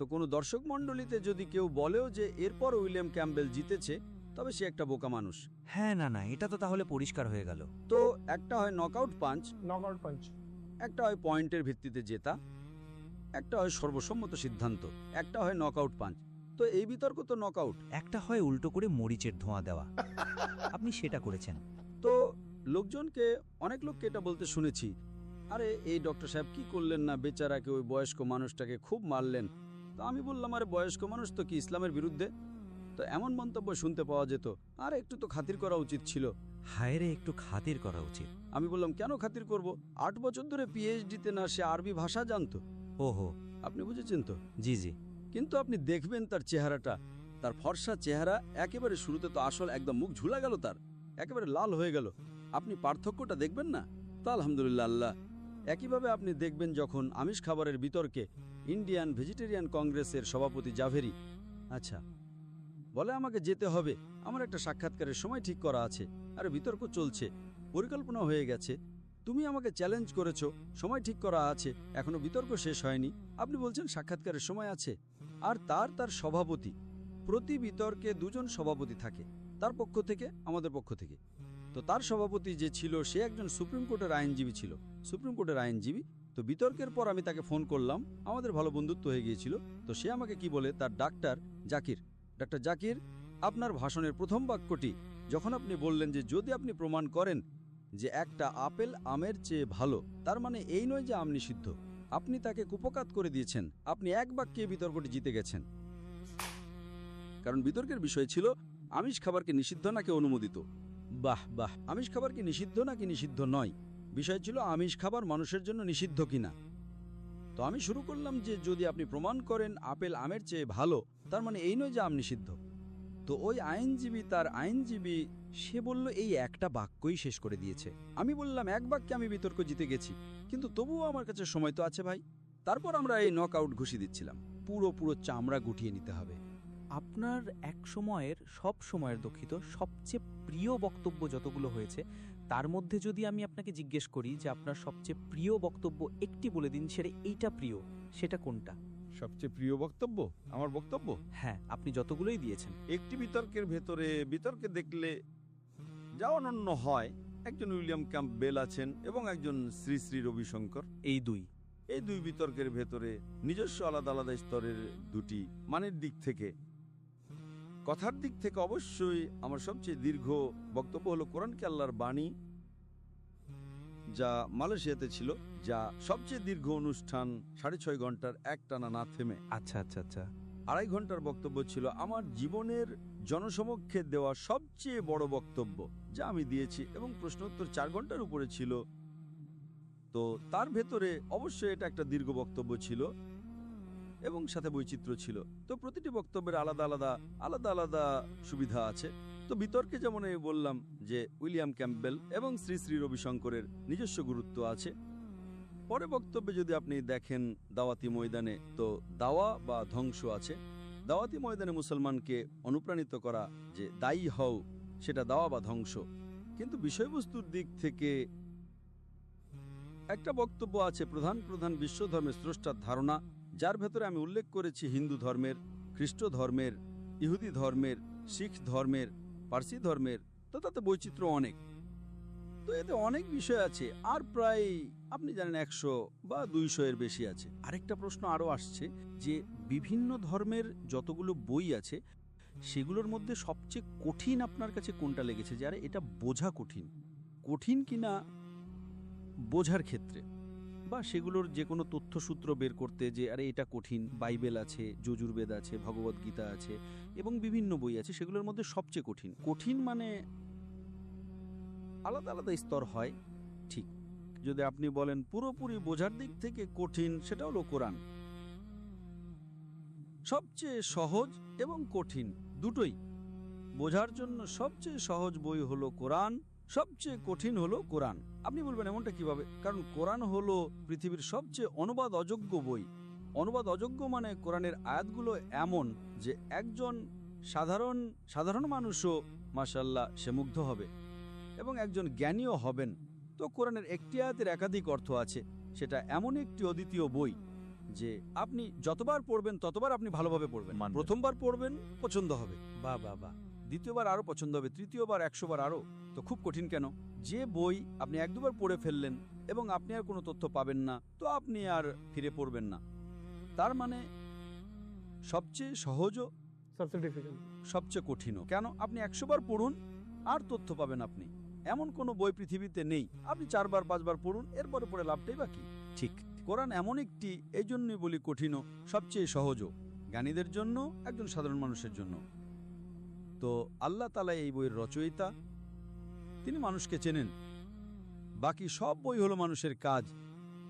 তো কোনো দর্শক মণ্ডলীতে যদি কেউ বলেও যে এরপর উইলিয়াম ক্যাম্পবেল জিতেছে, তবে সে একটা বোকা মানুষ। হ্যাঁ, না, এটা তো তাহলে পরিষ্কার হয়ে গেল। তো একটা হয় নকআউট পাঞ্চ, নকআউট পাঞ্চ, একটা হয় পয়েন্টের ভিত্তিতে জেতা, একটা হয় সর্বসম্মত সিদ্ধান্ত, একটা হয় নকআউট পাঞ্চ। তো এই বিতর্ক তো নকআউট। একটা হয় উল্টো করে মরিচের ধোঁয়া দেওয়া, আপনি সেটা করেছেন। তো লোকজনকে, অনেক লোককে এটা বলতে শুনেছি, আরে এই ডক্টর সাহেব কি করলেন না, বেচারাকে ওই বয়স্ক মানুষটাকে খুব মারলেন। তো আমি বললাম, আরে বয়স্ক মানুষ তো কি ইসলামের বিরুদ্ধে? তো এমন মন্তব্য শুনতে পাওয়া যেত, আর একটু তো খাতির করা উচিত ছিল। হায় রে, একটু খাতির করা উচিত। আমি বললাম, কেন খাতির করব? 8 বছর ধরে পিএইচডিতে না সে আরবি ভাষা জানতো। ওহো, আপনি বুঝেছেন তো? জি। কিন্তু আপনি দেখবেন তার চেহারাটা, তার ফর্সা চেহারা, একেবারে শুরুতে তো আসল একদম মুখ ঝুলা গেল, তার একেবারে লাল হয়ে গেল। আপনি পার্থক্যটা দেখবেন না? তা আলহামদুলিল্লাহ আল্লাহ। একইভাবে আপনি দেখবেন যখন আমিষ খাবারের বিতর্কে ইন্ডিয়ান ভেজিটেরিয়ান কংগ্রেসের সভাপতি জাভেরি আচ্ছা বলে আমাকে যেতে হবে, আমার একটা সাক্ষাৎকারের সময় ঠিক করা আছে, আরে বিতর্ক চলছে, পরিকল্পনা হয়ে গেছে, তুমি আমাকে চ্যালেঞ্জ করেছো, সময় ঠিক করা আছে, এখনো বিতর্ক শেষ হয়নি, আপনি বলছেন সাক্ষাৎকারের সময় আছে। আর তার সভাপতি, প্রতি বিতর্কে 2 জন সভাপতি থাকে, তার পক্ষ থেকে, আমাদের পক্ষ থেকে। তো তার সভাপতি যে ছিল সে একজন সুপ্রিম কোর্টের আইনজীবী ছিল, সুপ্রিম কোর্টের আইনজীবী। তো বিতর্কের পর আমি তাকে ফোন করলাম, আমাদের ভালো বন্ধুত্ব হয়ে গিয়েছিল। তো সে আমাকে কি বলে, তার ডাক্তার জাকির, আপনার ভাষণের প্রথম বাক্যটি যখন আপনি বললেন যে যদি আপনি প্রমাণ করেন যে একটা আপেল আমের চেয়ে ভালো, তার মানে এই নয় যে আম নিষিদ্ধ, আপনি তাকে কুপকাত করে দিয়েছেন। আপনি এক বাক্যে বিতর্কটি জিতে গেছেন। কারণ বিতর্কের বিষয় ছিল আমিষ খাবারকে নিষিদ্ধ নাকি অনুমোদিত। বাহ, আমিষ খাবার কি নিষিদ্ধ নাকি নিষিদ্ধ নয়, বিষয় ছিল আমিষ খাবার মানুষের জন্য নিষিদ্ধ কিনা। তো আমি শুরু করলাম যে যদি আপনি প্রমাণ করেন আপেল আমের চেয়ে ভালো, তার মানে এই নয় যে আম নিষিদ্ধ। তো ওই আইনজীবী সে বলল এই একটা বাক্যই শেষ করে দিয়েছে। আমি বললাম এক বাক্যে আমি বিতর্ক জিতে গেছি, কিন্তু তবুও আমার কাছে সময় তো আছে ভাই। তারপর আমরা এই নকআউট ঘুষি দিচ্ছিলাম, পুরো চামড়া গুটিয়ে নিতে হবে। আপনার এক সময়ের, সব সময়ের দুঃখিত, সবচেয়ে প্রিয় বক্তব্য যতগুলো হয়েছে তার মধ্যে যদি আমি আপনাকে জিজ্ঞেস করি যে আপনার সবচেয়ে প্রিয় বক্তব্য একটি বলে দিন, সেটা এইটা প্রিয়, সেটা কোনটা? সবচেয়ে প্রিয় বক্তব্য, আমার বক্তব্য? হ্যাঁ, আপনি যতগুলোই দিয়েছেন। একটি বিতর্কের ভেতরে, বিতর্কে দেখলে যা অনন্য হয়, একজন উইলিয়াম ক্যাম্পবেল আছেন এবং একজন শ্রী শ্রী রবিশঙ্কর। এই দুই বিতর্কের ভেতরে নিজস্ব আলাদা আলাদা স্তরের দুটি মানের দিক থেকে, কথার দিক থেকে অবশ্যই আমার সবচেয়ে দীর্ঘ বক্তব্য হলো কোরআনকে আল্লাহর বাণী, যা মালয়েশিয়াতে ছিল, যা সবচেয়ে দীর্ঘ অনুষ্ঠান, 6.5 ঘন্টার একটানা না থেমে। আচ্ছা 2.5 ঘন্টার বক্তব্য ছিল আমার জীবনের জনসমক্ষে দেওয়া সবচেয়ে বড় বক্তব্য যা আমি দিয়েছি, এবং প্রশ্নোত্তর 4 ঘন্টার উপরে ছিল। তো তার ভেতরে অবশ্যই এটা একটা দীর্ঘ বক্তব্য ছিল এবং সাথে বৈচিত্র্য ছিল। তো প্রতিটি বক্তব্যের আলাদা আলাদা সুবিধা আছে। তো বিতর্কে যেমন আমি বললাম যে উইলিয়াম ক্যাম্পবেল এবং শ্রী শ্রী রবিশঙ্করের নিজস্ব গুরুত্ব আছে। পরে বক্তব্যে যদি আপনি দেখেন দাওয়াতি ময়দানে, তো দাওয়া বা ধ্বংস আছে। দাওয়াতি ময়দানে মুসলমানকে অনুপ্রাণিত করা যে দায়ী হও, সেটা দাওয়া বা ধ্বংস। কিন্তু বিষয়বস্তুর দিক থেকে একটা বক্তব্য আছে প্রধান বিশ্ব ধর্মের স্রষ্টার ধারণা, যার ভেতরে আমি উল্লেখ করেছি হিন্দু ধর্মের, খ্রিস্ট ধর্মের, ইহুদি ধর্মের, শিখ ধর্মের, পার্সি ধর্মের। তো তাতে বৈচিত্র্য অনেক। তো এতে অনেক বিষয় আছে, আর প্রায় আপনি জানেন 100 বা 200 এর বেশি আছে। আরেকটা প্রশ্ন আরও আসছে যে বিভিন্ন ধর্মের যতগুলো বই আছে সেগুলোর মধ্যে সবচেয়ে কঠিন আপনার কাছে কোনটা লেগেছে, যে আরে এটা বোঝা কঠিন কিনা বোঝার ক্ষেত্রে, বা সেগুলোর যে কোনো তথ্যসূত্র বের করতে, যে আরে এটা কঠিন। বাইবেল আছে, যজুর্বেদ আছে, ভগবদ্গীতা আছে এবং বিভিন্ন বই আছে, সেগুলোর মধ্যে সবচেয়ে কঠিন মানে আলাদা স্তর হয়। ঠিক, যদি আপনি বলেন পুরোপুরি বোঝার দিক থেকে কঠিন, সেটা হলো কোরআন। সবচেয়ে সহজ এবং কঠিন দুটোই। বোঝার জন্য সবচেয়ে সহজ বই হলো কোরআন, সবচেয়ে কঠিন হলো কোরআন। আপনি বলবেন এমনটা কিভাবে? কারণ কোরআন হলো পৃথিবীর সবচেয়ে অনুবাদ অযোগ্য বই। অনুবাদ অযোগ্য মানে কোরআনের আয়াতগুলো এমন যে একজন সাধারণ মানুষও মাশাআল্লাহ সে মুগ্ধ হবে এবং একজন জ্ঞানীও হবেন। তো কোরআনের একটি আয়াতের একাধিক অর্থ আছে, সেটা এমন একটি অদ্বিতীয় বই যে আপনি যতবার পড়বেন ততবার আপনি ভালোভাবে পড়বেন। মানবেন। প্রথমবার পড়বেন পছন্দ হবে, বাহ বাহ বাহ। দ্বিতীয়বার আরও পছন্দ হবে, তৃতীয়বার 100 বার আরও। তো খুব কঠিন কেন? যে বই আপনি এক দুবার পড়ে ফেললেন এবং আপনি আর কোনো তথ্য পাবেন না, তো আপনি আর ফিরে পড়বেন না। তার মানে সবচেয়ে সহজও সবচেয়ে কঠিনও। কেন? আপনি 100 বার পড়ুন আর তথ্য পাবেন আপনি। এমন কোনো বই পৃথিবীতে নেই। আপনি 4 বার 5 বার পড়ুন, এরপরে পড়ে লাভটাই বাকি। ঠিক। কোরআন এমন একটি, এই জন্যই বলি কঠিনও, সবচেয়ে সহজও, জ্ঞানীদের জন্য, একজন সাধারণ মানুষের জন্য। তো আল্লাহ তাআলা এই বইয়ের রচয়িতা, তিনি মানুষকে চেনেন। বাকি সব বই হলো মানুষের কাজ।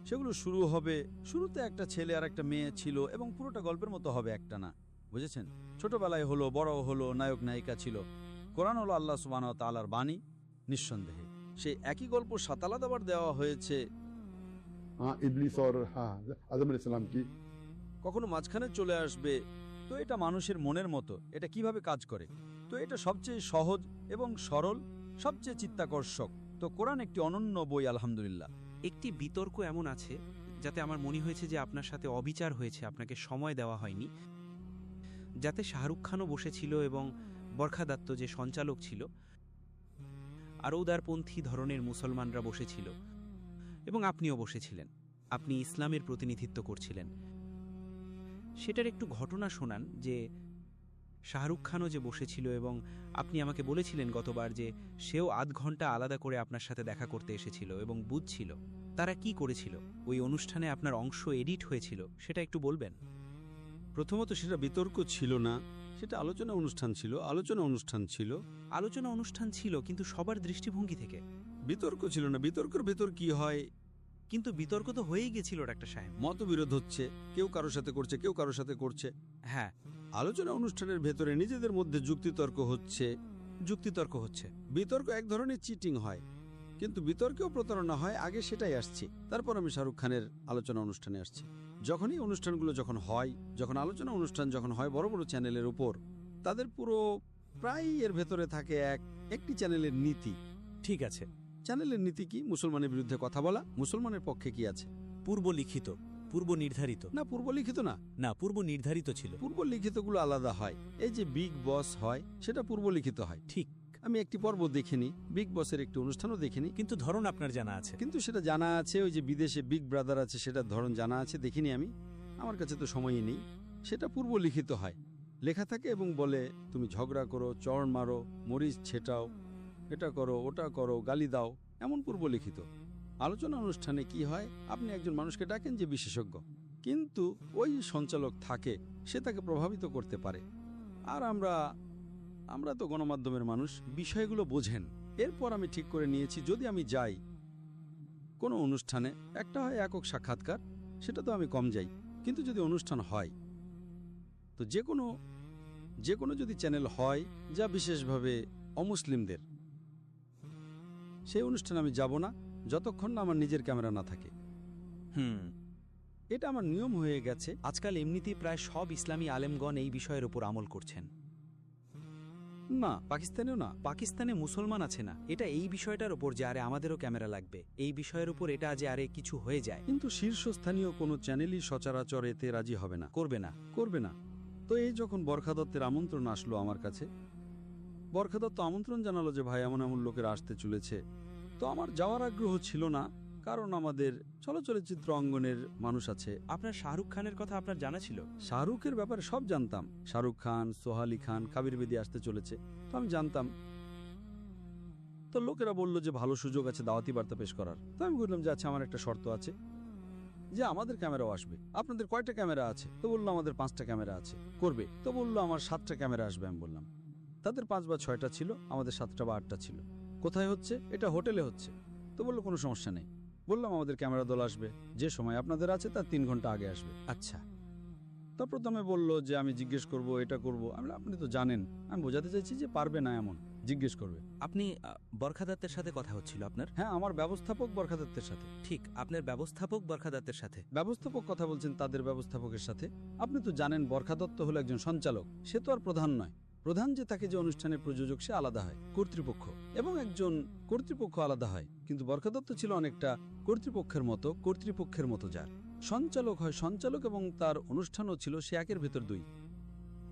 সেগুলো শুরু হবে, শুরুতে একটা ছেলে আর একটা মেয়ে ছিল এবং পুরোটা গল্পের মতো হবে, একটা না, বুঝেছেন? ছোটবেলায় হলো, বড় হলো, নায়ক নায়িকা ছিল। কোরআন হলো আল্লাহ সুবহানাহু ওয়া তাআলার বাণী, নিঃসন্দেহে। সেই একই গল্প 7 আলাদাবার দেওয়া হয়েছে। हाँ इबलीस और हाँ आदम अलैहिस्सलाम की কখনো মাঝখানে চলে আসবে। তো এটা মানুষের মনের মতো, এটা কিভাবে কাজ করে। তো এটা সবচেয়ে সহজ এবং সরল, সবচেয়ে চিত্তাকর্ষক। তো কোরআন একটি অনন্য বই, আলহামদুলিল্লাহ। একটি বিতর্ক এমন আছে যাতে আমার মনে হয়েছে যে আপনার সাথে অবিচার হয়েছে, আপনাকে সময় দেওয়া হয়নি, যাতে শাহরুখ খানও বসেছিল এবং বরখা দত্ত যে সঞ্চালক ছিল, আরও উদারপন্থী ধরনের মুসলমানরা বসেছিল এবং আপনিও বসেছিলেন। আপনি ইসলামের প্রতিনিধিত্ব করছিলেন। সেটার একটু ঘটনা শোনান, যে শাহরুখ খানও যে বসেছিল এবং আপনি আমাকে বলেছিলেন গতবার যে সেও আধ ঘন্টা আলাদা করে আপনার সাথে দেখা করতে এসেছিল এবং বুঝছিল তারা কি করেছিল। ওই অনুষ্ঠানে আপনার অংশ এডিট হয়েছিল, সেটা একটু বলবেন? প্রথমত সেটা বিতর্ক ছিল না, সেটা আলোচনা অনুষ্ঠান ছিল। আলোচনা অনুষ্ঠান ছিল, কিন্তু সবার দৃষ্টিভঙ্গি থেকে। বিতর্ক ছিল না। বিতর্কের ভেতর কি হয়? কিন্তু বিতর্ক তো হয়েই গেছিল ডাক্তার সাহেব। মতবিরোধ হচ্ছে, কেউ কারোর সাথে করছে, কেউ কারোর সাথে করছে। হ্যাঁ, আলোচনা অনুষ্ঠানের ভেতরে নিজেদের মধ্যে যুক্তিতর্ক হচ্ছে। বিতর্ক এক ধরনের চিটিং হয়, কিন্তু বিতর্কেও প্রতারণা হয়। আগে সেটাই আসছে, তারপর আমি শাহরুখ খানের আলোচনা অনুষ্ঠানে আসছি। যখনই অনুষ্ঠানগুলো যখন হয়, যখন আলোচনা অনুষ্ঠান যখন হয় বড় বড় চ্যানেলের উপর, তাদের পুরো প্রায় এর ভেতরে থাকে একটি চ্যানেলের নীতি। ঠিক আছে, চ্যানেলের নীতি কি? মুসলমানের বিরুদ্ধে কথা বলা। মুসলমানের পক্ষে কি আছে? পূর্ব লিখিত, পূর্ব নির্ধারিত। না, পূর্ব লিখিত না। না, পূর্ব নির্ধারিত ছিল। পূর্ব লিখিতগুলো আলাদা হয়। এই যে বিগ বস হয়, সেটা পূর্ব লিখিত হয়। ঠিক। আমি একটি পর্ব দেখিনি, বিগ বসের একটি অনুষ্ঠানও দেখিনি, কিন্তু ধরন আপনার জানা আছে। কিন্তু সেটা জানা আছে। ওই যে বিদেশে বিগ ব্রাদার আছে, সেটার ধরন জানা আছে, দেখিনি আমি। আমার কাছে তো সময়ই নেই। সেটা পূর্ব লিখিত হয়, লেখা থাকে এবং বলে তুমি ঝগড়া করো, চড় মারো, মরিচ ছেটাও, এটা করো, ওটা করো, গালি দাও, এমন পূর্ব লিখিত। আলোচনা অনুষ্ঠানে কি হয়? আপনি একজন মানুষকে ডাকেন যে বিশেষজ্ঞ, কিন্তু ওই সঞ্চালক থাকে, সে তাকে প্রভাবিত করতে পারে। আর আমরা তো গণমাধ্যমের মানুষ, বিষয়গুলো বোঝেন। এরপর আমি ঠিক করে নিয়েছি, যদি আমি যাই কোনো অনুষ্ঠানে, একটা হয় একক সাক্ষাৎকার, সেটা তো আমি কম যাই, কিন্তু যদি অনুষ্ঠান হয়, তো যে কোনো যদি চ্যানেল হয় যা বিশেষভাবে অমুসলিমদের, সেই অনুষ্ঠানে আমি যাব না যতক্ষণ না আমার নিজের ক্যামেরা না থাকে। এটা আমার নিয়ম হয়ে গেছে। আজকাল এমনিতেই প্রায় সব ইসলামী আলেমগণ এই বিষয়ের উপর আমল করছেন। না, পাকিস্তানেও না। পাকিস্তানে মুসলমান আছে না, এটা এই বিষয়টার উপর যে আরে আমাদেরও ক্যামেরা লাগবে, এই বিষয়ের উপর এটা যে আরে কিছু হয়ে যায়। কিন্তু শীর্ষস্থানীয় কোনো চ্যানেলই সচরাচর এতে রাজি হবে না, করবে না। তো এই যখন বরখা দত্তের আমন্ত্রণ আসলো আমার কাছে, বরখা দত্ত আমন্ত্রণ জানালো যে ভাই এমন এমন লোকের আসতে চলেছে, তো আমার যাওয়ার আগ্রহ ছিল না, কারণ আমাদের চলচ্চিত্র অঙ্গনের মানুষ আছে। আপনার শাহরুখ খানের কথা আপনার জানা ছিল? শাহরুখের ব্যাপারে সব জানতাম। শাহরুখ খান, সোহালি খান, কাবির বেদি আসতে চলেছে, তো আমি জানতাম। তো লোকেরা বলল যে ভালো সুযোগ আছে দাওয়াতি বার্তা পেশ করার। তো আমি বললাম যে আচ্ছা, আমার একটা শর্ত আছে, যে আমাদের ক্যামেরাও আসবে। আপনাদের কয়টা ক্যামেরা আছে? তো বললো আমাদের 5টা ক্যামেরা আছে। করবে? তো বললো আমার 7টা ক্যামেরা আসবে। আমি বললাম তাদের 5 বা 6টা ছিল, আমাদের 7টা বা 8টা ছিল। কোথায় হচ্ছে? এটা হোটেলে হচ্ছে। তো বললো কোনো সমস্যা নেই। বললাম আমাদের ক্যামেরা দল আসবে, যে সময় আপনাদের আছে তার 3 ঘন্টা আগে আসবে। আচ্ছা। তো প্রথমে বললো যে আমি জিজ্ঞেস করব, এটা করব। আমি আপনি তো জানেন, আমি বোঝাতে চাইছি যে পারবে না, এমন জিজ্ঞেস করবে। আপনি বরখা দত্তের সাথে কথা হচ্ছিল আপনার? হ্যাঁ, আমার ব্যবস্থাপক বরখা দত্তের সাথে। ঠিক, আপনার ব্যবস্থাপক বরখা দত্তের সাথে। ব্যবস্থাপক কথা বলছেন তাদের ব্যবস্থাপকের সাথে। আপনি তো জানেন বরখা দত্ত হলো একজন সঞ্চালক, সে তো আর প্রধান নয়। প্রধান যে থাকে, যে অনুষ্ঠানের প্রযোজক, সে আলাদা হয়, কর্তৃপক্ষ, এবং একজন কর্তৃপক্ষ আলাদা হয়। কিন্তু বরখা দত্ত ছিল অনেকটা কর্তৃপক্ষের মতো যার। সঞ্চালক হয়, সঞ্চালক এবং তার অনুষ্ঠানও ছিল সে একের ভেতর দুই।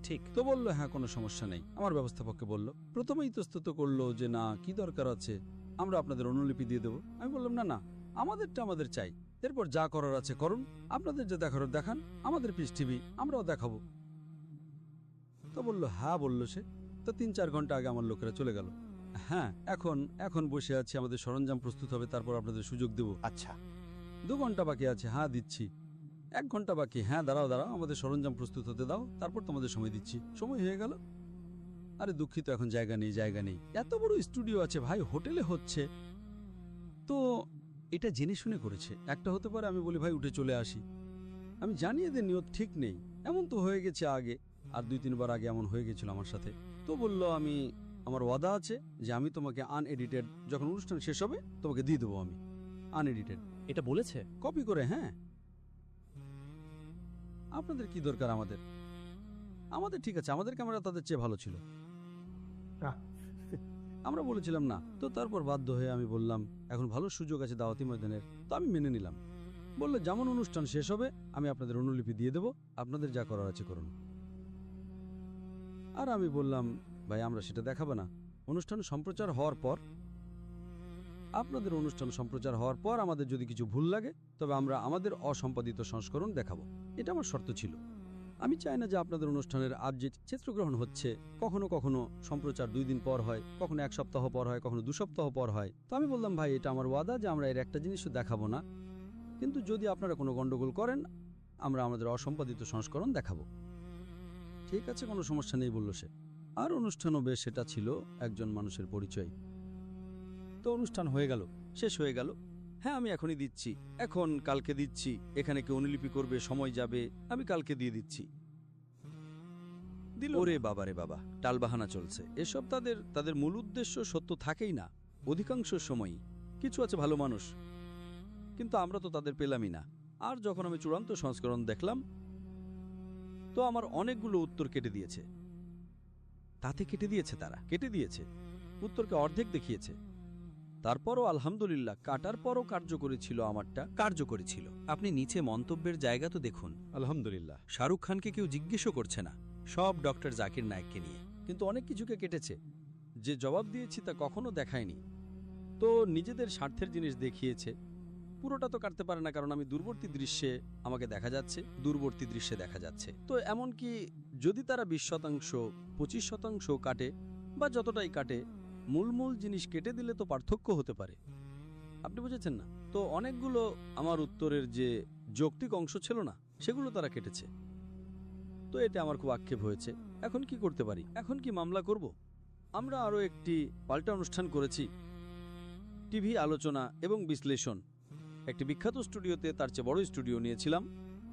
ঠিক। তো বলল হ্যাঁ কোনো সমস্যা নেই। আমার ব্যবস্থাপককে বলল, প্রথমেই ইতস্তত করলো যে না কি দরকার আছে, আমরা আপনাদের অনুলিপি দিয়ে দেবো। আমি বললাম না না, আমাদেরটা আমাদের চাই, এরপর যা করার আছে করুন, আপনাদের যে দেখার দেখান, আমাদের পিস টিভি আমরাও দেখাবো। তো বলল হ্যাঁ, বলল সে। তো 3-4 ঘন্টা আগে আমার লোকেরা চলে গেল। হ্যাঁ, এখন বসে আছি, আমাদের সরঞ্জাম প্রস্তুত হবে, তারপর আপনাদের সুযোগ দেব। আচ্ছা। 2 ঘন্টা বাকি আছে, হ্যাঁ দিচ্ছি। 1 ঘন্টা বাকি, হ্যাঁ দাঁড়াও আমাদের সরঞ্জাম প্রস্তুত হতে দাও, তারপর তোমাদের সময় দিচ্ছি। সময় হয়ে গেল। আরে দুঃখিত, এখন জায়গা নেই। এত বড় স্টুডিও আছে ভাই, হোটেলে হচ্ছে। তো এটা জেনে শুনে করেছে। একটা হতে পারে আমি বলি ভাই উঠে চলে আসি, আমি জানি এদের নিয়ত ঠিক নেই। এমন তো হয়ে গেছে আগে, আর 2-3 বার আগে এমন হয়ে গেছিল আমার সাথে। তো বলল আমার ওয়াদা আছে যে আমি তোমাকে আনএডিটেড, যখন অনুষ্ঠান শেষ হবে তোমাকে দিয়ে দেবো আমি আনএডিটেড। এটা বলেছে? কপি করে। হ্যাঁ, আপনাদের কি দরকার? আমাদের ঠিক আছে, আমাদের ক্যামেরা তাদের চেয়ে ভালো ছিল। আমরা বলেছিলাম না। তো তারপর বাধ্য হয়ে আমি বললাম এখন ভালো সুযোগ আছে দাওয়াতি ময়দানের, তো আমি মেনে নিলাম। বললো যেমন অনুষ্ঠান শেষ হবে আমি আপনাদের অনুলিপি দিয়ে দেবো, আপনাদের যা করার আছে করুন। আর আমি বললাম ভাই আমরা সেটা দেখাবো না, অনুষ্ঠান সম্প্রচার হওয়ার পর, আপনাদের অনুষ্ঠান সম্প্রচার হওয়ার পর আমাদের যদি কিছু ভুল লাগে তবে আমরা আমাদের অসম্পাদিত সংস্করণ দেখাবো। এটা আমার শর্ত ছিল। আমি চাই না যে আপনাদের অনুষ্ঠানের আজ যে চিত্রগ্রহণ হচ্ছে কখনো কখনো সম্প্রচার 2 দিন পর হয়, কখনো 1 সপ্তাহ পর হয়, কখনো 2 সপ্তাহ পর হয়। তো আমি বললাম ভাই এটা আমার ওয়াদা যে আমরা এর একটা জিনিসও দেখাবো না, কিন্তু যদি আপনারা কোনো গন্ডগোল করেন আমরা আমাদের অসম্পাদিত সংস্করণ দেখাবো। ঠিক আছে, কোনো সমস্যা নেই বলল সে। আর অনুষ্ঠানও বেশ, সেটা ছিল একজন মানুষের পরিচয়। তো অনুষ্ঠান হয়ে গেল, শেষ হয়ে গেল। হ্যাঁ আমি এখনই দিচ্ছি, এখন কালকে দিচ্ছি, এখানে কেউ অনুলিপি করবে, সময় যাবে, আমি কালকে দিয়ে দিচ্ছি। দিল। ওরে বাবা রে বাবা, টালবাহানা চলছে। এসব তাদের মূল উদ্দেশ্য সত্য থাকেই না অধিকাংশ সময়ই। কিছু আছে ভালো মানুষ, কিন্তু আমরা তো তাদের পেলামই না। আর যখন আমি চূড়ান্ত সংস্করণ দেখলাম তো আমার অনেকগুলো উত্তর কেটে দিয়েছে। তাতে কেটে দিয়েছে, তারা কেটে দিয়েছে, উত্তরকে অর্ধেক দেখিয়েছে। তারপরও আলহামদুলিল্লাহ, কাটার পরও কার্যকরী ছিল। আমারটা কার্যকরী ছিল। আপনি নিচে মন্তব্যের জায়গা তো দেখুন। আলহামদুলিল্লাহ, শাহরুখ খানকে কেউ জিজ্ঞেসও করছে না, সব ডক্টর জাকির নায়েককে নিয়ে। কিন্তু অনেক কিছুকে কেটেছে। যে জবাব দিয়েছি তা কখনো দেখায়নি, তো নিজেদের স্বার্থের জিনিস দেখিয়েছে। পুরোটা তো কাটতে পারে না, কারণ আমি দূরবর্তী দৃশ্যে আমাকে দেখা যাচ্ছে। তো এমনকি যদি তারা 20%, 25% কাটে বা যতটাই কাটে, মূল জিনিস কেটে দিলে তো পার্থক্য হতে পারে। আপনি বুঝেছেন না? তো অনেকগুলো আমার উত্তরের যে যৌক্তিক অংশ ছিল না সেগুলো তারা কেটেছে। তো এতে আমার খুব আক্ষেপ হয়েছে। এখন কি করতে পারি? এখন কি মামলা করব? আমরা আরও একটি পাল্টা অনুষ্ঠান করেছি, টিভি আলোচনা এবং বিশ্লেষণ। একটি বিখ্যাত স্টুডিওতে, তার চেয়ে বড় স্টুডিও নিয়েছিলাম,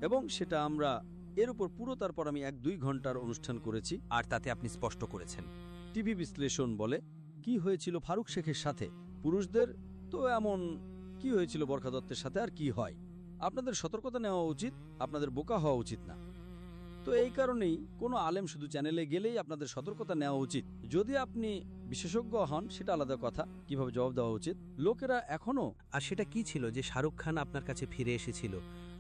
এবং সেটা আমরা এর উপর পুরো, তারপর আমি 1-2 ঘন্টার অনুষ্ঠান করেছি। আর তাতে আপনি স্পষ্ট করেছেন টিভি বিশ্লেষণ বলে কি হয়েছিল ফারুক শেখের সাথে, পুরুষদের, তো এমন কি হয়েছিল বরখা দত্তের সাথে, আর কি হয়। আপনাদের সতর্কতা নেওয়া উচিত, আপনাদের বোকা হওয়া উচিত না। তো এই কারণেই কোনো আলেম শুধু চ্যানেলে গেলেই আপনাদের সতর্কতা নেওয়া উচিত। যদি আপনি বিশেষজ্ঞ হন সেটা আলাদা কথা, কিভাবে জবাব দেওয়া উচিত। লোকেরা এখনো। আর সেটা কি ছিল যে শাহরুখ খান আপনার কাছে ফিরে এসেছিল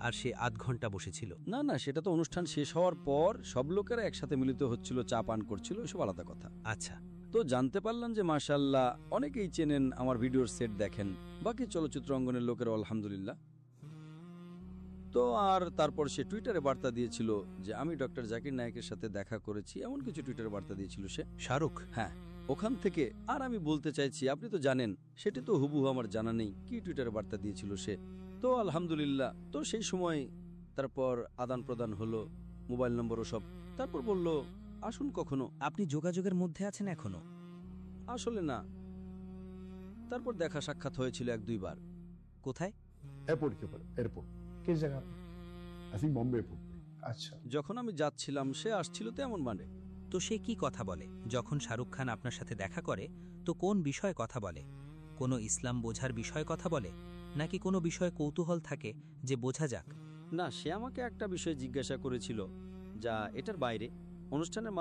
আর সে আধ ঘন্টা বসেছিল? না, সেটা তো অনুষ্ঠান শেষ হওয়ার পর সব লোকেরা একসাথে মিলিত হচ্ছিল, চা পান করছিল, এসব আলাদা কথা। আচ্ছা। তো জানতে পারলাম যে মাশাআল্লাহ অনেকেই চেনেন, আমার ভিডিওর সেট দেখেন, বাকি চলচ্চিত্র অঙ্গনের লোকেরা আলহামদুলিল্লাহ। তো আর তারপর সে টুইটারে বার্তা দিয়েছিল যে আমি ডক্টর জাকির নায়েকের সাথে দেখা করেছি, এমন কিছু টুইটারে বার্তা দিয়েছিল সে, শাহরুখ। হ্যাঁ, ওখান থেকে। আর আমি বলতে চাইছি, আপনি তো জানেন, সেটি তো হুবহু আমার জানা নেই কি টুইটারে বার্তা দিয়েছিল সে। তো আলহামদুলিল্লাহ, তো সেই সময় তারপর আদান প্রদান হলো, মোবাইল নম্বরও সব। তারপর বলল আসুন কখনো। আপনি যোগাযোগের মধ্যে আছেন এখনো? আসলে না, তারপর দেখা সাক্ষাৎ হয়েছিল 1-2 বার। কোথায়? एयरपोर्ट के ऊपर, एयरपोर्ट किस जगह पे? आई थिंक बॉम्बे एयरपोर्ट पे। अच्छा, যখন আমি যাচ্ছিলাম সে আসছিল তেমন মানে। তো সে কি কথা বলে যখন শাহরুখ খান আপনার সাথে দেখা করে? তো কোন বিষয়ে কথা বলে? কোনো ইসলাম বোঝার বিষয়ে কথা বলে, নাকি কোনো বিষয়ে কৌতূহল থাকে যে বোঝা যাক? না, সে আমাকে একটা বিষয় জিজ্ঞাসা করেছিল যা এটার বাইরে। অনুষ্ঠানের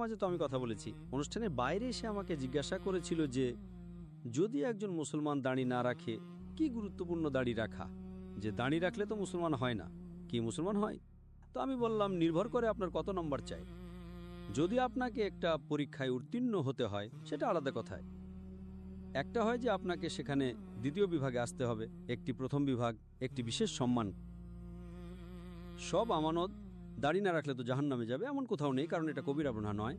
মাঝে তো আমি কথা বলেছি। অনুষ্ঠানের বাইরে সে আমাকে জিজ্ঞাসা করেছিল যে যদি একজন মুসলমান দাড়ি না রাখে, কি গুরুত্বপূর্ণ দাড়ি রাখা, যে দাঁড়িয়ে রাখলে তো মুসলমান হয় না, কি মুসলমান হয়? তো আমি বললাম নির্ভর করে আপনার কত নম্বর চাই। যদি আপনাকে একটা পরীক্ষায় উত্তীর্ণ হতে হয় সেটা আলাদা কথায়। একটা হয় যে আপনাকে সেখানে দ্বিতীয় বিভাগে আসতে হবে, একটি প্রথম বিভাগ, একটি বিশেষ সম্মান। সব আমানত দাড়ি না রাখলে তো জাহান্নামে যাবে এমন কোথাও নেই, কারণ এটা কবিরা গুনাহ নয়।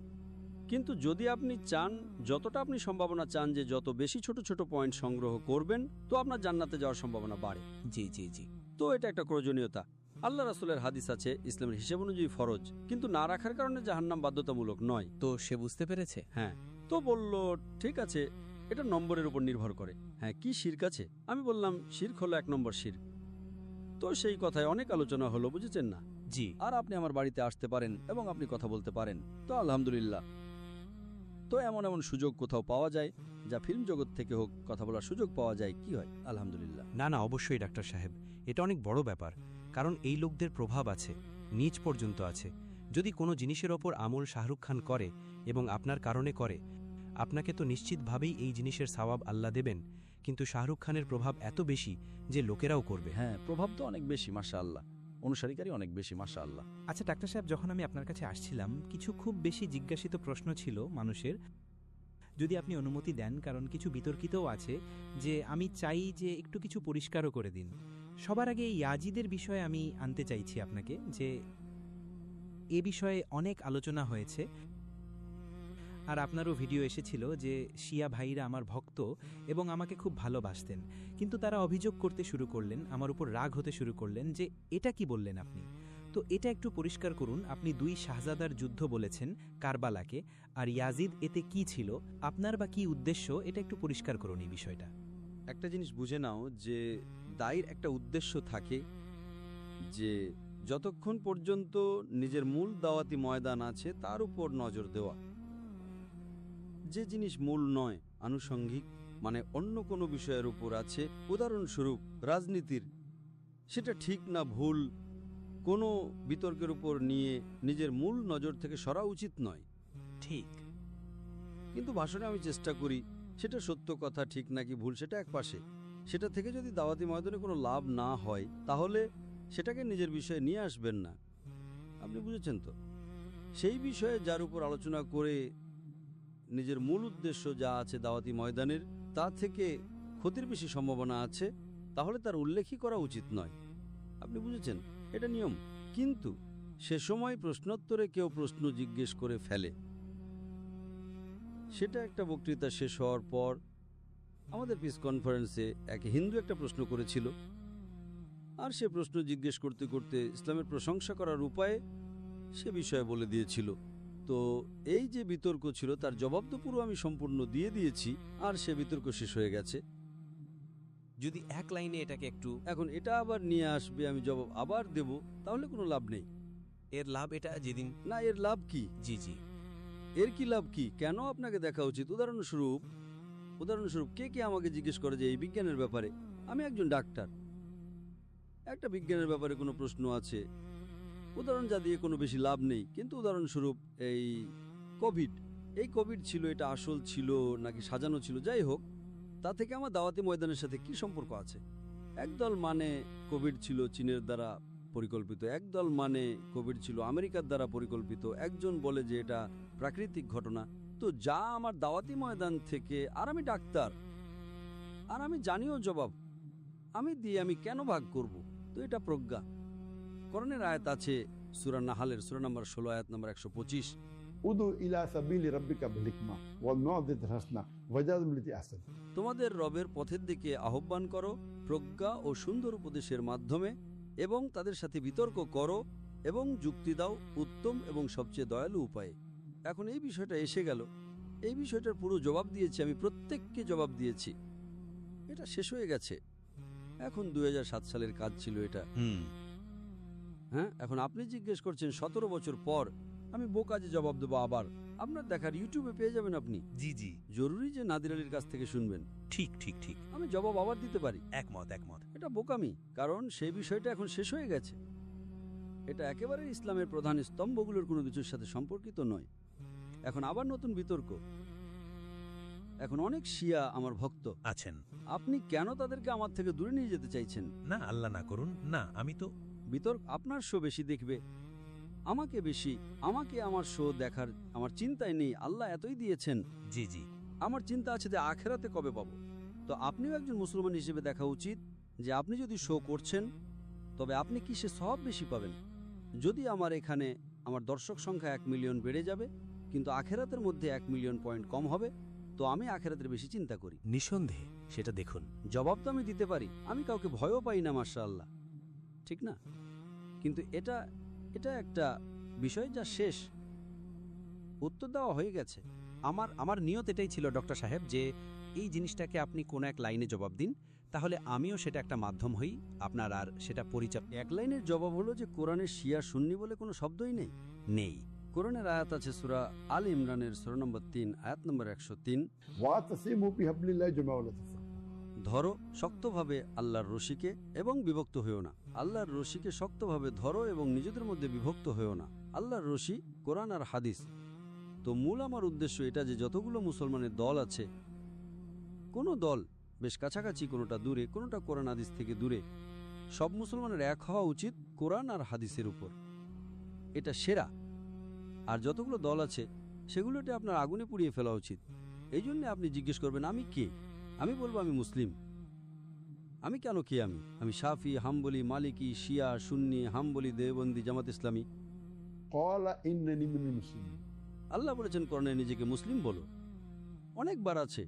কিন্তু যদি আপনি চান, যতটা আপনি সম্ভাবনা চান যে যত বেশি ছোট ছোট পয়েন্ট সংগ্রহ করবেন তো আপনার জান্নাতে যাওয়ার সম্ভাবনা বাড়ে। জি জি জি। তো এটা একটা প্রয়োজনীয়তা। আল্লাহ রাসূলের হাদিস আছে ইসলামের হিসেব অনুযায়ী ফরজ, কিন্তু না রাখার কারণে জাহান্নাম বাধ্যতামূলক নয়। তো সে বুঝতে পেরেছে? হ্যাঁ। তো বলল ঠিক আছে, এটা নম্বরের উপর নির্ভর করে। হ্যাঁ, কি শিরক আছে? আমি বললাম শিরক হলো 1 নম্বর শিরক। তো সেই কথায় অনেক আলোচনা হলো, বুঝেছেন না? জি। আর আপনি আমার বাড়িতে আসতে পারেন এবং আপনি কথা বলতে পারেন, তো আলহামদুলিল্লাহ। তো এমন এমন সুযোগ কোথাও পাওয়া যায় যা ফিল্ম জগৎ থেকে হোক কথা বলার সুযোগ পাওয়া যায়, কি হয়? আলহামদুলিল্লাহ। না না, অবশ্যই ডাক্তার সাহেব, এটা অনেক বড় ব্যাপার, কারণ এই লোকদের প্রভাব আছে, নিচ পর্যন্ত আছে। যদি কোনো জিনিসের ওপর আমল শাহরুখ খান করে এবং আপনার কারণে করে, আপনাকে তো নিশ্চিতভাবেই এই জিনিসের সওয়াব আল্লাহ দেবেন, কিন্তু শাহরুখ খানের প্রভাব এত বেশি যে লোকেরাও করবে। হ্যাঁ, প্রভাব তো অনেক বেশি, মাশাআল্লাহ, অনুসারীকারী অনেক বেশি, মাশাআল্লাহ। আচ্ছা ডাক্তার সাহেব, যখন আমি আপনার কাছে আসছিলাম কিছু খুব বেশি জিজ্ঞাসিত প্রশ্ন ছিল মানুষের, যদি আপনি অনুমতি দেন, কারণ কিছু বিতর্কিতও আছে, যে আমি চাই যে একটু কিছু পরিষ্কারও করে দিন। সবার আগে এই ইয়াজিদের বিষয়ে আমি আনতে চাইছি আপনাকে, যে এ বিষয়ে অনেক আলোচনা হয়েছে আর আপনারও ভিডিও এসেছিল যে শিয়া ভাইরা আমার ভক্ত এবং আমাকে খুব ভালোবাসতেন, কিন্তু তারা অভিযোগ করতে শুরু করলেন, আমার উপর রাগ হতে শুরু করলেন যে এটা কি বললেন আপনি। তো এটা একটু পরিষ্কার করুন। আপনি 2 শাহজাদার যুদ্ধ বলেছেন কারবালাকে, আর ইয়াজিদ এতে কি ছিল, আপনার বা কি উদ্দেশ্য, এটা একটু পরিষ্কার করুন এই বিষয়টা। একটা জিনিস বুঝে নাও যে দায়ের একটা উদ্দেশ্য থাকে, যে যতক্ষণ পর্যন্ত নিজের মূল দাওয়াতি ময়দান আছে তার উপর নজর দেওয়া। যে জিনিস মূল নয়, আনুষঙ্গিক, মানে অন্য কোনো বিষয়ের উপর আছে, উদাহরণস্বরূপ রাজনীতির, সেটা ঠিক না ভুল, কোনো বিতর্কের উপর নিয়ে নিজের মূল নজর থেকে সরা উচিত নয়। ঠিক। কিন্তু ভাষণে আমি চেষ্টা করি সেটা সত্য কথা ঠিক নাকি ভুল সেটা এক পাশে, সেটা থেকে যদি দাওয়াতি ময়দানে কোনো লাভ না হয় তাহলে সেটাকে নিজের বিষয়ে নিয়ে আসবেন না। আপনি বুঝেছেন তো? সেই বিষয়ে যার উপর আলোচনা করে নিজের মূল উদ্দেশ্য যা আছে দাওয়াতি ময়দানের, তা থেকে ক্ষতির বেশি সম্ভাবনা আছে, তাহলে তার উল্লেখই করা উচিত নয়। আপনি বুঝেছেন? এটা নিয়ম। কিন্তু সে সময় প্রশ্নোত্তরে কেউ প্রশ্ন জিজ্ঞেস করে ফেলে, সেটা একটা বক্তৃতা শেষ হওয়ার পর আমাদের পিস কনফারেন্সে এক হিন্দু একটা প্রশ্ন করেছিল, আর সে প্রশ্ন জিজ্ঞেস করতে করতে ইসলামের প্রশংসা করার উপায়ে সে বিষয়ে বলে দিয়েছিল। তো এই যে বিতর্ক ছিল তার জবাব তো পুরো আমি সম্পূর্ণ দিয়ে দিয়েছি, আর সে বিতর্ক শেষ হয়ে গেছে। যদি এক লাইনে এটাকে একটু, এখন এটা আবার নিয়ে আসবে, আমি জবাব আবার দেব, তাহলে কোনো লাভ নেই। এর লাভ এটা যেদিন না, এর লাভ কি? জি জি, এর কি লাভ কি? কেন আপনাকে দেখা উচিত? উদাহরণস্বরূপ কে কে আমাকে জিজ্ঞেস করে যে এই বিজ্ঞানের ব্যাপারে, আমি একজন ডাক্তার, একটা বিজ্ঞানের ব্যাপারে কোনো প্রশ্ন আছে, উদাহরণ যা দিয়ে কোনো বেশি লাভ নেই, কিন্তু উদাহরণস্বরূপ এই কোভিড ছিল, এটা আসল ছিল নাকি সাজানো ছিল, যাই হোক, তা থেকে আমার দাওয়াতি ময়দানের সাথে কি সম্পর্ক আছে? একদল মানে কোভিড ছিল চীনের দ্বারা পরিকল্পিত, একদল মানে কোভিড ছিল আমেরিকার দ্বারা পরিকল্পিত, একজন বলে যে এটা প্রাকৃতিক ঘটনা। তো যা আমার দাওয়াতি ময়দান থেকে, আর আমি ডাক্তার, আর আমি জানিও জবাব আমি দিয়ে আমি কেন ভাগ করব? তো এটা প্রজ্ঞা। কোরআনের আয়াত আছে সূরা নাহালের সূরা নম্বর 16 আয়াত নম্বর 125, উদু ইলা সাবিলি রাব্বিকা বিল হিকমা ওয়াল মাউযিজাতিল হাসানা ওয়াজাদিল বিল্লাতি আহসান। তোমাদের রবের পথের দিকে আহ্বান করো প্রজ্ঞা ও সুন্দর উপদেশের মাধ্যমে, এবং তাদের সাথে বিতর্ক করো এবং যুক্তি দাও উত্তম এবং সবচেয়ে দয়ালু উপায়ে। এখন এই বিষয়টা এসে গেল, এই বিষয়টার পুরো জবাব দিয়েছি আমি, প্রত্যেককে জবাব দিয়েছি, এটা শেষ হয়ে গেছে। এখন 2007 সালের কাজ ছিল এটা। হ্যাঁ, এখন আপনি জিজ্ঞেস করছেন 17 বছর পর আমি বোকাজে জবাব দেবো আবার। আপনার দেখার ইউটিউবে পেয়ে যাবেন আপনি। জি জি, জরুরি যে নাদির আলীর কাছ থেকে শুনবেন? ঠিক ঠিক ঠিক, আমি জবাব আবার দিতে পারি। একমত একমত। এটা বোকামি, কারণ সেই বিষয়টা এখন শেষ হয়ে গেছে। এটা একেবারে ইসলামের প্রধান স্তম্ভগুলোর কোনো কিছুর সাথে সম্পর্কিত নয়। এখন আবার নতুন বিতর্ক। এখন অনেক শিয়া আমার ভক্ত আছেন। আপনি কেন তাদেরকে আমার থেকে দূরে নিয়ে যেতে চাইছেন? না, আল্লাহ না করুন। না, আমি তো বিতর্ক আপনার শো বেশি দেখবে, আমাকে বেশি, আমাকে আমার শো দেখার আমার চিন্তাই নেই। আল্লাহ এতই দিয়েছেন। জি জি, আমার চিন্তা আছে যে আখেরাতে কবে পাবো। তো আপনিও একজন মুসলমান হিসেবে দেখা উচিত যে আপনি যদি শো করছেন তবে আপনি কি সে সব বেশি পাবেন। যদি আমার এখানে আমার দর্শক সংখ্যা 1 মিলিয়ন বেড়ে যাবে কিন্তু আখেরাতের মধ্যে 1 মিলিয়ন পয়েন্ট কম হবে, তো আমি আখেরাতের বেশি চিন্তা করি। নিঃসন্দেহে সেটা দেখুন। জবাব তো আমি দিতে পারি, আমি কাউকে ভয়ও পাই না, মাশাআল্লাহ, ঠিক না? কিন্তু এটা একটা বিষয় যা শেষ, উত্তর দেওয়া হয়ে গেছে। আমার নিয়ত এটাই ছিল ডক্টর সাহেব যে এই জিনিসটাকে আপনি কোনো এক লাইনে জবাব দিন, তাহলে আমিও সেটা একটা মাধ্যম হই আপনার, আর সেটা পরিচয় এক লাইনের জবাব হলো যে কোরআনে শিয়া সুন্নি বলে কোনো শব্দই নেই। নেই। কোরআনের আয়াত আছে সূরা আল ইমরানের সূরা নম্বর 3 আয়াত নম্বর 103, ওয়াতাসিমু বিহাবলিল্লাহি জামিআ ওয়া লা তাফাররাকু। ধরো শক্তভাবে আল্লাহর রশিকে এবং বিভক্ত হয়েও না। আল্লাহর রশিকে শক্তভাবে ধরো এবং নিজেদের মধ্যে বিভক্ত হয়েও না। আল্লাহর রশি কোরআন আর হাদিস। তো মূল আমার উদ্দেশ্য এটা যে যতগুলো মুসলমানের দল আছে, কোনো দল বেশ কাছাকাছি, কোনোটা দূরে, কোনোটা কোরআন হাদিস থেকে দূরে, সব মুসলমানের এক হওয়া উচিত কোরআন আর হাদিসের উপর। এটা সেরা। আর যতগুলো দল আছে সেগুলোতে আপনার আগুনে পুড়িয়ে ফেলা উচিত। এই জন্য আপনি জিজ্ঞেস করবেন আমি কে? আমি বলবো আমি মুসলিম। আমি কেন কে? আমি শাফি, হাম্বলি, মালিকি, শিয়া, সুন্নি, হাম্বলি, দেওবন্দি, জামাত ইসলামী। ক্বালা ইন্নানি মিনাল মুসলিমিন। আল্লাহ বলেছেন কোরআনে নিজেকে মুসলিম বলো। অনেকবার আছে,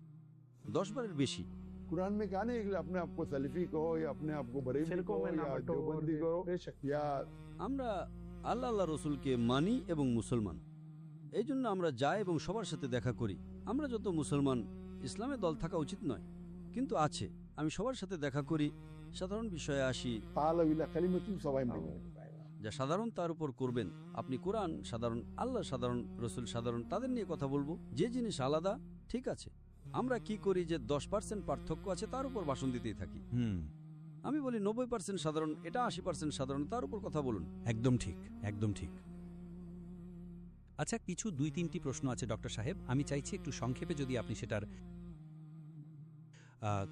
10 বারের বেশি। कुरान में कहा नहीं कि अपने आप को सलफी कहो या अपने आप को बरेली कहो या देवबंदी कहो या আমরা আল্লাহ রসুলকে মানি এবং মুসলমান। এই জন্য আমরা যাই এবং সবার সাথে দেখা করি। আমরা যত মুসলমান, ইসলামের দল থাকা উচিত নয়, কিন্তু আছে। আমি সবার সাথে দেখা করি, সাধারণ বিষয়ে আসি, যা সাধারণ তার উপর করবেন। আপনি কোরআন সাধারণ, আল্লাহ সাধারণ, রসুল সাধারণ, তাদের নিয়ে কথা বলবো। যে জিনিস আলাদা, ঠিক আছে। আমরা কি করি যে 10% পার্থক্য আছে তার উপর ভাষণ দিতেই থাকি। আমি বলি 90% সাধারণ, এটা 80% সাধারণ, তার উপর কথা বলুন। একদম ঠিক, একদম ঠিক। আচ্ছা, কিছু 2-3টি প্রশ্ন আছে ডক্টর সাহেব, আমি চাইছি একটু সংক্ষেপে যদি আপনি সেটার,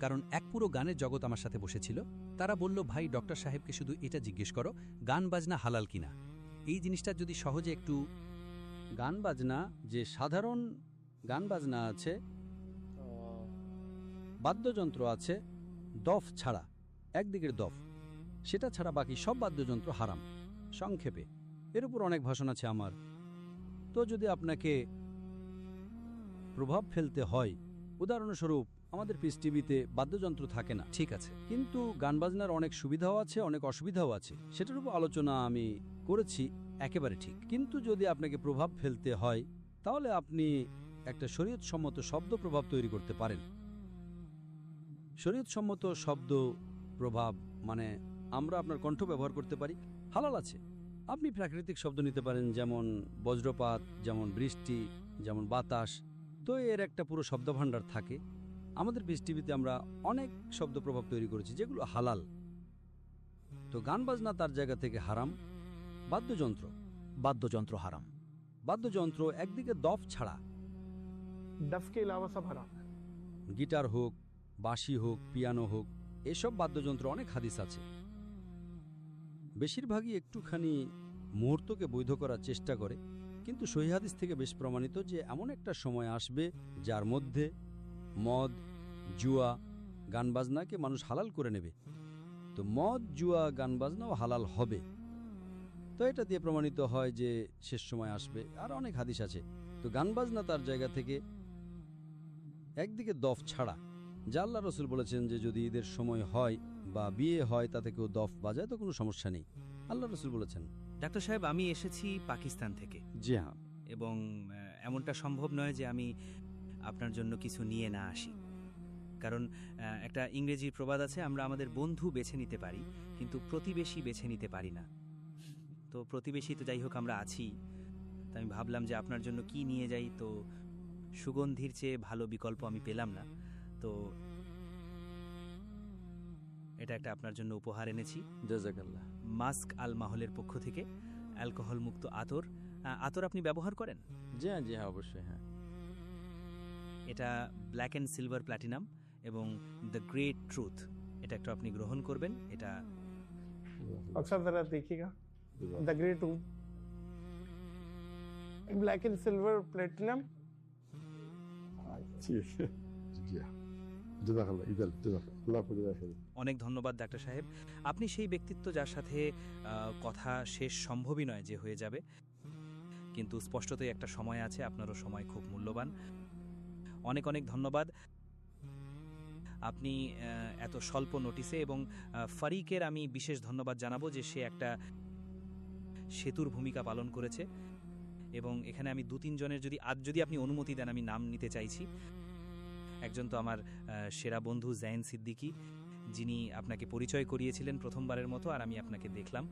কারণ এক পুরো গানের জগৎ আমার সাথে বসেছিল। তারা বলল, ভাই ডক্টর সাহেবকে শুধু এটা জিজ্ঞেস করো গান বাজনা হালাল কিনা। এই জিনিসটা যদি সহজে একটু। গান বাজনা, যে সাধারণ গান বাজনা আছে, বাদ্যযন্ত্র আছে, দফ ছাড়া, একদিকের দফ, সেটা ছাড়া বাকি সব বাদ্যযন্ত্র হারাম। সংক্ষেপে এর উপর অনেক ভাষণ আছে আমার। তো যদি আপনাকে প্রভাব ফেলতে হয়, উদাহরণস্বরূপ আমাদের পিস টিভিতে বাদ্যযন্ত্র থাকে না, ঠিক আছে, কিন্তু গান বাজনার অনেক সুবিধাও আছে, অনেক অসুবিধাও আছে, সেটার উপর আলোচনা আমি করেছি, একেবারে ঠিক। কিন্তু যদি আপনাকে প্রভাব ফেলতে হয় তাহলে আপনি একটা শরীয়তসম্মত শব্দ প্রভাব তৈরি করতে পারেন। শরীয়তসম্মত শব্দ প্রভাব মানে আমরা আপনার কণ্ঠ ব্যবহার করতে পারি, হালাল আছে। আপনি প্রাকৃতিক শব্দ নিতে পারেন, যেমন বজ্রপাত, যেমন বৃষ্টি, যেমন বাতাস। তো এর একটা পুরো শব্দভাণ্ডার থাকে। আমাদের পিস টিভিতে আমরা অনেক শব্দ প্রভাব তৈরি করেছি যেগুলো হালাল। তো গান বাজনা তার জায়গা থেকে হারাম। বাদ্যযন্ত্র হারাম। বাদ্যযন্ত্র একদিকে দফ ছাড়া, डफ के अलावा सब हराम है। গিটার হোক, বাঁশি হোক, পিয়ানো হোক, এসব বাদ্যযন্ত্র অনেক হাদিস আছে। বেশিরভাগই একটুখানি মুহূর্তকে বৈধ করার চেষ্টা করে, কিন্তু সহিহ হাদিস থেকে বেশ প্রমাণিত যে এমন একটা সময় আসবে যার মধ্যে মদ, জুয়া, গান বাজনাকে মানুষ হালাল করে নেবে। তো মদ, জুয়া, গান বাজনাও হালাল হবে। তো এটা দিয়ে প্রমাণিত হয় যে শেষ সময় আসবে। আর অনেক হাদিস আছে। তো গান বাজনা তার জায়গা থেকে একদিকে দফ ছাড়া, যা আল্লাহ রসুল বলেছেন যে যদি ঈদের সময় হয় বা বিয়ে হয় তাতে কেউ দফ বাজায় তো কোনো সমস্যা নেই, আল্লাহ রসুল বলেছেন। ডাক্তার সাহেব, আমি এসেছি পাকিস্তান থেকে। জি হ্যাঁ। এবং এমনটা সম্ভব নয় যে আমি আপনার জন্য কিছু নিয়ে না আসি। কারণ একটা ইংরেজি প্রবাদ আছে, আমরা আমাদের বন্ধু বেছে নিতে পারি কিন্তু প্রতিবেশী বেছে নিতে পারি না। তো প্রতিবেশী তো যাই হোক আমরা আছি। তো আমি ভাবলাম যে আপনার জন্য কি নিয়ে যাই। তো সুগন্ধির চেয়ে ভালো বিকল্প আমি পেলাম না। তো এটা একটা আপনার জন্য উপহার এনেছি। জাযাকাল্লাহ। মাস্ক আল মাহলের পক্ষ থেকে অ্যালকোহল মুক্ত আতর। আতর আপনি ব্যবহার করেন? জি হ্যাঁ, জি হ্যাঁ, অবশ্যই। হ্যাঁ, এটা ব্ল্যাক অ্যান্ড সিলভার প্ল্যাটিনাম এবং দ্য গ্রেট ট্রুথ, এটা একটু আপনি গ্রহণ করবেন। এটা अक्सर जरा देखिएगा the great room black and silver platinum ठीक है जी জাযাকাল্লাহ ইদাল জাযাকাল্লাহ আল্লাহ করে রাখেন। অনেক ধন্যবাদ ডাক্তার সাহেব। আপনি সেই ব্যক্তিত্ব যার সাথে কথা শেষ সম্ভবই নয় যে হয়ে যাবে, কিন্তু স্পষ্টতই একটা সময় আছে, আপনারও সময় খুব মূল্যবান। অনেক অনেক ধন্যবাদ। আপনি এত স্বল্প নোটিসে, এবং ফারিকের আমি বিশেষ ধন্যবাদ জানাবো যে সে একটা সেতুর ভূমিকা পালন করেছে। এবং এখানে আমি 2-3 জনের যদি আপনি অনুমতি দেন আমি নাম নিতে চাইছি। একজন তো আমার সেরা বন্ধু জাইন সিদ্দিকী, যিনি আপনাকে পরিচয় করিয়েছিলেন প্রথমবারের মতো, আর আমি আপনাকে দেখলাম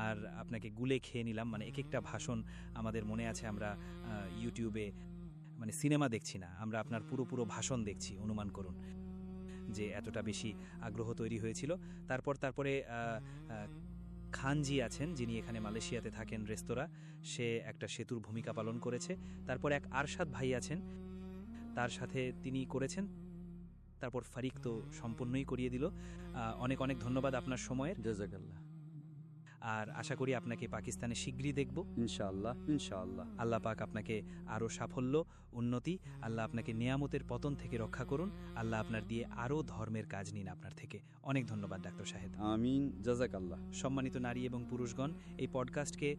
আর আপনাকে গুলে খেয়ে নিলাম। মানে এক একটা ভাষণ আমাদের মনে আছে, আমরা ইউটিউবে মানে সিনেমা দেখছি না, আমরা আপনার পুরো ভাষণ দেখছি, অনুমান করুন যে এতটা বেশি আগ্রহ তৈরি হয়েছিল। তারপরে খানজি আছেন, যিনি এখানে মালয়েশিয়াতে থাকেন, রেস্তোরাঁ, সে একটা সেতুর ভূমিকা পালন করেছে। তারপর এক আরশাদ ভাই আছেন, তার সাথে তিনি করেছেন। তারপর ফারিক তো সম্পূর্ণই করিয়ে দিল। অনেক অনেক ধন্যবাদ আপনার সময়ের। জাযাকাল্লাহ। আর আশা করি আপনাকে পাকিস্তানে শীঘ্রই দেখব ইনশাআল্লাহ ইনশাআল্লাহ। আল্লাহ পাক আপনাকে আরও সাফল্য, উন্নতি, আল্লাহ আপনাকে নেয়ামতের পতন থেকে রক্ষা করুন। আল্লাহ আপনার দিয়ে আরও ধর্মের কাজ নিন আপনার থেকে। অনেক ধন্যবাদ ডাক্তার সাহেব। আমিন, জাযাকাল্লাহ। সম্মানিত নারী এবং পুরুষগণ, এই পডকাস্টকে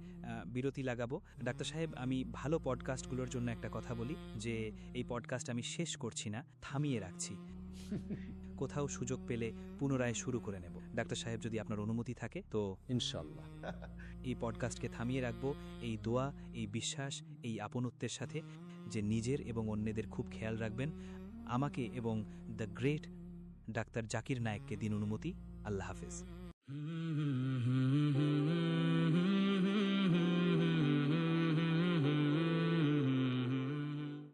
বিরতি লাগাবো। ডাক্তার সাহেব, আমি ভালো পডকাস্টগুলোর জন্য একটা কথা বলি যে এই পডকাস্ট আমি শেষ করছি না, থামিয়ে রাখছি। কোথাও সুযোগ পেলে পুনরায় শুরু করে নেব। ডাক্তার সাহেব, যদি আপনার অনুমতি থাকে তো ইনশাআল্লাহ এই পডকাস্টকে থামিয়ে রাখবো এই দোয়া, এই বিশ্বাস, এই আপনত্বের সাথে যে নিজের এবং অন্যদের খুব খেয়াল রাখবেন। আমাকে এবং দ্য গ্রেট ডাক্তার জাকির নায়েককে দিন অনুমতি। আল্লাহ হাফেজ।